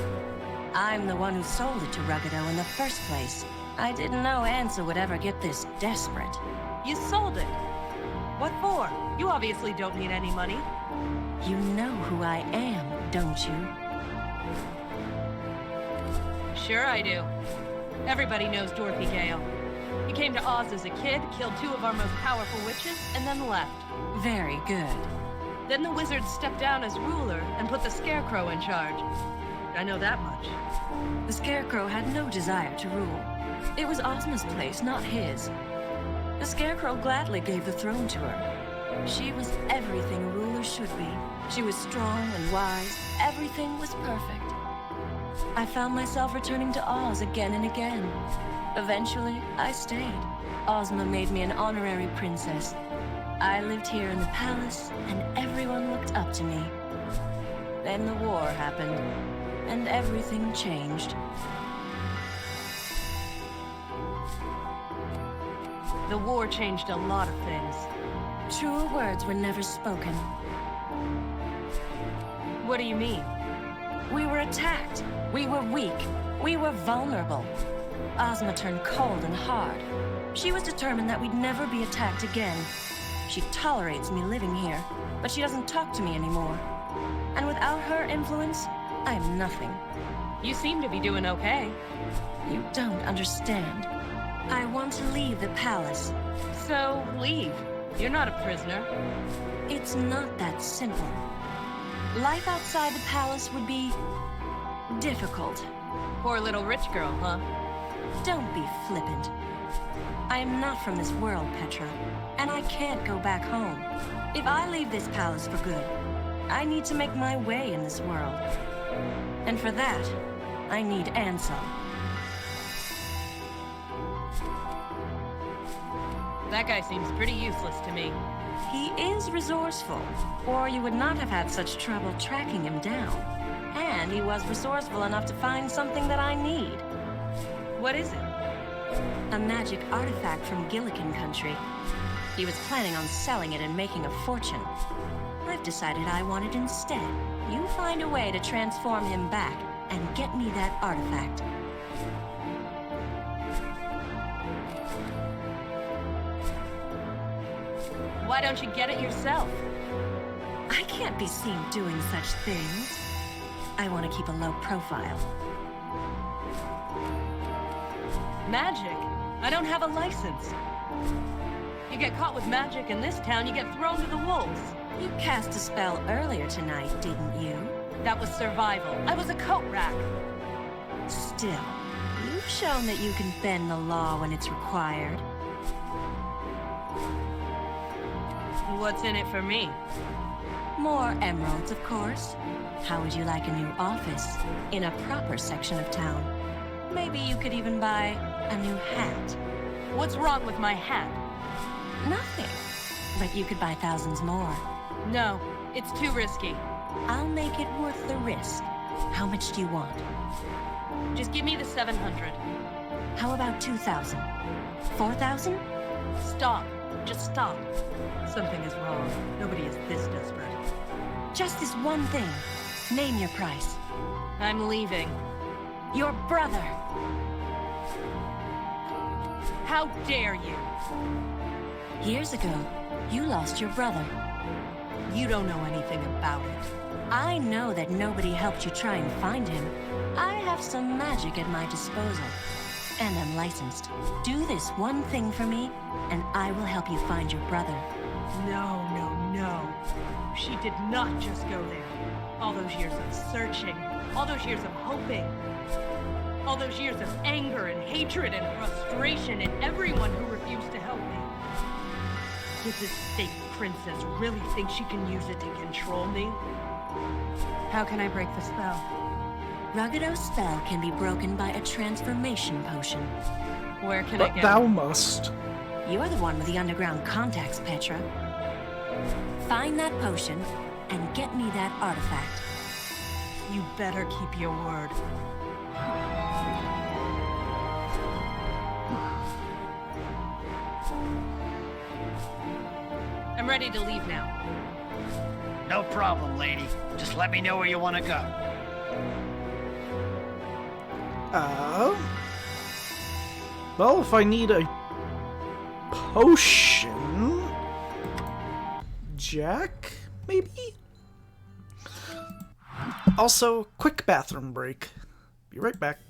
I'm the one who sold it to Ruggido in the first place. I didn't know Ansel would ever get this desperate. You sold it. What for? You obviously don't need any money. You know who I am, don't you? Sure I do. Everybody knows Dorothy Gale. He came to Oz as a kid, killed 2 of our most powerful witches, and then left. Very good. Then the wizard stepped down as ruler and put the Scarecrow in charge. I know that much. The Scarecrow had no desire to rule. It was Ozma's place, not his. The Scarecrow gladly gave the throne to her. She was everything a ruler should be. She was strong and wise. Everything was perfect. I found myself returning to Oz again and again. Eventually, I stayed. Ozma made me an honorary princess. I lived here in the palace, and everyone looked up to me. Then the war happened, and everything changed. The war changed a lot of things. Truer words were never spoken. What do you mean? We were attacked. We were weak. We were vulnerable. Ozma turned cold and hard. She was determined that we'd never be attacked again. She tolerates me living here, but she doesn't talk to me anymore. And without her influence, I am nothing. You seem to be doing okay. You don't understand. I want to leave the palace. So, leave. You're not a prisoner. It's not that simple. Life outside the palace would be difficult. Poor little rich girl, huh? Don't be flippant. I am not from this world, Petra, and I can't go back home. If I leave this palace for good, I need to make my way in this world. And for that, I need Ansel. That guy seems pretty useless to me. He is resourceful, or you would not have had such trouble tracking him down. And he was resourceful enough to find something that I need. What is it? A magic artifact from Gillikin country. He was planning on selling it and making a fortune. I've decided I want it instead. You find a way to transform him back and get me that artifact. Why don't you get it yourself? I can't be seen doing such things. I want to keep a low profile. Magic? I don't have a license. You get caught with magic in this town, you get thrown to the wolves. You cast a spell earlier tonight, didn't you? That was survival. I was a coat rack. Still, you've shown that you can bend the law when it's required. What's in it for me? More emeralds, of course. How would you like a new office in a proper section of town? Maybe you could even buy a new hat. What's wrong with my hat? Nothing. But you could buy thousands more. No, it's too risky. I'll make it worth the risk. How much do you want? Just give me the 700. How about 2,000? 4,000? Stop. Just stop. Something is wrong. Nobody is this desperate. Just this one thing. Name your price. I'm leaving. Your brother. How dare you? Years ago, you lost your brother. You don't know anything about it. I know that nobody helped you try and find him. I have some magic at my disposal. And I'm licensed. Do this one thing for me, and I will help you find your brother. No, no, no. She did not just go there. All those years of searching, all those years of hoping, all those years of anger and hatred and frustration and everyone who refused to help me. Did this fake princess really think she can use it to control me? How can I break the spell? Ruggido's spell can be broken by a transformation potion. Where can I But get thou it? must. You're the one with the underground contacts, Petra. Find that potion and get me that artifact. You better keep your word. I'm ready to leave now. No problem, lady. Just let me know where you want to go. Well, if I need a potion... Jack, maybe? Also, quick bathroom break. Be right back.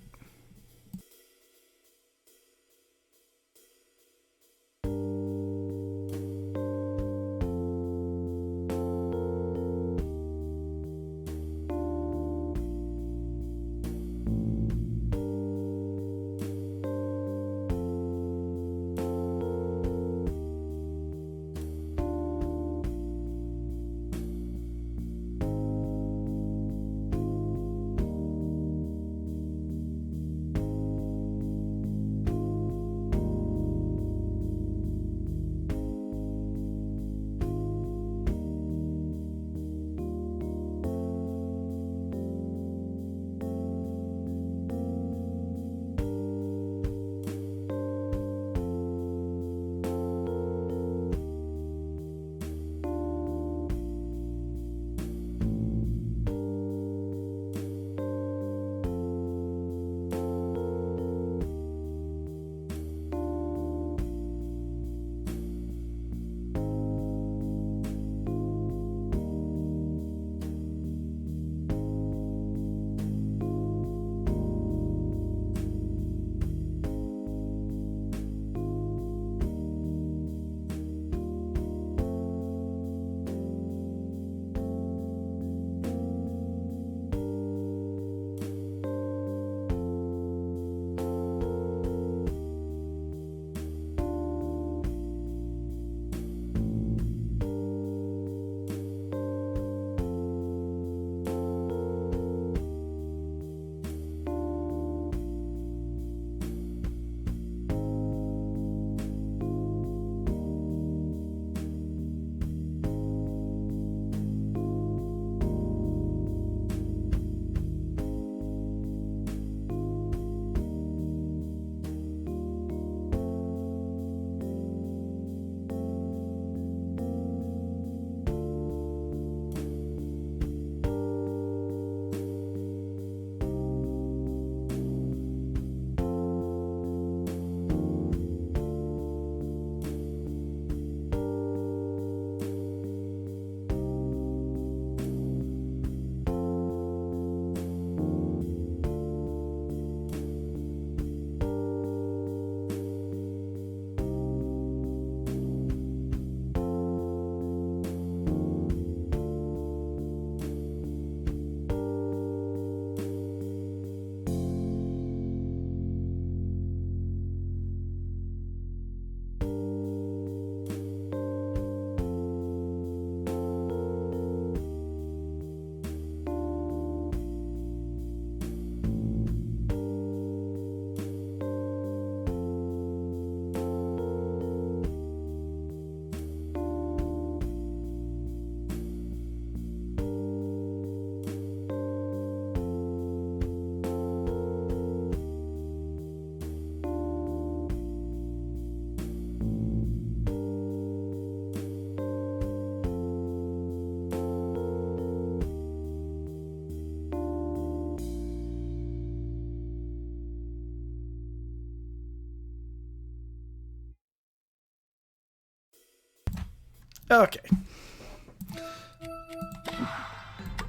Okay.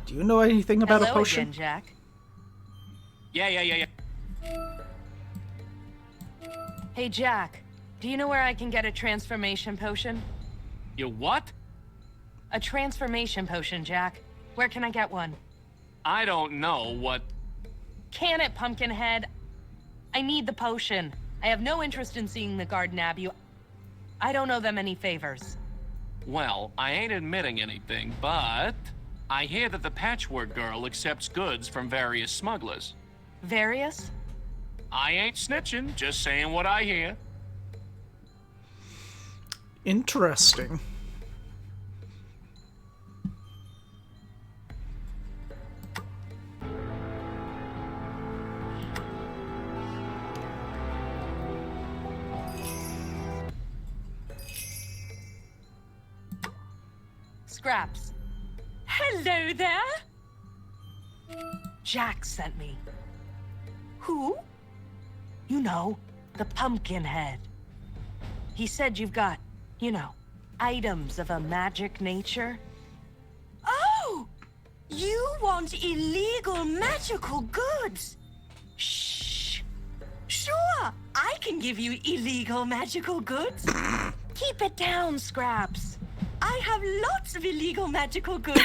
Do you know anything about Hello a potion? again, Jack. Yeah. Hey, Jack. Do you know where I can get a transformation potion? You what? A transformation potion, Jack. Where can I get one? I don't know what... Can it, Pumpkinhead? I need the potion. I have no interest in seeing the Garden Abbey. I don't owe them any favors. Well, I ain't admitting anything, but... I hear that the Patchwork Girl accepts goods from various smugglers. Various? I ain't snitching, just saying what I hear. Interesting. Scraps. Hello there. Jack sent me. Who? You know, the Pumpkinhead. He said you've got, you know, items of a magic nature. Oh! You want illegal magical goods? Shh. Sure, I can give you illegal magical goods. Keep it down, Scraps. I have lots of illegal magical goods.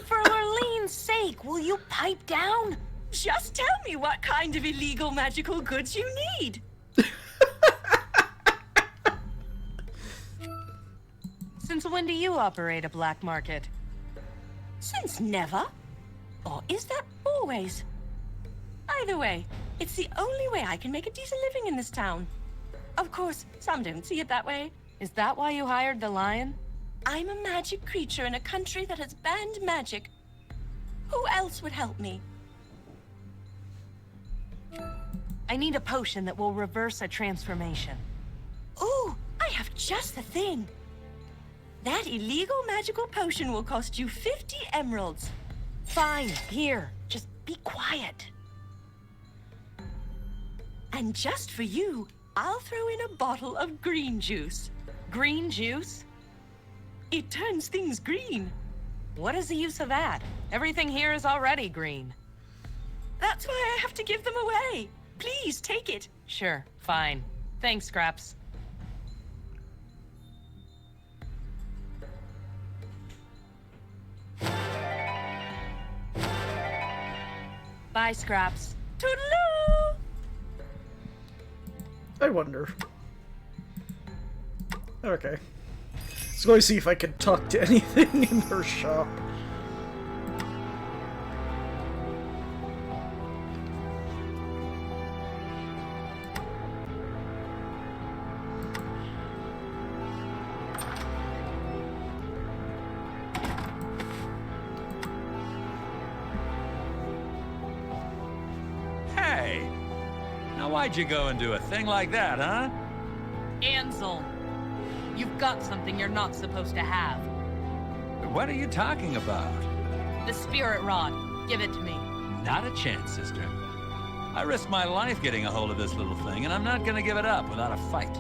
For Orlean's sake, will you pipe down? Just tell me what kind of illegal magical goods you need. Since when do you operate a black market? Since never. Or is that always? Either way, it's the only way I can make a decent living in this town. Of course, some don't see it that way. Is that why you hired the lion? I'm a magic creature in a country that has banned magic. Who else would help me? I need a potion that will reverse a transformation. Ooh, I have just the thing. That illegal magical potion will cost you 50 emeralds. Fine, here. Just be quiet. And just for you, I'll throw in a bottle of green juice. Green juice? It turns things green. What is the use of that? Everything here is already green. That's why I have to give them away. Please, take it. Sure, fine. Thanks, Scraps. Bye, Scraps. Toodaloo! I wonder. Okay. Let's go see if I can talk to anything in her shop. Hey! Now why'd you go and do a thing like that, huh? Ansel, you've got something you're not supposed to have. What are you talking about? The spirit rod. Give it to me. Not a chance, sister. I risked my life getting a hold of this little thing, and I'm not gonna give it up without a fight.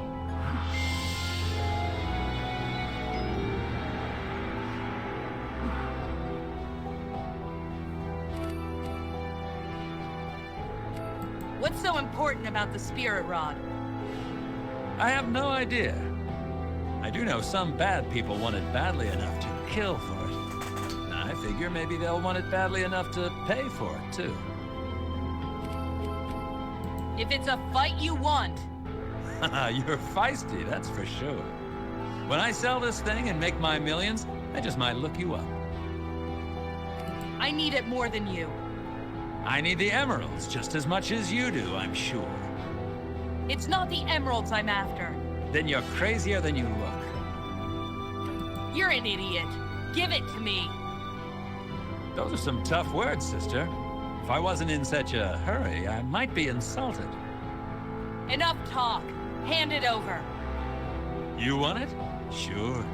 What's so important about the spirit rod? I have no idea. I do know some bad people want it badly enough to kill for it. I figure maybe they'll want it badly enough to pay for it, too. If it's a fight you want. You're feisty, that's for sure. When I sell this thing and make my millions, I just might look you up. I need it more than you. I need the emeralds just as much as you do, I'm sure. It's not the emeralds I'm after. Then you're crazier than you look. You're an idiot. Give it to me. Those are some tough words, sister. If I wasn't in such a hurry, I might be insulted. Enough talk. Hand it over. You want it? Sure.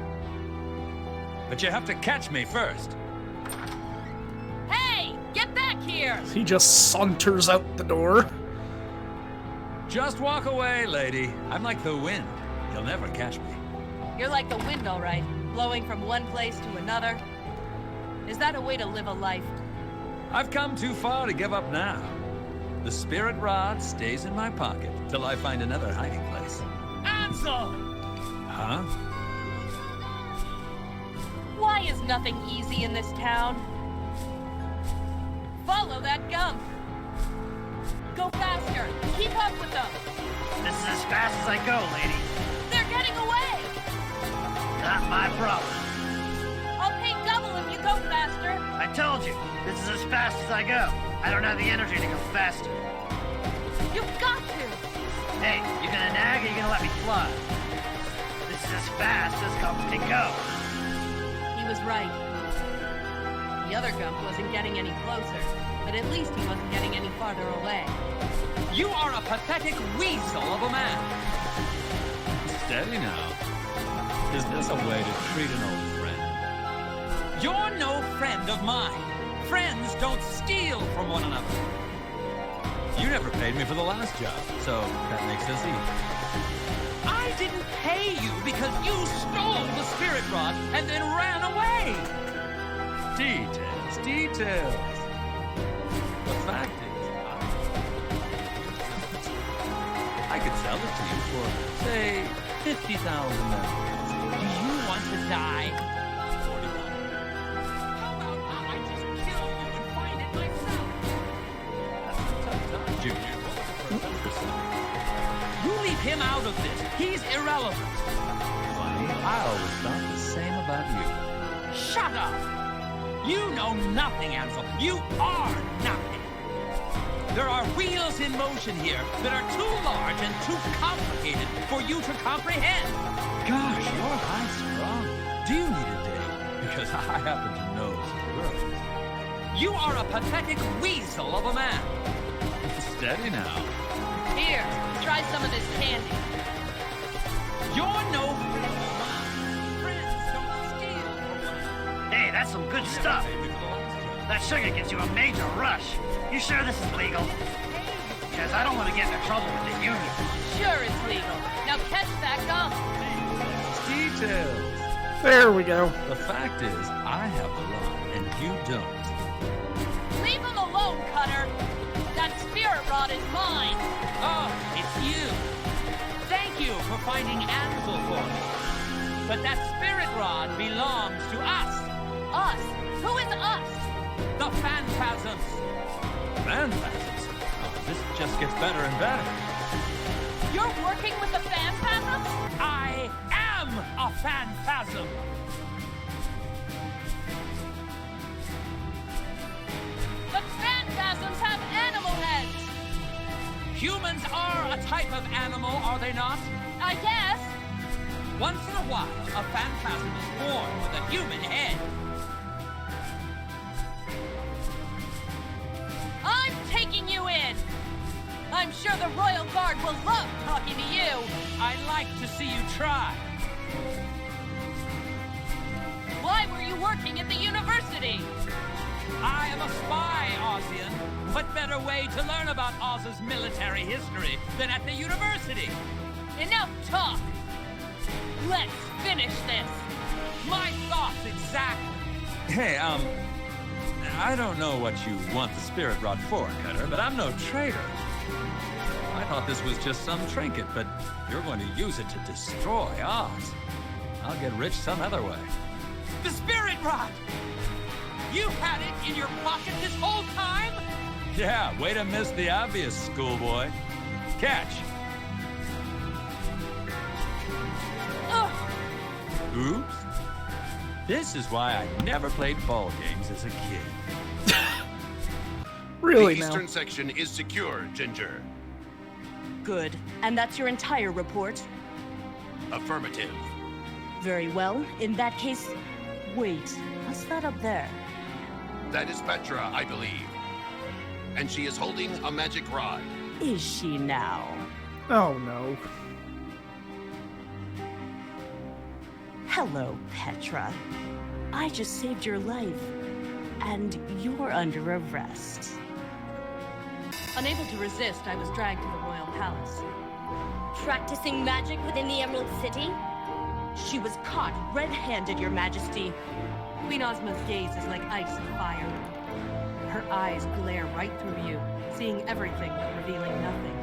But you have to catch me first. Hey! Get back here! He just saunters out the door. Just walk away, lady. I'm like the wind. You'll never catch me. You're like the wind, all right. flowing from one place to another? Is that a way to live a life? I've come too far to give up now. The spirit rod stays in my pocket till I find another hiding place. Ansel! Huh? Why is nothing easy in this town? Follow that gump. Go faster. Keep up with them. This is as fast as I go, lady. They're getting away. Not my problem. I'll pay double if you go faster. I told you, this is as fast as I go. I don't have the energy to go faster. You've got to. Hey, you gonna nag or you gonna let me fly? This is as fast as gumps can go. He was right. The other gump wasn't getting any closer, but at least he wasn't getting any farther away. You are a pathetic weasel of a man. Steady now. Is this a way to treat an old friend? You're no friend of mine. Friends don't steal from one another. You never paid me for the last job, so that makes us even. I didn't pay you because you stole the spirit rod and then ran away. Details. The fact is, I could sell it to you for, say, 50,000 emeralds. Do you want to die? 40,000. How about I just kill you and find it myself? That's a tough time, Junior. What was the first? You leave him out of this. He's irrelevant. Funny, I always thought the same about you. Shut up! You know nothing, Ansel. You are nothing. There are wheels in motion here that are too large and too complicated for you to comprehend. Gosh, you're high strung. Do you need a date? Because I happen to know some girls. You are a pathetic weasel of a man. Steady now. Here, try some of this candy. You're no friend of mine. Friends don't steal from one another. Hey, that's some good stuff. That sugar gives you a major rush. You sure this is legal? Because I don't want to get into trouble with the union. Sure it's legal. Now catch that gump. Details. There we go. The fact is, I have the rod and you don't. Leave him alone, Cutter. That spirit rod is mine. Oh, it's you. Thank you for finding Ansel for me. But that spirit rod belongs to us. Us? Who is us? The Phantasms. Phantasms? Oh, this just gets better and better. You're working with the Phantasms? I am a Phantasm. The Phantasms have animal heads. Humans are a type of animal, are they not? I guess. Once in a while, a Phantasm is born with a human head. I'm taking you in. I'm sure the Royal Guard will love talking to you. I'd like to see you try. Why were you working at the university? I am a spy, Ozian. What better way to learn about Oz's military history than at the university? Enough talk. Let's finish this. My thoughts exactly. Hey, I don't know what you want the spirit rod for, Cutter, but I'm no traitor. I thought this was just some trinket, but you're going to use it to destroy Oz. I'll get rich some other way. The spirit rod! You had it in your pocket this whole time? Yeah, way to miss the obvious, schoolboy. Catch. Ugh. Oops. This is why I never played ball games as a kid. Really The now? eastern section is secure, Ginger. Good. And that's your entire report? Affirmative. Very well. In that case, wait. What's that up there? That is Petra, I believe. And she is holding a magic rod. Is she now? Oh no. Hello, Petra. I just saved your life. And you're under arrest. Unable to resist, I was dragged to the royal palace. Practicing magic within the Emerald City? She was caught red-handed, Your Majesty. Queen Ozma's gaze is like ice and fire. Her eyes glare right through you, seeing everything but revealing nothing.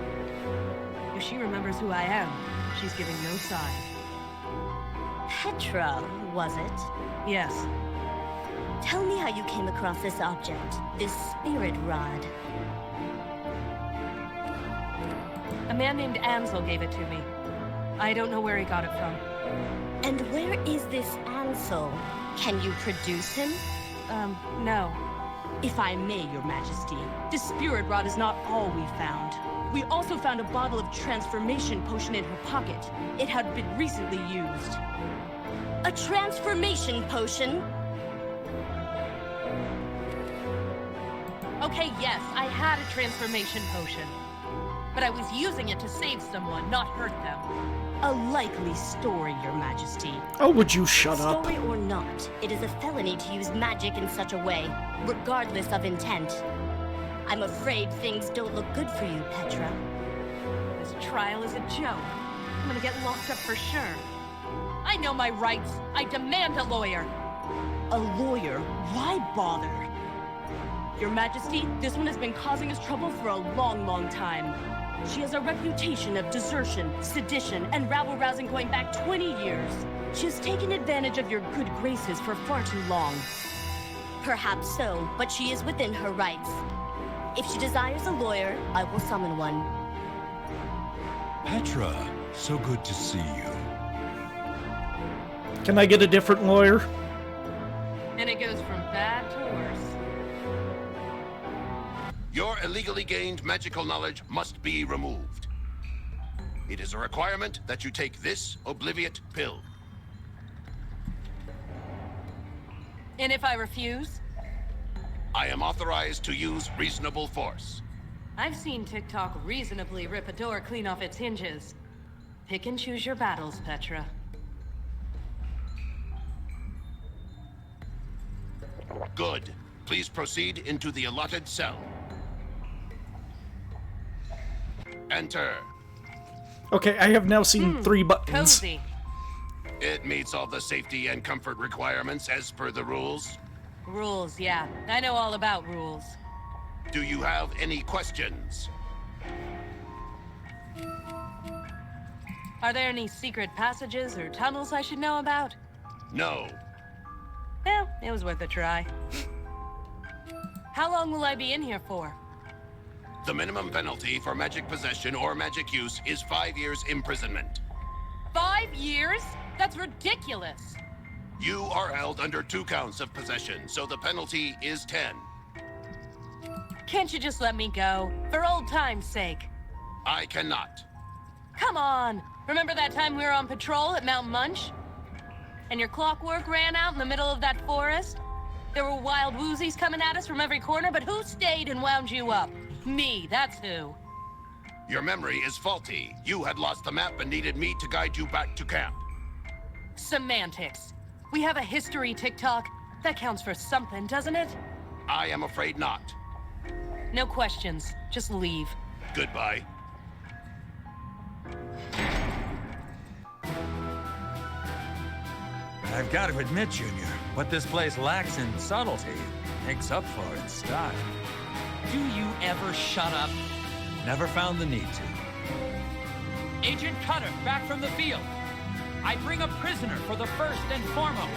If she remembers who I am, she's giving no sign. Petra, was it? Yes. Tell me how you came across this object, this spirit rod. A man named Ansel gave it to me. I don't know where he got it from. And where is this Ansel? Can you produce him? No. If I may, Your Majesty, this spirit rod is not all we found. We also found a bottle of transformation potion in her pocket. It had been recently used. A transformation potion? Okay, yes, I had a transformation potion. But I was using it to save someone, not hurt them. A likely story, Your Majesty. Oh, would you shut up? Story or not, it is a felony to use magic in such a way, regardless of intent. I'm afraid things don't look good for you, Petra. This trial is a joke. I'm gonna get locked up for sure. I know my rights. I demand a lawyer. A lawyer? Why bother? Your Majesty, this one has been causing us trouble for a long, long time. She has a reputation of desertion, sedition, and rabble-rousing going back 20 years. She has taken advantage of your good graces for far too long. Perhaps so, but she is within her rights. If she desires a lawyer, I will summon one. Petra, so good to see you. Can I get a different lawyer? And it goes from bad to worse. Your illegally gained magical knowledge must be removed. It is a requirement that you take this obliviate pill. And if I refuse? I am authorized to use reasonable force. I've seen TikTok reasonably rip a door clean off its hinges. Pick and choose your battles, Petra. Good. Please proceed into the allotted cell. Enter. Okay, I have now seen 3 buttons. Cozy. It meets all the safety and comfort requirements as per the rules. Rules, yeah. I know all about rules. Do you have any questions? Are there any secret passages or tunnels I should know about? No. Well, it was worth a try. How long will I be in here for? The minimum penalty for magic possession or magic use is 5 years imprisonment. 5 years? That's ridiculous. You are held under 2 counts of possession, so the penalty is 10. Can't you just let me go? For old time's sake. I cannot. Come on. Remember that time we were on patrol at Mount Munch? And your clockwork ran out in the middle of that forest? There were wild woozies coming at us from every corner, but who stayed and wound you up? Me, that's who. Your memory is faulty. You had lost the map and needed me to guide you back to camp. Semantics. We have a history, TikTok. That counts for something, doesn't it? I am afraid not. No questions. Just leave. Goodbye. I've got to admit, Junior, what this place lacks in subtlety makes up for in style. Do you ever shut up? Never found the need to. Agent Cutter, back from the field. I bring a prisoner for the first and foremost.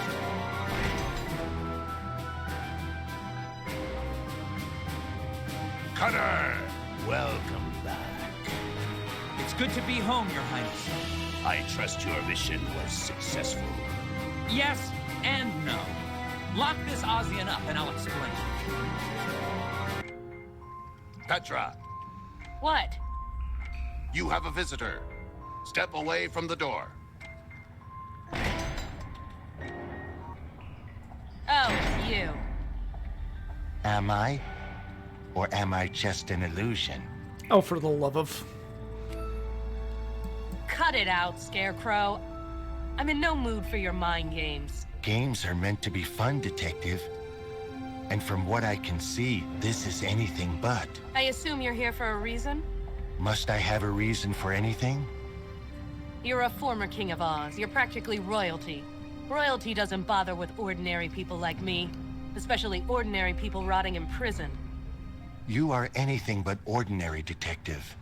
Cutter! Welcome back. It's good to be home, Your Highness. I trust your mission was successful. Yes and no. Lock this Ozian up and I'll explain. Petra, What? you have a visitor. Step away from the door. Oh, it's you. Am I? Or am I just an illusion? Oh, for the love of... Cut it out, Scarecrow. I'm in no mood for your mind games. Games are meant to be fun, Detective. And from what I can see, this is anything but. I assume you're here for a reason? Must I have a reason for anything? You're a former King of Oz. You're practically royalty. Royalty doesn't bother with ordinary people like me, especially ordinary people rotting in prison. You are anything but ordinary, Detective.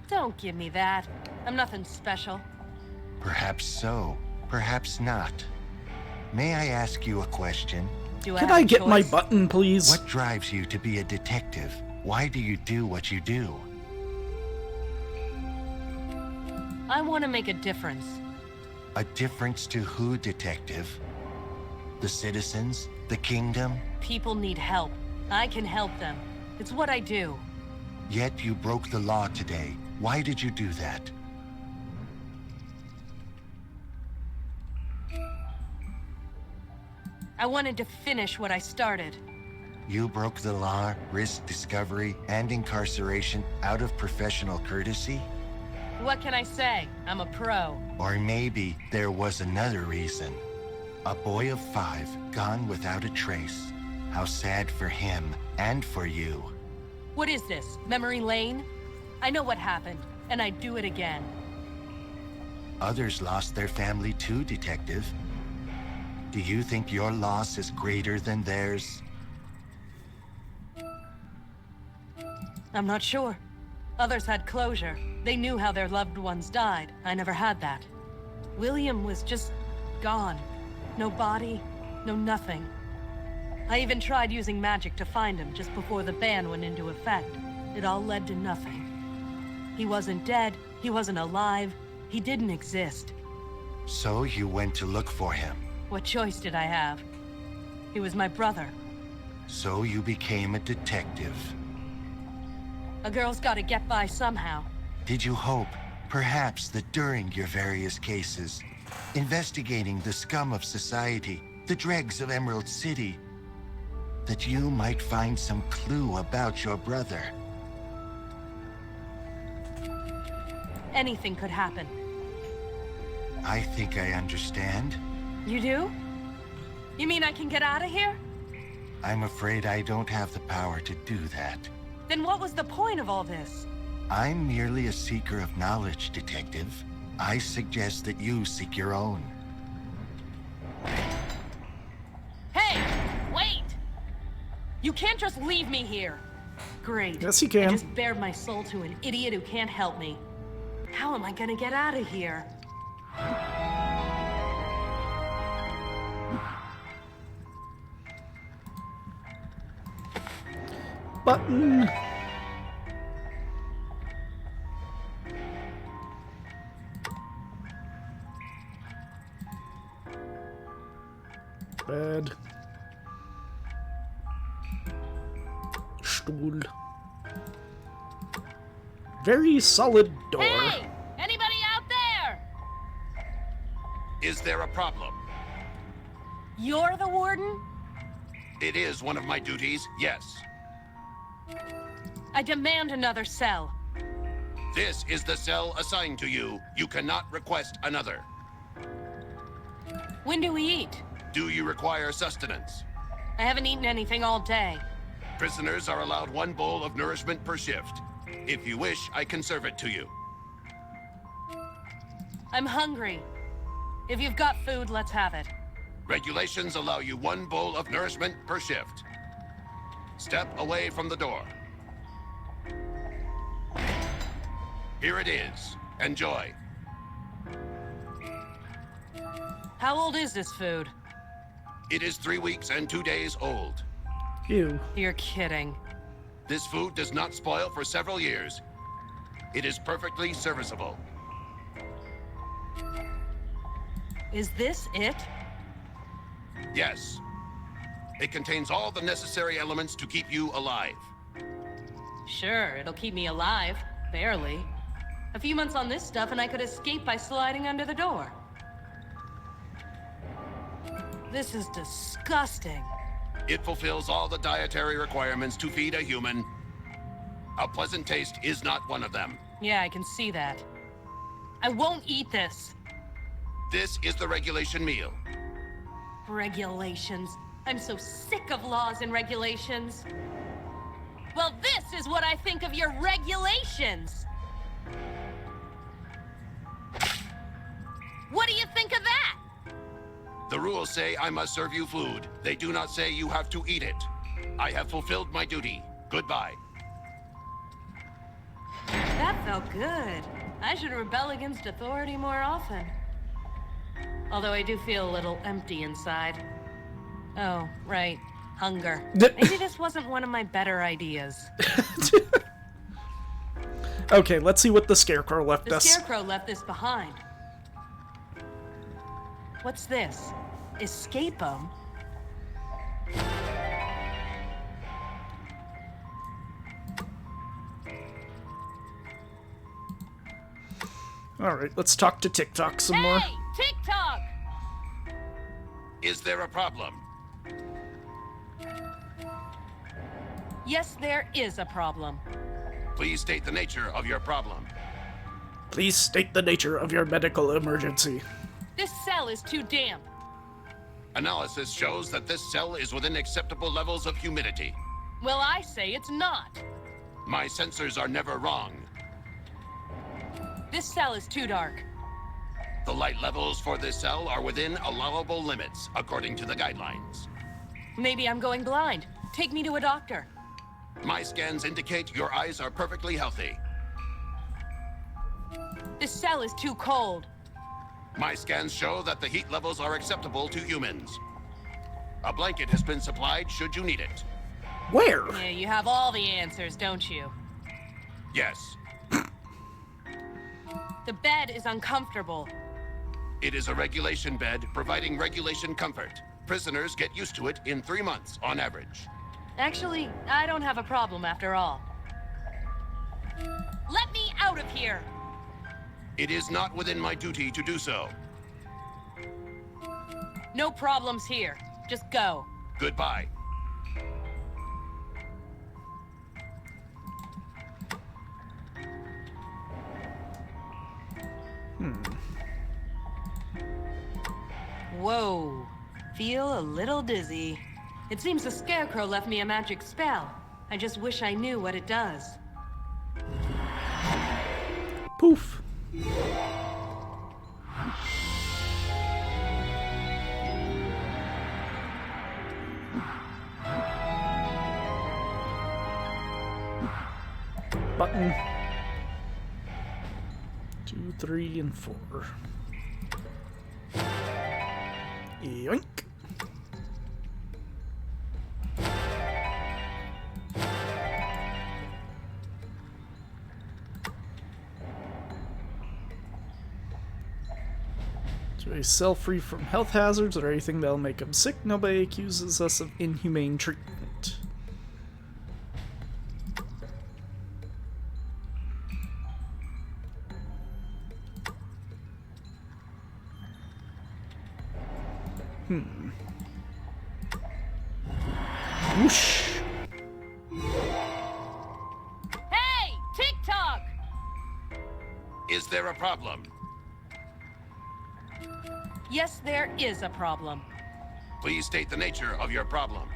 Don't give me that. I'm nothing special. Perhaps so, perhaps not. May I ask you a question? Can I get my button, please? What drives you to be a detective? Why do you do what you do? I want to make a difference. A difference to who, Detective? The citizens? The kingdom? People need help. I can help them. It's what I do. Yet you broke the law today. Why did you do that? I wanted to finish what I started. You broke the law, risked discovery, and incarceration out of professional courtesy? What can I say? I'm a pro. Or maybe there was another reason. A boy of 5, gone without a trace. How sad for him, and for you. What is this? Memory lane? I know what happened, and I'd do it again. Others lost their family too, Detective. Do you think your loss is greater than theirs? I'm not sure. Others had closure. They knew how their loved ones died. I never had that. William was just gone. No body, no nothing. I even tried using magic to find him just before the ban went into effect. It all led to nothing. He wasn't dead, he wasn't alive, he didn't exist. So you went to look for him. What choice did I have? He was my brother. So you became a detective. A girl's gotta get by somehow. Did you hope, perhaps, that during your various cases, investigating the scum of society, the dregs of Emerald City, that you might find some clue about your brother? Anything could happen. I think I understand. You do? You mean I can get out of here? I'm afraid I don't have the power to do that. Then what was the point of all this? I'm merely a seeker of knowledge, Detective. I suggest that you seek your own. Hey! Wait! You can't just leave me here. Great. Yes, you can. I just bared my soul to an idiot who can't help me. How am I gonna get out of here? Button. Bed. Stuhl. Very solid door. Hey! Anybody out there? Is there a problem? You're the warden? It is one of my duties, yes. I demand another cell. This is the cell assigned to you. You cannot request another. When do we eat? Do you require sustenance? I haven't eaten anything all day. Prisoners are allowed 1 bowl of nourishment per shift. If you wish, I can serve it to you. I'm hungry. If you've got food, let's have it. Regulations allow you 1 bowl of nourishment per shift. Step away from the door. Here it is. Enjoy. How old is this food? It is 3 weeks and 2 days old. Ew. You're kidding. This food does not spoil for several years. It is perfectly serviceable. Is this it? Yes. It contains all the necessary elements to keep you alive. Sure, it'll keep me alive. Barely. A few months on this stuff and I could escape by sliding under the door. This is disgusting. It fulfills all the dietary requirements to feed a human. A pleasant taste is not one of them. Yeah, I can see that. I won't eat this. This is the regulation meal. Regulations. I'm so sick of laws and regulations. Well, this is what I think of your regulations. What do you think of that? The rules say I must serve you food. They do not say you have to eat it. I have fulfilled my duty. Goodbye. That felt good. I should rebel against authority more often. Although I do feel a little empty inside. Oh, right. Hunger. Maybe this wasn't one of my better ideas. Okay, let's see what the Scarecrow left The us. Scarecrow left this behind. What's this? Escape 'em? Alright, let's talk to TikTok some more. Hey, TikTok! Is there a problem? Yes, there is a problem. Please state the nature of your problem. Please state the nature of your medical emergency. This cell is too damp. Analysis shows that this cell is within acceptable levels of humidity. Well, I say it's not. My sensors are never wrong. This cell is too dark. The light levels for this cell are within allowable limits, according to the guidelines. Maybe I'm going blind. Take me to a doctor. My scans indicate your eyes are perfectly healthy. This cell is too cold. My scans show that the heat levels are acceptable to humans. A blanket has been supplied should you need it. Where? Yeah, you have all the answers, don't you? Yes. The bed is uncomfortable. It is a regulation bed, providing regulation comfort. Prisoners get used to it in 3 months, on average. Actually, I don't have a problem after all. Let me out of here! It is not within my duty to do so. No problems here. Just go. Goodbye. Whoa. Feel a little dizzy. It seems the Scarecrow left me a magic spell. I just wish I knew what it does. Poof. Button. 2, 3, and 4. Yoink. So a cell free from health hazards or anything that'll make him sick. Nobody accuses us of inhumane treatment. Whoosh. Hey! TikTok! Is there a problem? Yes, there is a problem. Please state the nature of your problem.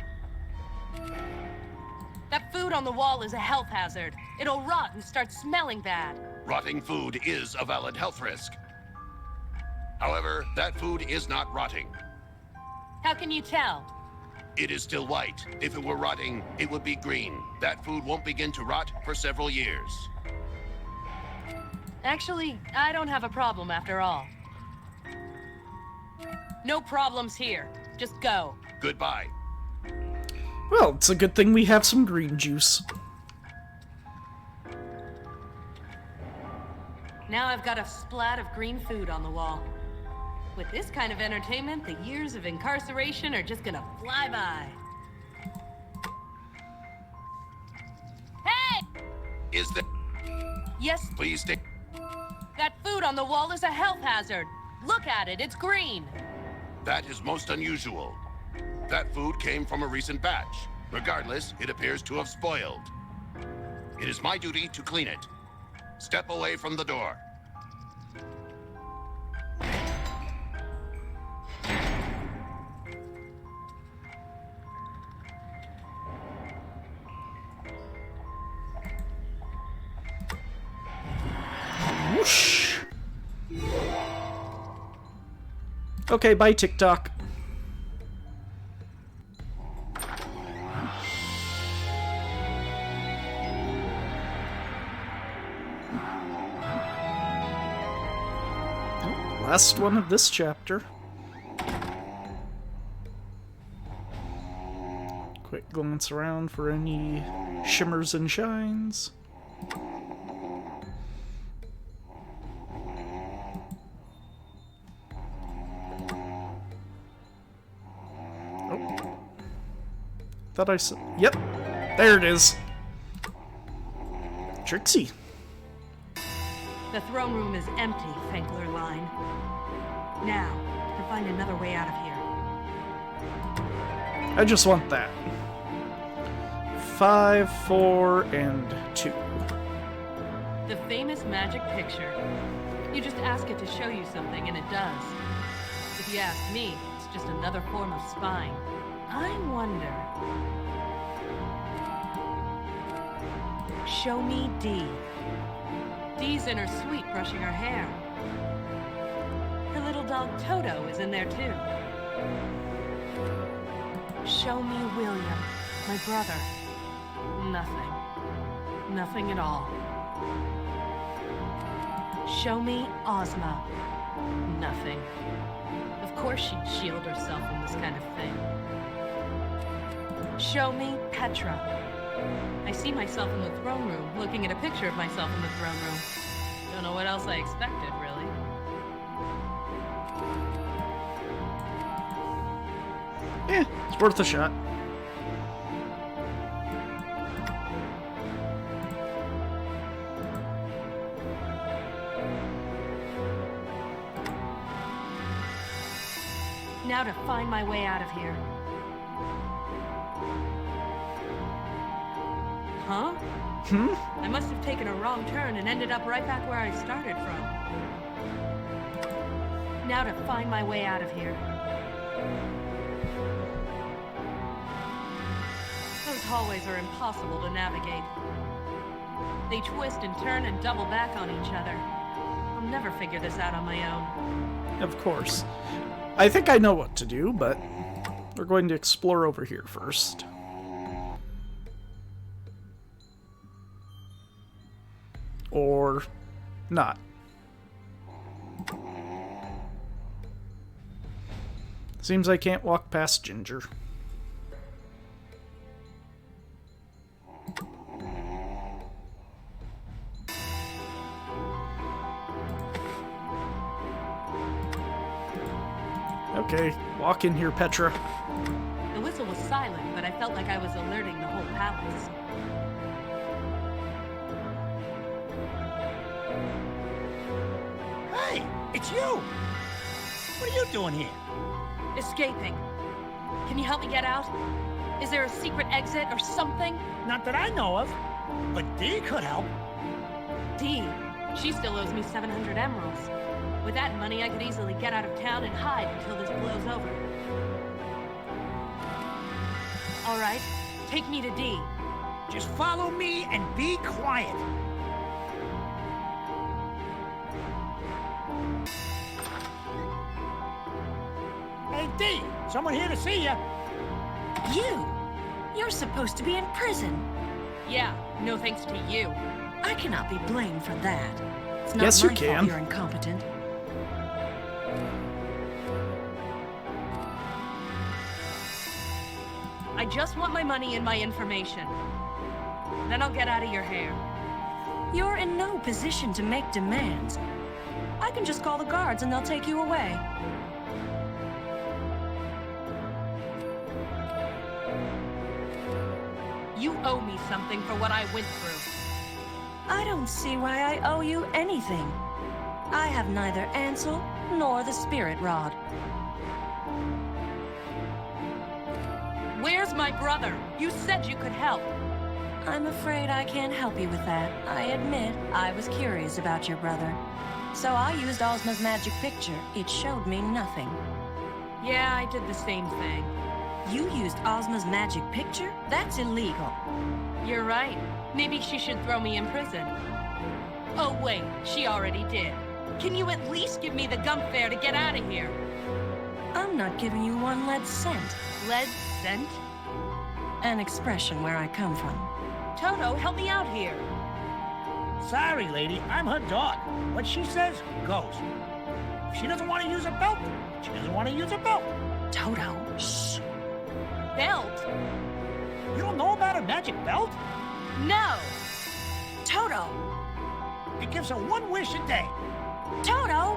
That food on the wall is a health hazard. It'll rot and start smelling bad. Rotting food is a valid health risk. However, that food is not rotting. How can you tell? It is still white. If it were rotting, it would be green. That food won't begin to rot for several years. Actually, I don't have a problem after all. No problems here. Just go. Goodbye. Well, it's a good thing we have some green juice. Now I've got a splat of green food on the wall. With this kind of entertainment, the years of incarceration are just gonna fly by. Hey! Is there... Yes, Please state... that food on the wall is a health hazard. Look at it, it's green. That is most unusual. That food came from a recent batch. Regardless, it appears to have spoiled. It is my duty to clean it. Step away from the door. Whoosh. Okay, bye TikTok. Last one of this chapter. Quick glance around for any shimmers and shines. Oh. Thought I saw. Yep. There it is. Trixie. The throne room is empty, Fenkler Line. Now, to find another way out of here. I just want that. 5, 4, and 2. The famous magic picture. You just ask it to show you something, and it does. If you ask me, it's just another form of spying. I wonder... Show me Dee. Dee's in her suite brushing her hair. Her little dog Toto is in there too. Show me William, my brother. Nothing. Nothing at all. Show me Ozma. Nothing. Of course she'd shield herself from this kind of thing. Show me Petra. I see myself in the throne room, looking at a picture of myself in the throne room. Don't know what else I expected, really. It's worth a shot. Now to find my way out of here. Huh? I must have taken a wrong turn and ended up right back where I started from. Now to find my way out of here. Those hallways are impossible to navigate. They twist and turn and double back on each other. I'll never figure this out on my own. Of course. I think I know what to do, but we're going to explore over here first. Or not. Seems I can't walk past Ginger. Okay, walk in here, Petra. The whistle was silent, but I felt like I was alerting the whole palace. Hey, it's you! What are you doing here? Escaping. Can you help me get out? Is there a secret exit or something? Not that I know of, but Dee could help. Dee? She still owes me 700 emeralds. With that money, I could easily get out of town and hide until this blows over. All right, take me to Dee. Just follow me and be quiet. Hey, Dee, someone here to see you. You? You're supposed to be in prison. Yeah, no thanks to you. I cannot be blamed for that. It's not Yes, you my can. fault you're incompetent. I just want my money and my information. Then I'll get out of your hair. You're in no position to make demands. I can just call the guards and they'll take you away. You owe me something for what I went through. I don't see why I owe you anything. I have neither Ansel nor the Spirit Rod. Where's my brother? You said you could help. I'm afraid I can't help you with that. I admit I was curious about your brother. So I used Ozma's magic picture. It showed me nothing. Yeah, I did the same thing. You used Ozma's magic picture? That's illegal. You're right. Maybe she should throw me in prison. Oh wait, she already did. Can you at least give me the gum fare to get out of here? I'm not giving you one lead cent. Lead scent? An expression where I come from. Toto, help me out here. Sorry, lady, I'm her dog. What she says, goes. If she doesn't want to use a belt, she doesn't want to use a belt. Toto, shh. Belt? You don't know about a magic belt? No! Toto! It gives her one wish a day. Toto!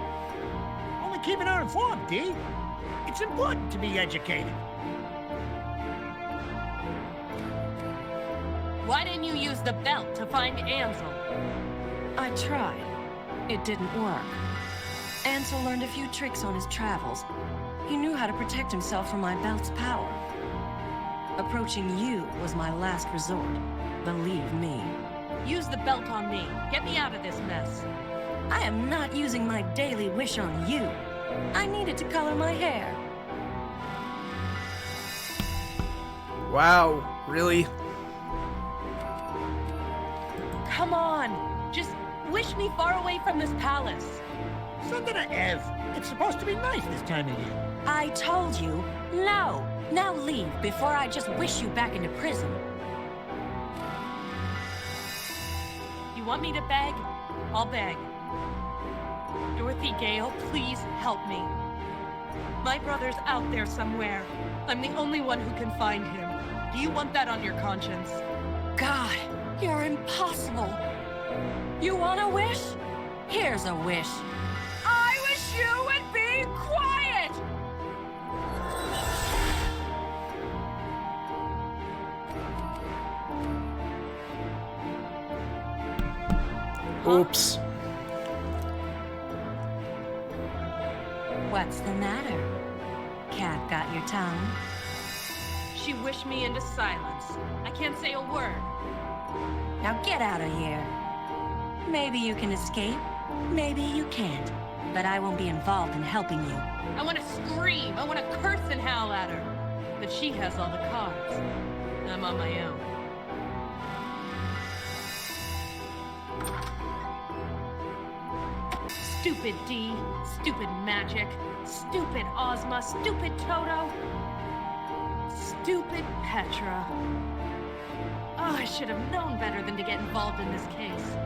Only keeping her informed, Dee. It's important to be educated. Why didn't you use the belt to find Ansel? I tried. It didn't work. Ansel learned a few tricks on his travels. He knew how to protect himself from my belt's power. Approaching you was my last resort. Believe me. Use the belt on me. Get me out of this mess. I am not using my daily wish on you. I needed to color my hair. Wow, really? Come on! Just wish me far away from this palace. Send it to Ev. It's supposed to be nice this time of year. I told you, no. Now leave before I just wish you back into prison. You want me to beg? I'll beg. Dorothy Gale, please help me. My brother's out there somewhere. I'm the only one who can find him. Do you want that on your conscience? God, you're impossible. You want a wish? Here's a wish. I wish you would be quiet! Oops. What's the matter? Cat got your tongue? She wished me into silence. I can't say a word. Now get out of here. Maybe you can escape, maybe you can't. But I won't be involved in helping you. I want to scream. I want to curse and howl at her. But she has all the cards. I'm on my own. Stupid Dee. Stupid Magic. Stupid Ozma. Stupid Toto. Stupid Petra. Oh, I should have known better than to get involved in this case.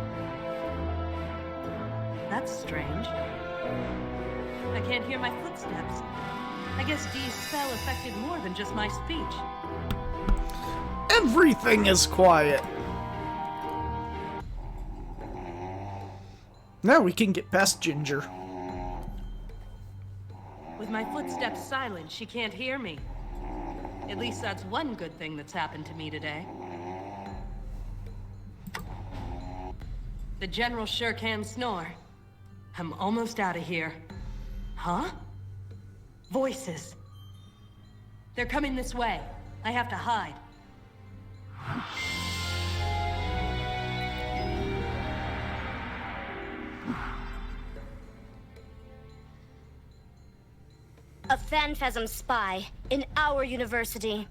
That's strange. I can't hear my footsteps. I guess Dee's spell affected more than just my speech. Everything is quiet. Now we can get past Ginger. With my footsteps silent, she can't hear me. At least that's one good thing that's happened to me today. The General sure can snore. I'm almost out of here. Huh? Voices. They're coming this way. I have to hide. A Phanphasm spy in our university.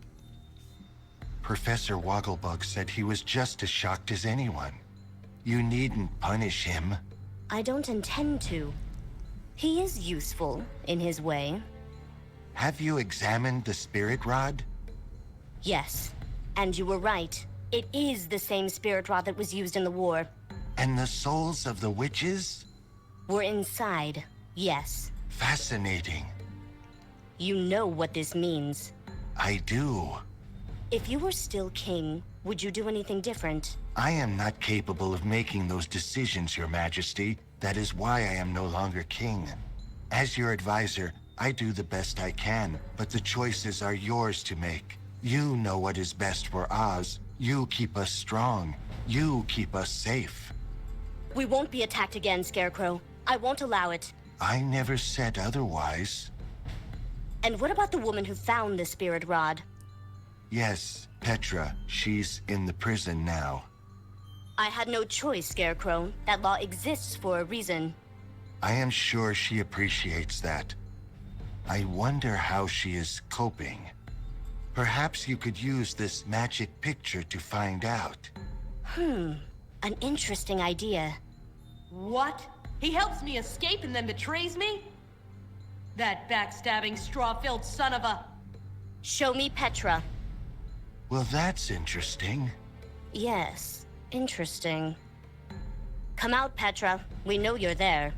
Professor Wogglebug said he was just as shocked as anyone. You needn't punish him. I don't intend to. He is useful in his way. Have you examined the spirit rod? Yes, and you were right. It is the same spirit rod that was used in the war. And the souls of the witches? Were inside, yes. Fascinating. You know what this means. I do. If you were still king, would you do anything different? I am not capable of making those decisions, Your Majesty. That is why I am no longer king. As your advisor, I do the best I can, but the choices are yours to make. You know what is best for Oz. You keep us strong. You keep us safe. We won't be attacked again, Scarecrow. I won't allow it. I never said otherwise. And what about the woman who found the spirit rod? Yes, Petra. She's in the prison now. I had no choice, Scarecrow. That law exists for a reason. I am sure she appreciates that. I wonder how she is coping. Perhaps you could use this magic picture to find out. An interesting idea. What? He helps me escape and then betrays me? That backstabbing, straw-filled son of a... Show me Petra. Well, that's interesting. Yes, interesting. Come out, Petra. We know you're there.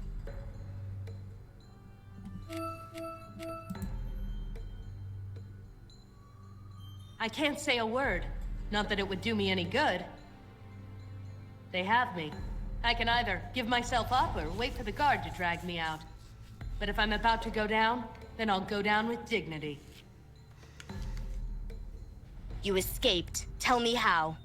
I can't say a word. Not that it would do me any good. They have me. I can either give myself up or wait for the guard to drag me out. But if I'm about to go down, then I'll go down with dignity. You escaped. Tell me how.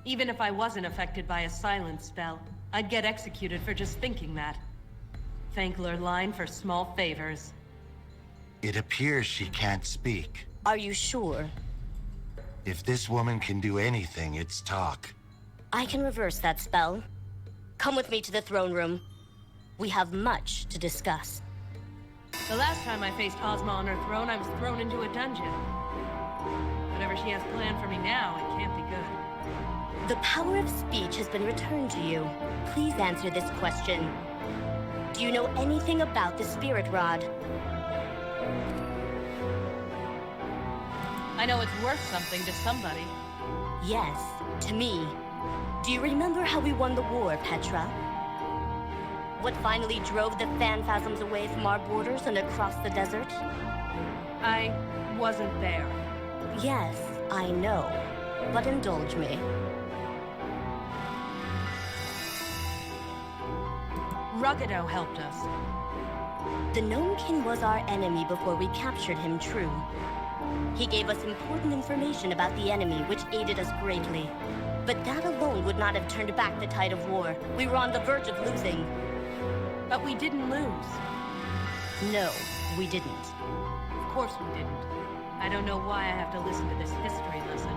Even if I wasn't affected by a silence spell, I'd get executed for just thinking that. Thank Lurline for small favors. It appears she can't speak. Are you sure? If this woman can do anything, it's talk. I can reverse that spell. Come with me to the throne room. We have much to discuss. The last time I faced Ozma on her throne, I was thrown into a dungeon. Whatever she has planned for me now, it can't be good. The power of speech has been returned to you. Please answer this question. Do you know anything about the Spirit Rod? I know it's worth something to somebody. Yes, to me. Do you remember how we won the war, Petra? What finally drove the Phanphasms away from our borders and across the desert? I wasn't there. Yes, I know. But indulge me. Ruggedo helped us. The Gnome King was our enemy before we captured him, true. He gave us important information about the enemy, which aided us greatly. But that alone would not have turned back the tide of war. We were on the verge of losing. But we didn't lose. No, we didn't. Of course we didn't. I don't know why I have to listen to this history lesson.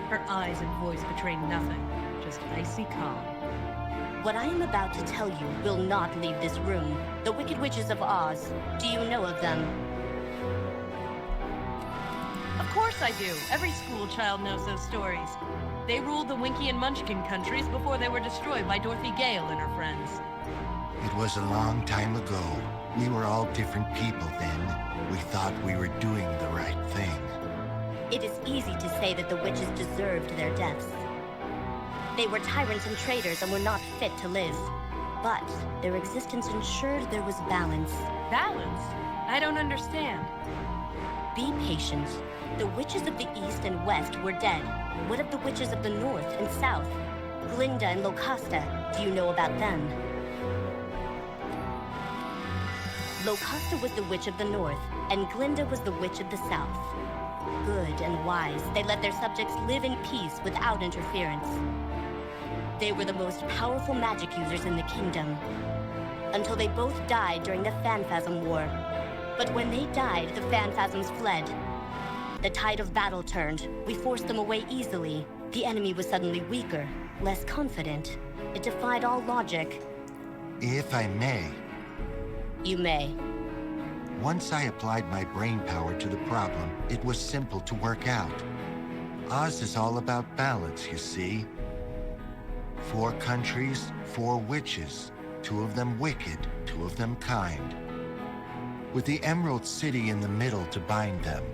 Her eyes and voice betray nothing, just icy calm. What I am about to tell you will not leave this room. The Wicked Witches of Oz. Do you know of them? Of course I do. Every school child knows those stories. They ruled the Winky and Munchkin countries before they were destroyed by Dorothy Gale and her friends. It was a long time ago. We were all different people then. We thought we were doing the right thing. It is easy to say that the witches deserved their deaths. They were tyrants and traitors and were not fit to live. But their existence ensured there was balance. Balance? I don't understand. Be patient. The witches of the East and West were dead. What of the witches of the North and South? Glinda and Locusta, do you know about them? Locusta was the witch of the North, and Glinda was the witch of the South. Good and wise, they let their subjects live in peace without interference. They were the most powerful magic users in the kingdom, until they both died during the Phanphasm War. But when they died, the Phanphasms fled. The tide of battle turned. We forced them away easily. The enemy was suddenly weaker, less confident. It defied all logic. If I may. You may. Once I applied my brain power to the problem, it was simple to work out. Oz is all about balance, you see. 4 countries, 4 witches. 2 of them wicked, 2 of them kind. With the Emerald City in the middle to bind them.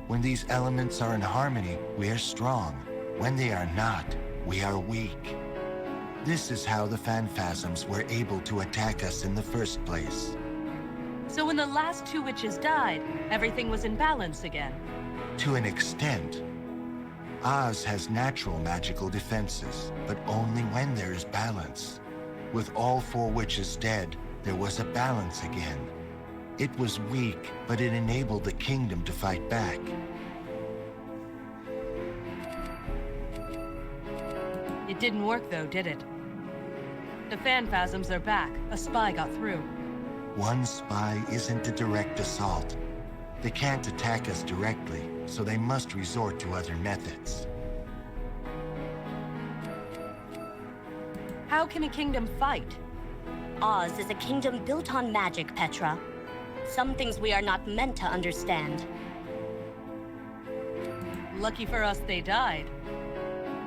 When these elements are in harmony, we are strong. When they are not, we are weak. This is how the Phanphasms were able to attack us in the first place. So when the last 2 witches died, everything was in balance again? To an extent. Oz has natural magical defenses, but only when there is balance. With all 4 witches dead, there was a balance again. It was weak, but it enabled the kingdom to fight back. It didn't work though, did it? The Phanphasms are back. A spy got through. One spy isn't a direct assault. They can't attack us directly, so they must resort to other methods. How can a kingdom fight? Oz is a kingdom built on magic, Petra. Some things we are not meant to understand. Lucky for us they died.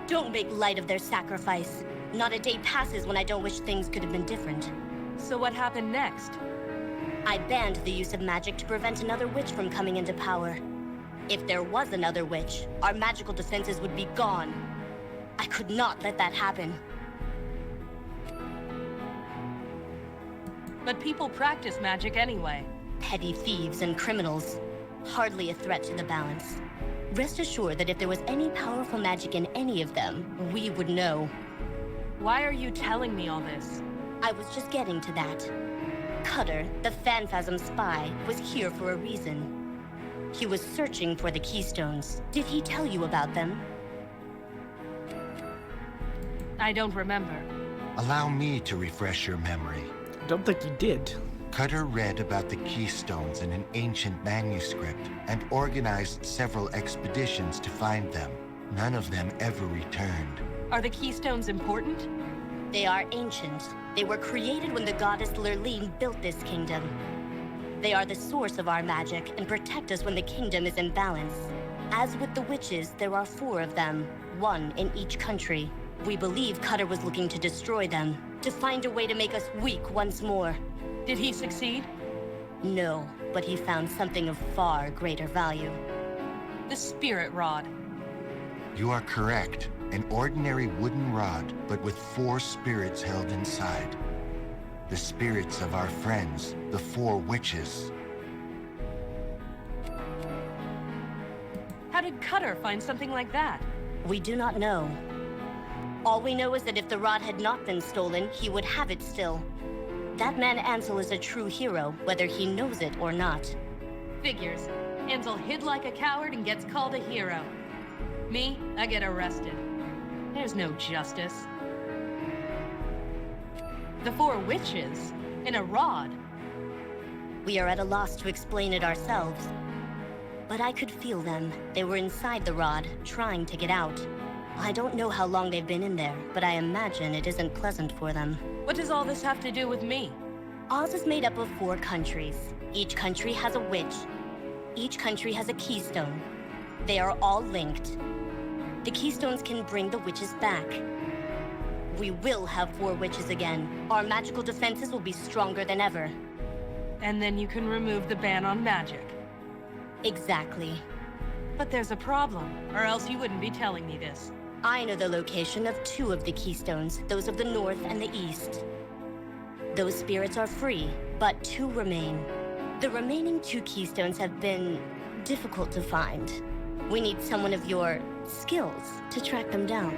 Don't make light of their sacrifice. Not a day passes when I don't wish things could have been different. So what happened next? I banned the use of magic to prevent another witch from coming into power. If there was another witch, our magical defenses would be gone. I could not let that happen. But people practice magic anyway. Petty thieves and criminals. Hardly a threat to the balance. Rest assured that if there was any powerful magic in any of them, we would know. Why are you telling me all this? I was just getting to that. Cutter, the Phanphasm spy, was here for a reason. He was searching for the Keystones. Did he tell you about them? I don't remember. Allow me to refresh your memory. I don't think he did. Cutter read about the Keystones in an ancient manuscript and organized several expeditions to find them. None of them ever returned. Are the Keystones important? They are ancient. They were created when the goddess Lurleen built this kingdom. They are the source of our magic and protect us when the kingdom is in balance. As with the witches, there are 4 of them, 1 in each country. We believe Cutter was looking to destroy them, to find a way to make us weak once more. Did he succeed? No, but he found something of far greater value. The spirit rod. You are correct. An ordinary wooden rod, but with 4 spirits held inside. The spirits of our friends, the 4 witches. How did Cutter find something like that? We do not know. All we know is that if the rod had not been stolen, he would have it still. That man Ansel is a true hero, whether he knows it or not. Figures. Ansel hid like a coward and gets called a hero. Me, I get arrested. There's no justice. The 4 witches? In a rod? We are at a loss to explain it ourselves. But I could feel them. They were inside the rod, trying to get out. I don't know how long they've been in there, but I imagine it isn't pleasant for them. What does all this have to do with me? Oz is made up of 4 countries. Each country has a witch. Each country has a keystone. They are all linked. The Keystones can bring the witches back. We will have 4 witches again. Our magical defenses will be stronger than ever. And then you can remove the ban on magic. Exactly. But there's a problem, or else you wouldn't be telling me this. I know the location of 2 of the Keystones, those of the north and the east. Those spirits are free, but 2 remain. The remaining 2 Keystones have been difficult to find. We need someone of your skills to track them down.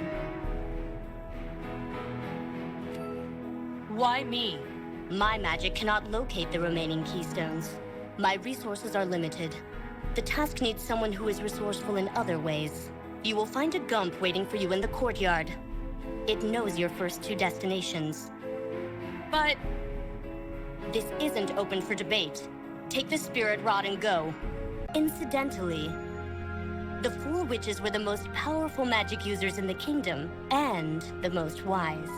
Why me? My magic cannot locate the remaining Keystones. My resources are limited. The task needs someone who is resourceful in other ways. You will find a gump waiting for you in the courtyard. It knows your first 2 destinations. But... this isn't open for debate. Take the spirit rod and go. Incidentally, the 4 witches were the most powerful magic users in the kingdom, and the most wise.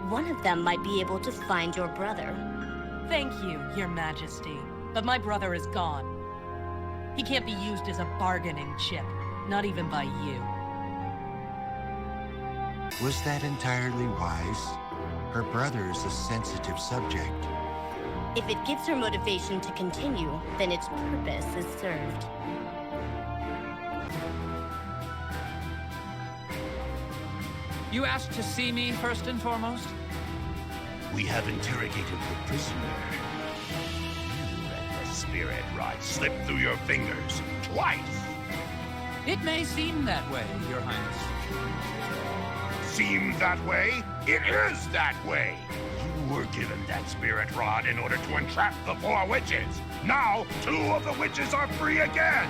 One of them might be able to find your brother. Thank you, Your Majesty. But my brother is gone. He can't be used as a bargaining chip, not even by you. Was that entirely wise? Her brother is a sensitive subject. If it gives her motivation to continue, then its purpose is served. You asked to see me first and foremost? We have interrogated the prisoner. You let the spirit rod slip through your fingers twice. It may seem that way, Your Highness. Seem that way? It is that way! You were given that spirit rod in order to entrap the 4 witches. Now, 2 of the witches are free again!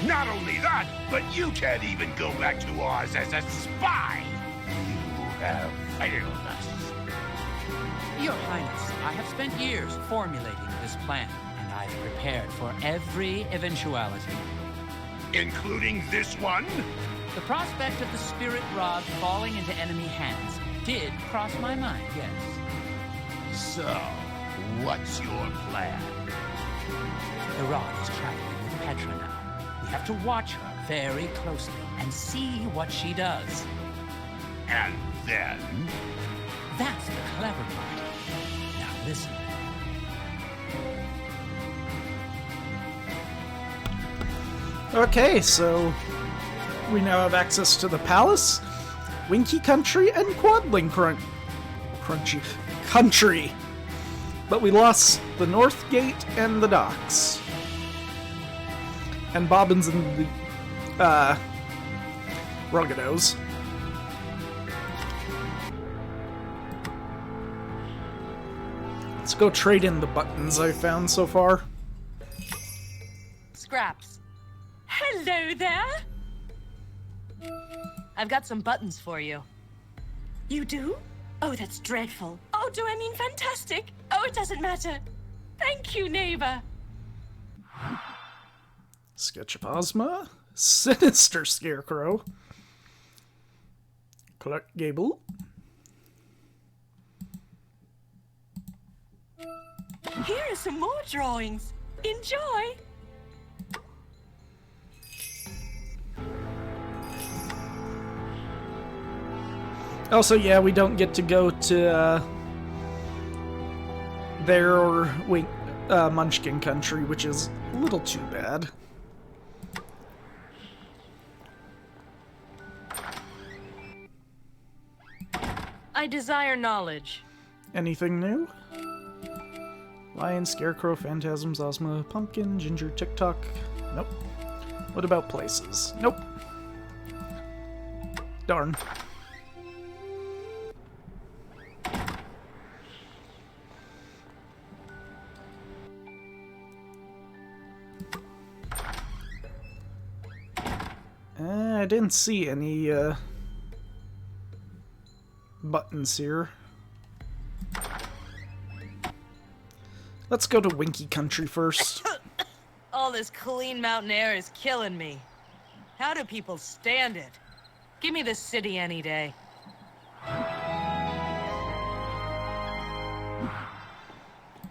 Not only that, but you can't even go back to Oz as a spy! You have failed us. Your Highness, I have spent years formulating this plan, and I've prepared for every eventuality. Including this one? The prospect of the spirit rod falling into enemy hands did cross my mind, yes. So, what's your plan? The rod is traveling with Petra now. We have to watch her very closely and see what she does. And then? That's the clever part. Now listen. Okay, so we now have access to the palace, Winky Country, and Quadling Crunchy Country. But we lost the North Gate and the docks. And Bobbins and the Ruggados. Let's go trade in the buttons I've found so far. Scraps. Hello there. I've got some buttons for you. You do? Oh, that's dreadful. Oh, do I mean fantastic? Oh, it doesn't matter. Thank you, neighbor. Sketch of Ozma, Sinister Scarecrow, Clark Gable. Here are some more drawings. Enjoy. Also, yeah, we don't get to go to there or Munchkin Country, which is a little too bad. I desire knowledge. Anything new? Lion, Scarecrow, Phantasms, Ozma, Pumpkin, Ginger, TikTok. Nope. What about places? Nope. Darn. I didn't see any buttons here. Let's go to Winky Country first. All this clean mountain air is killing me. How do people stand it? Give me the city any day.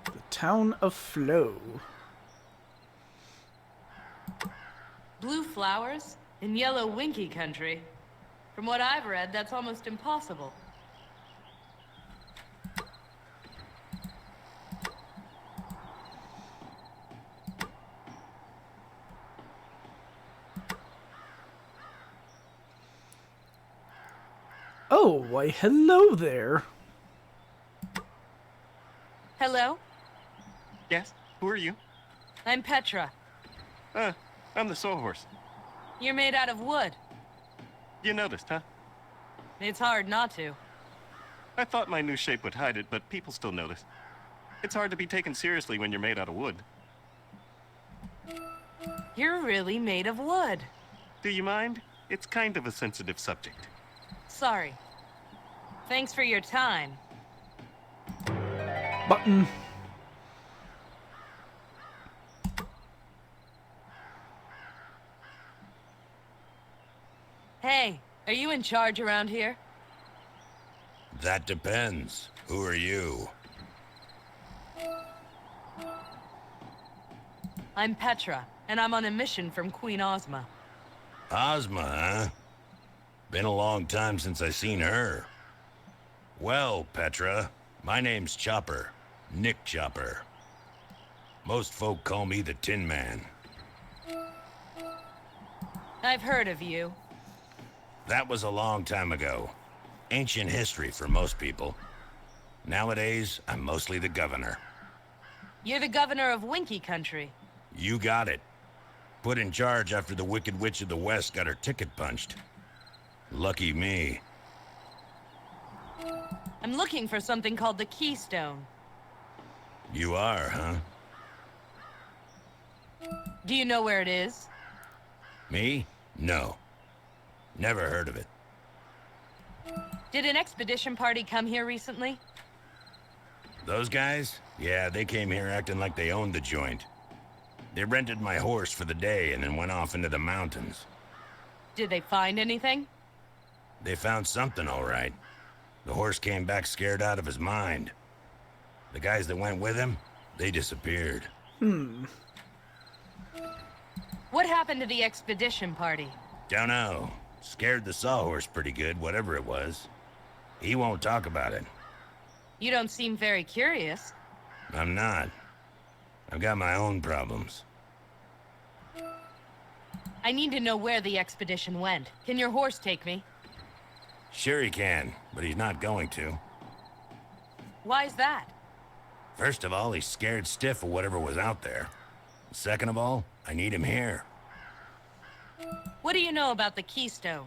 The town of Flow. Blue flowers in yellow Winky Country. From what I've read, that's almost impossible. Oh, why hello there. Hello? Yes? Who are you? I'm Petra. I'm the Sawhorse. You're made out of wood. You noticed, huh? It's hard not to. I thought my new shape would hide it, but people still notice. It's hard to be taken seriously when you're made out of wood. You're really made of wood. Do you mind? It's kind of a sensitive subject. Sorry. Thanks for your time. Button. Hey, are you in charge around here? That depends. Who are you? I'm Petra, and I'm on a mission from Queen Ozma. Ozma, huh? Been a long time since I seen her. Well, Petra, my name's Chopper. Nick Chopper. Most folk call me the Tin Man. I've heard of you. That was a long time ago. Ancient history for most people. Nowadays, I'm mostly the governor. You're the governor of Winky Country. You got it. Put in charge after the Wicked Witch of the West got her ticket punched. Lucky me. I'm looking for something called the Keystone. You are, huh? Do you know where it is? Me? No. Never heard of it. Did an expedition party come here recently? Those guys? Yeah, they came here acting like they owned the joint. They rented my horse for the day and then went off into the mountains. Did they find anything? They found something, all right. The horse came back scared out of his mind. The guys that went with him, they disappeared. What happened to the expedition party? Don't know. Scared the sawhorse pretty good, whatever it was. He won't talk about it. You don't seem very curious. I'm not. I've got my own problems. I need to know where the expedition went. Can your horse take me? Sure he can, but he's not going to. Why's that? First of all, he's scared stiff of whatever was out there. Second of all, I need him here. What do you know about the Keystone?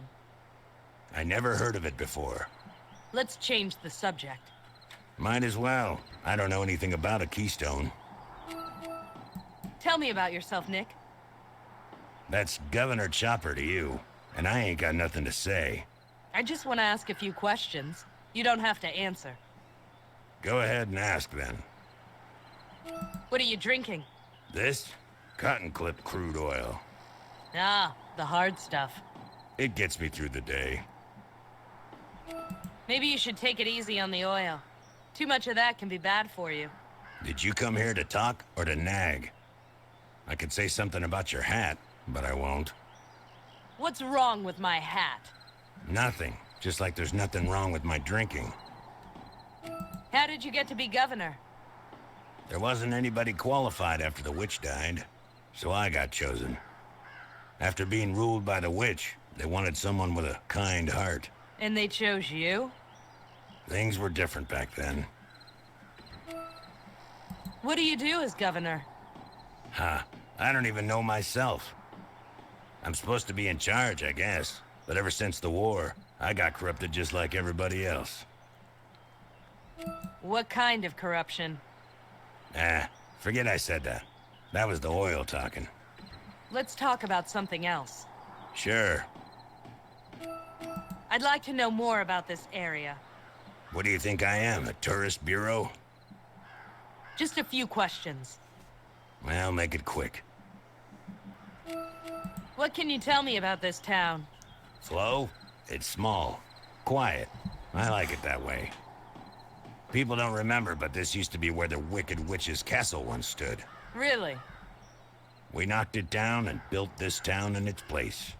I never heard of it before. Let's change the subject. Might as well. I don't know anything about a keystone. Tell me about yourself, Nick. That's Governor Chopper to you, and I ain't got nothing to say. I just want to ask a few questions. You don't have to answer. Go ahead and ask then. What are you drinking? This? Cotton clip crude oil. Ah, the hard stuff. It gets me through the day. Maybe you should take it easy on the oil. Too much of that can be bad for you. Did you come here to talk or to nag? I could say something about your hat, but I won't. What's wrong with my hat? Nothing. Just like there's nothing wrong with my drinking. How did you get to be governor? There wasn't anybody qualified after the witch died, so I got chosen. After being ruled by the witch, they wanted someone with a kind heart. And they chose you? Things were different back then. What do you do as governor? Huh. I don't even know myself. I'm supposed to be in charge, I guess. But ever since the war, I got corrupted just like everybody else. What kind of corruption? Forget I said that. That was the oil talking. Let's talk about something else. Sure. I'd like to know more about this area. What do you think I am, a tourist bureau? Just a few questions. Well, make it quick. What can you tell me about this town? Flo? It's small. Quiet. I like it that way. People don't remember, but this used to be where the Wicked Witch's castle once stood. Really? We knocked it down and built this town in its place.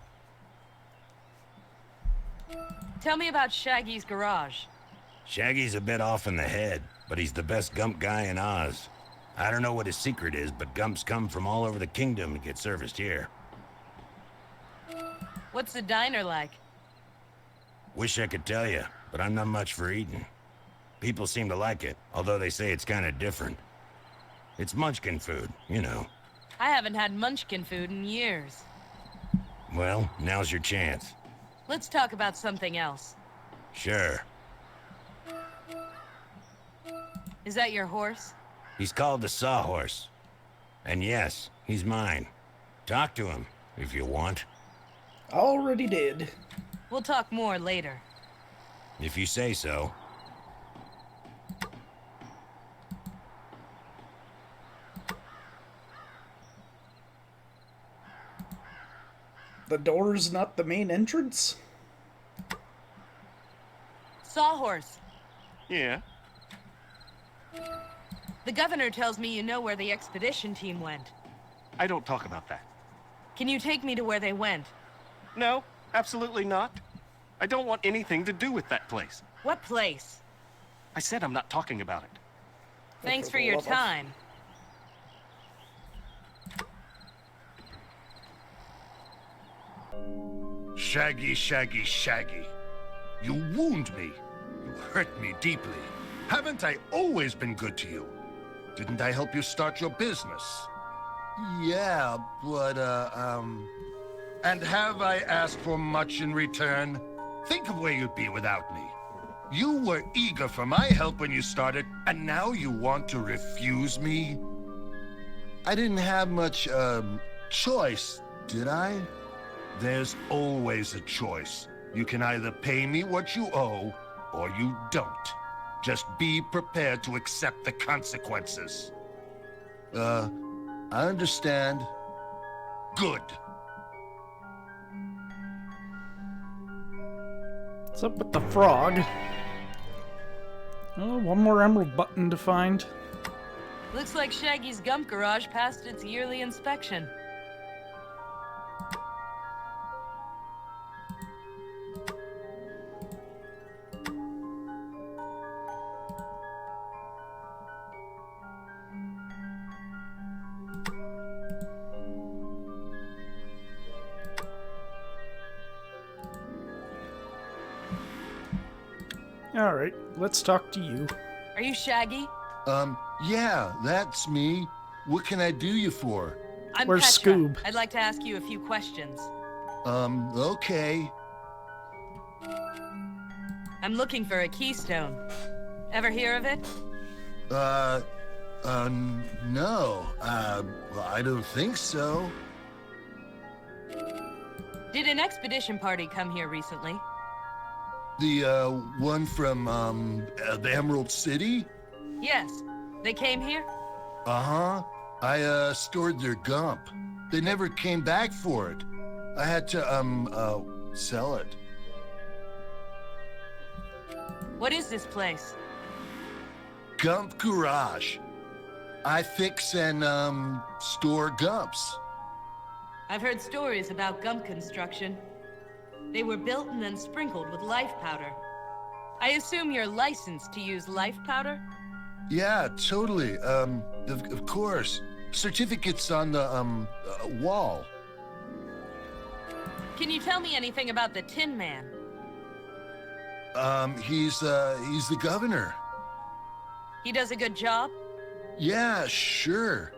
Tell me about Shaggy's garage. Shaggy's a bit off in the head, but he's the best Gump guy in Oz. I don't know what his secret is, but Gumps come from all over the kingdom to get serviced here. What's the diner like? Wish I could tell you, but I'm not much for eating. People seem to like it, although they say it's kind of different. It's Munchkin food, you know. I haven't had Munchkin food in years. Well, now's your chance. Let's talk about something else. Sure. Is that your horse? He's called the Sawhorse. And yes, he's mine. Talk to him, if you want. Already did. We'll talk more later. If you say so. The door's not the main entrance? Sawhorse. Yeah? The governor tells me you know where the expedition team went. I don't talk about that. Can you take me to where they went? No, absolutely not. I don't want anything to do with that place. What place? I said I'm not talking about it. Thanks for your time. Shaggy, Shaggy, Shaggy. You wound me. You hurt me deeply. Haven't I always been good to you? Didn't I help you start your business? Yeah, but, And have I asked for much in return? Think of where you'd be without me. You were eager for my help when you started, and now you want to refuse me? I didn't have much, choice, did I? There's always a choice. You can either pay me what you owe, or you don't. Just be prepared to accept the consequences. I understand. Good. What's up with the frog? Oh, one more emerald button to find. Looks like Shaggy's Gump Garage passed its yearly inspection. Alright, let's talk to you. Are you Shaggy? Yeah, that's me. What can I do you for? I'm Where's Petra. Scoob? I'd like to ask you a few questions. Okay. I'm looking for a keystone. Ever hear of it? No. Well, I don't think so. Did an expedition party come here recently? The, one from, the Emerald City? Yes. They came here? Uh-huh. I, stored their gump. They never came back for it. I had to, sell it. What is this place? Gump Garage. I fix and, store gumps. I've heard stories about gump construction. They were built and then sprinkled with life powder. I assume you're licensed to use life powder? Yeah, totally. Of course. Certificates on the, wall. Can you tell me anything about the Tin Man? He's the governor. He does a good job? Yeah, sure.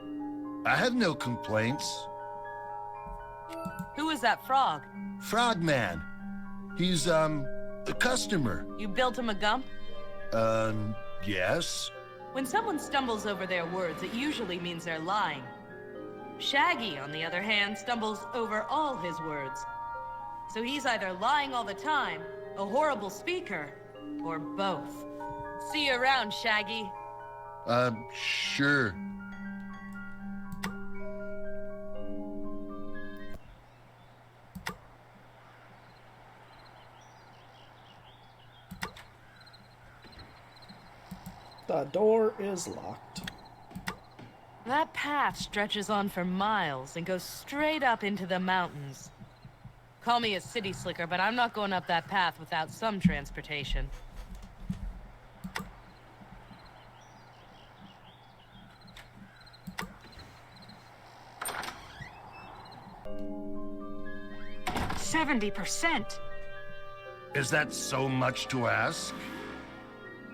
I have no complaints. Who is that frog? Frogman. He's, a customer. You built him a gump? Yes. When someone stumbles over their words, it usually means they're lying. Shaggy, on the other hand, stumbles over all his words. So he's either lying all the time, a horrible speaker, or both. See you around, Shaggy. Sure. The door is locked. That path stretches on for miles and goes straight up into the mountains. Call me a city slicker, but I'm not going up that path without some transportation. $70%. Is that so much to ask?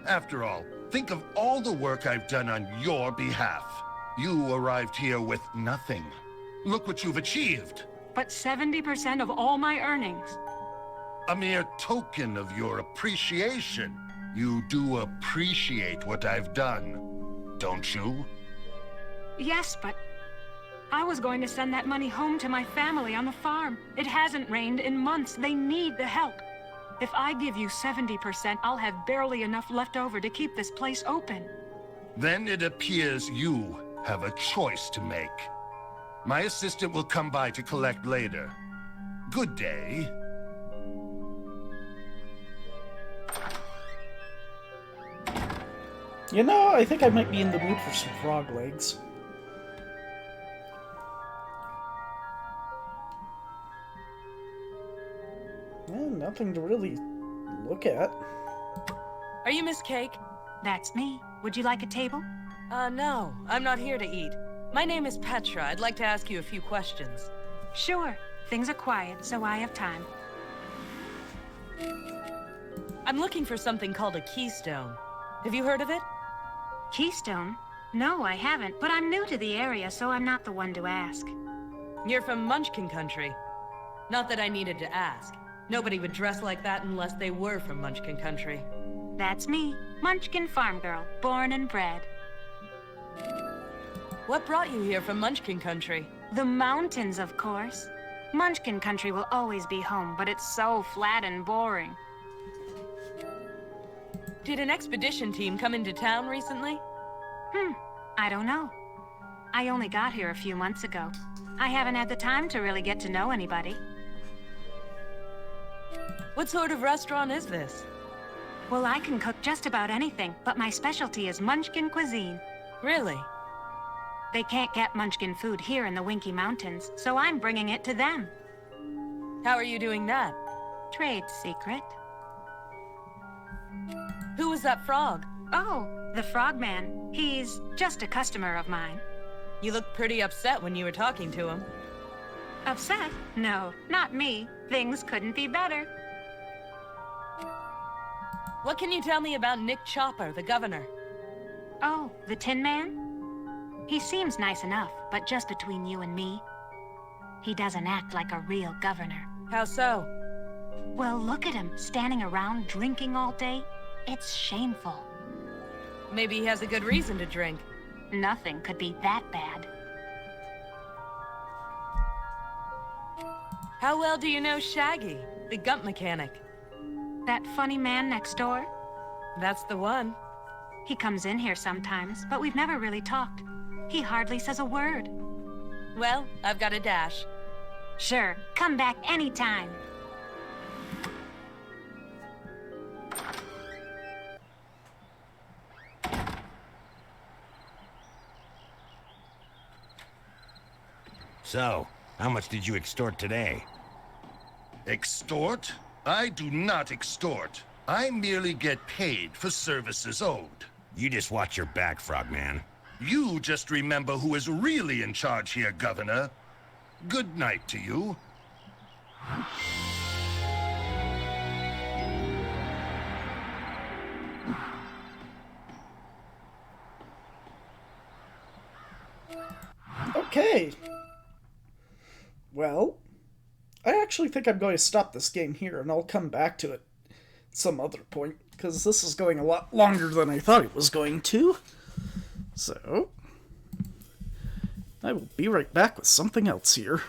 After all, think of all the work I've done on your behalf. You arrived here with nothing. Look what you've achieved. But 70% of all my earnings. A mere token of your appreciation. You do appreciate what I've done, don't you? Yes, but I was going to send that money home to my family on the farm. It hasn't rained in months. They need the help. If I give you 70%, I'll have barely enough left over to keep this place open. Then it appears you have a choice to make. My assistant will come by to collect later. Good day. You know, I think I might be in the mood for some frog legs. Nothing to really look at. Are you Miss Cake? That's me. Would you like a table? No. I'm not here to eat. My name is Petra. I'd like to ask you a few questions. Sure. Things are quiet, so I have time. I'm looking for something called a keystone. Have you heard of it? Keystone? No, I haven't, but I'm new to the area, so I'm not the one to ask. You're from Munchkin Country. Not that I needed to ask. Nobody would dress like that unless they were from Munchkin Country. That's me, Munchkin farm girl, born and bred. What brought you here from Munchkin Country? The mountains, of course. Munchkin Country will always be home, but it's so flat and boring. Did an expedition team come into town recently? I don't know. I only got here a few months ago. I haven't had the time to really get to know anybody. What sort of restaurant is this? Well, I can cook just about anything, but my specialty is Munchkin cuisine. Really? They can't get Munchkin food here in the Winky Mountains, so I'm bringing it to them. How are you doing that? Trade secret. Who was that frog? Oh, the Frogman. He's just a customer of mine. You looked pretty upset when you were talking to him. Upset? No, not me. Things couldn't be better. What can you tell me about Nick Chopper, the governor? Oh, the Tin Man? He seems nice enough, but just between you and me, he doesn't act like a real governor. How so? Well, look at him, standing around drinking all day. It's shameful. Maybe he has a good reason to drink. Nothing could be that bad. How well do you know Shaggy, the gump mechanic? That funny man next door? That's the one. He comes in here sometimes, but we've never really talked. He hardly says a word. Well, I've got a dash. Sure, come back anytime. So, how much did you extort today? Extort? I do not extort. I merely get paid for services owed. You just watch your back, Frogman. You just remember who is really in charge here, Governor. Good night to you. Okay. Well, I actually think I'm going to stop this game here, and I'll come back to it at some other point, because this is going a lot longer than I thought it was going to. So, I will be right back with something else here.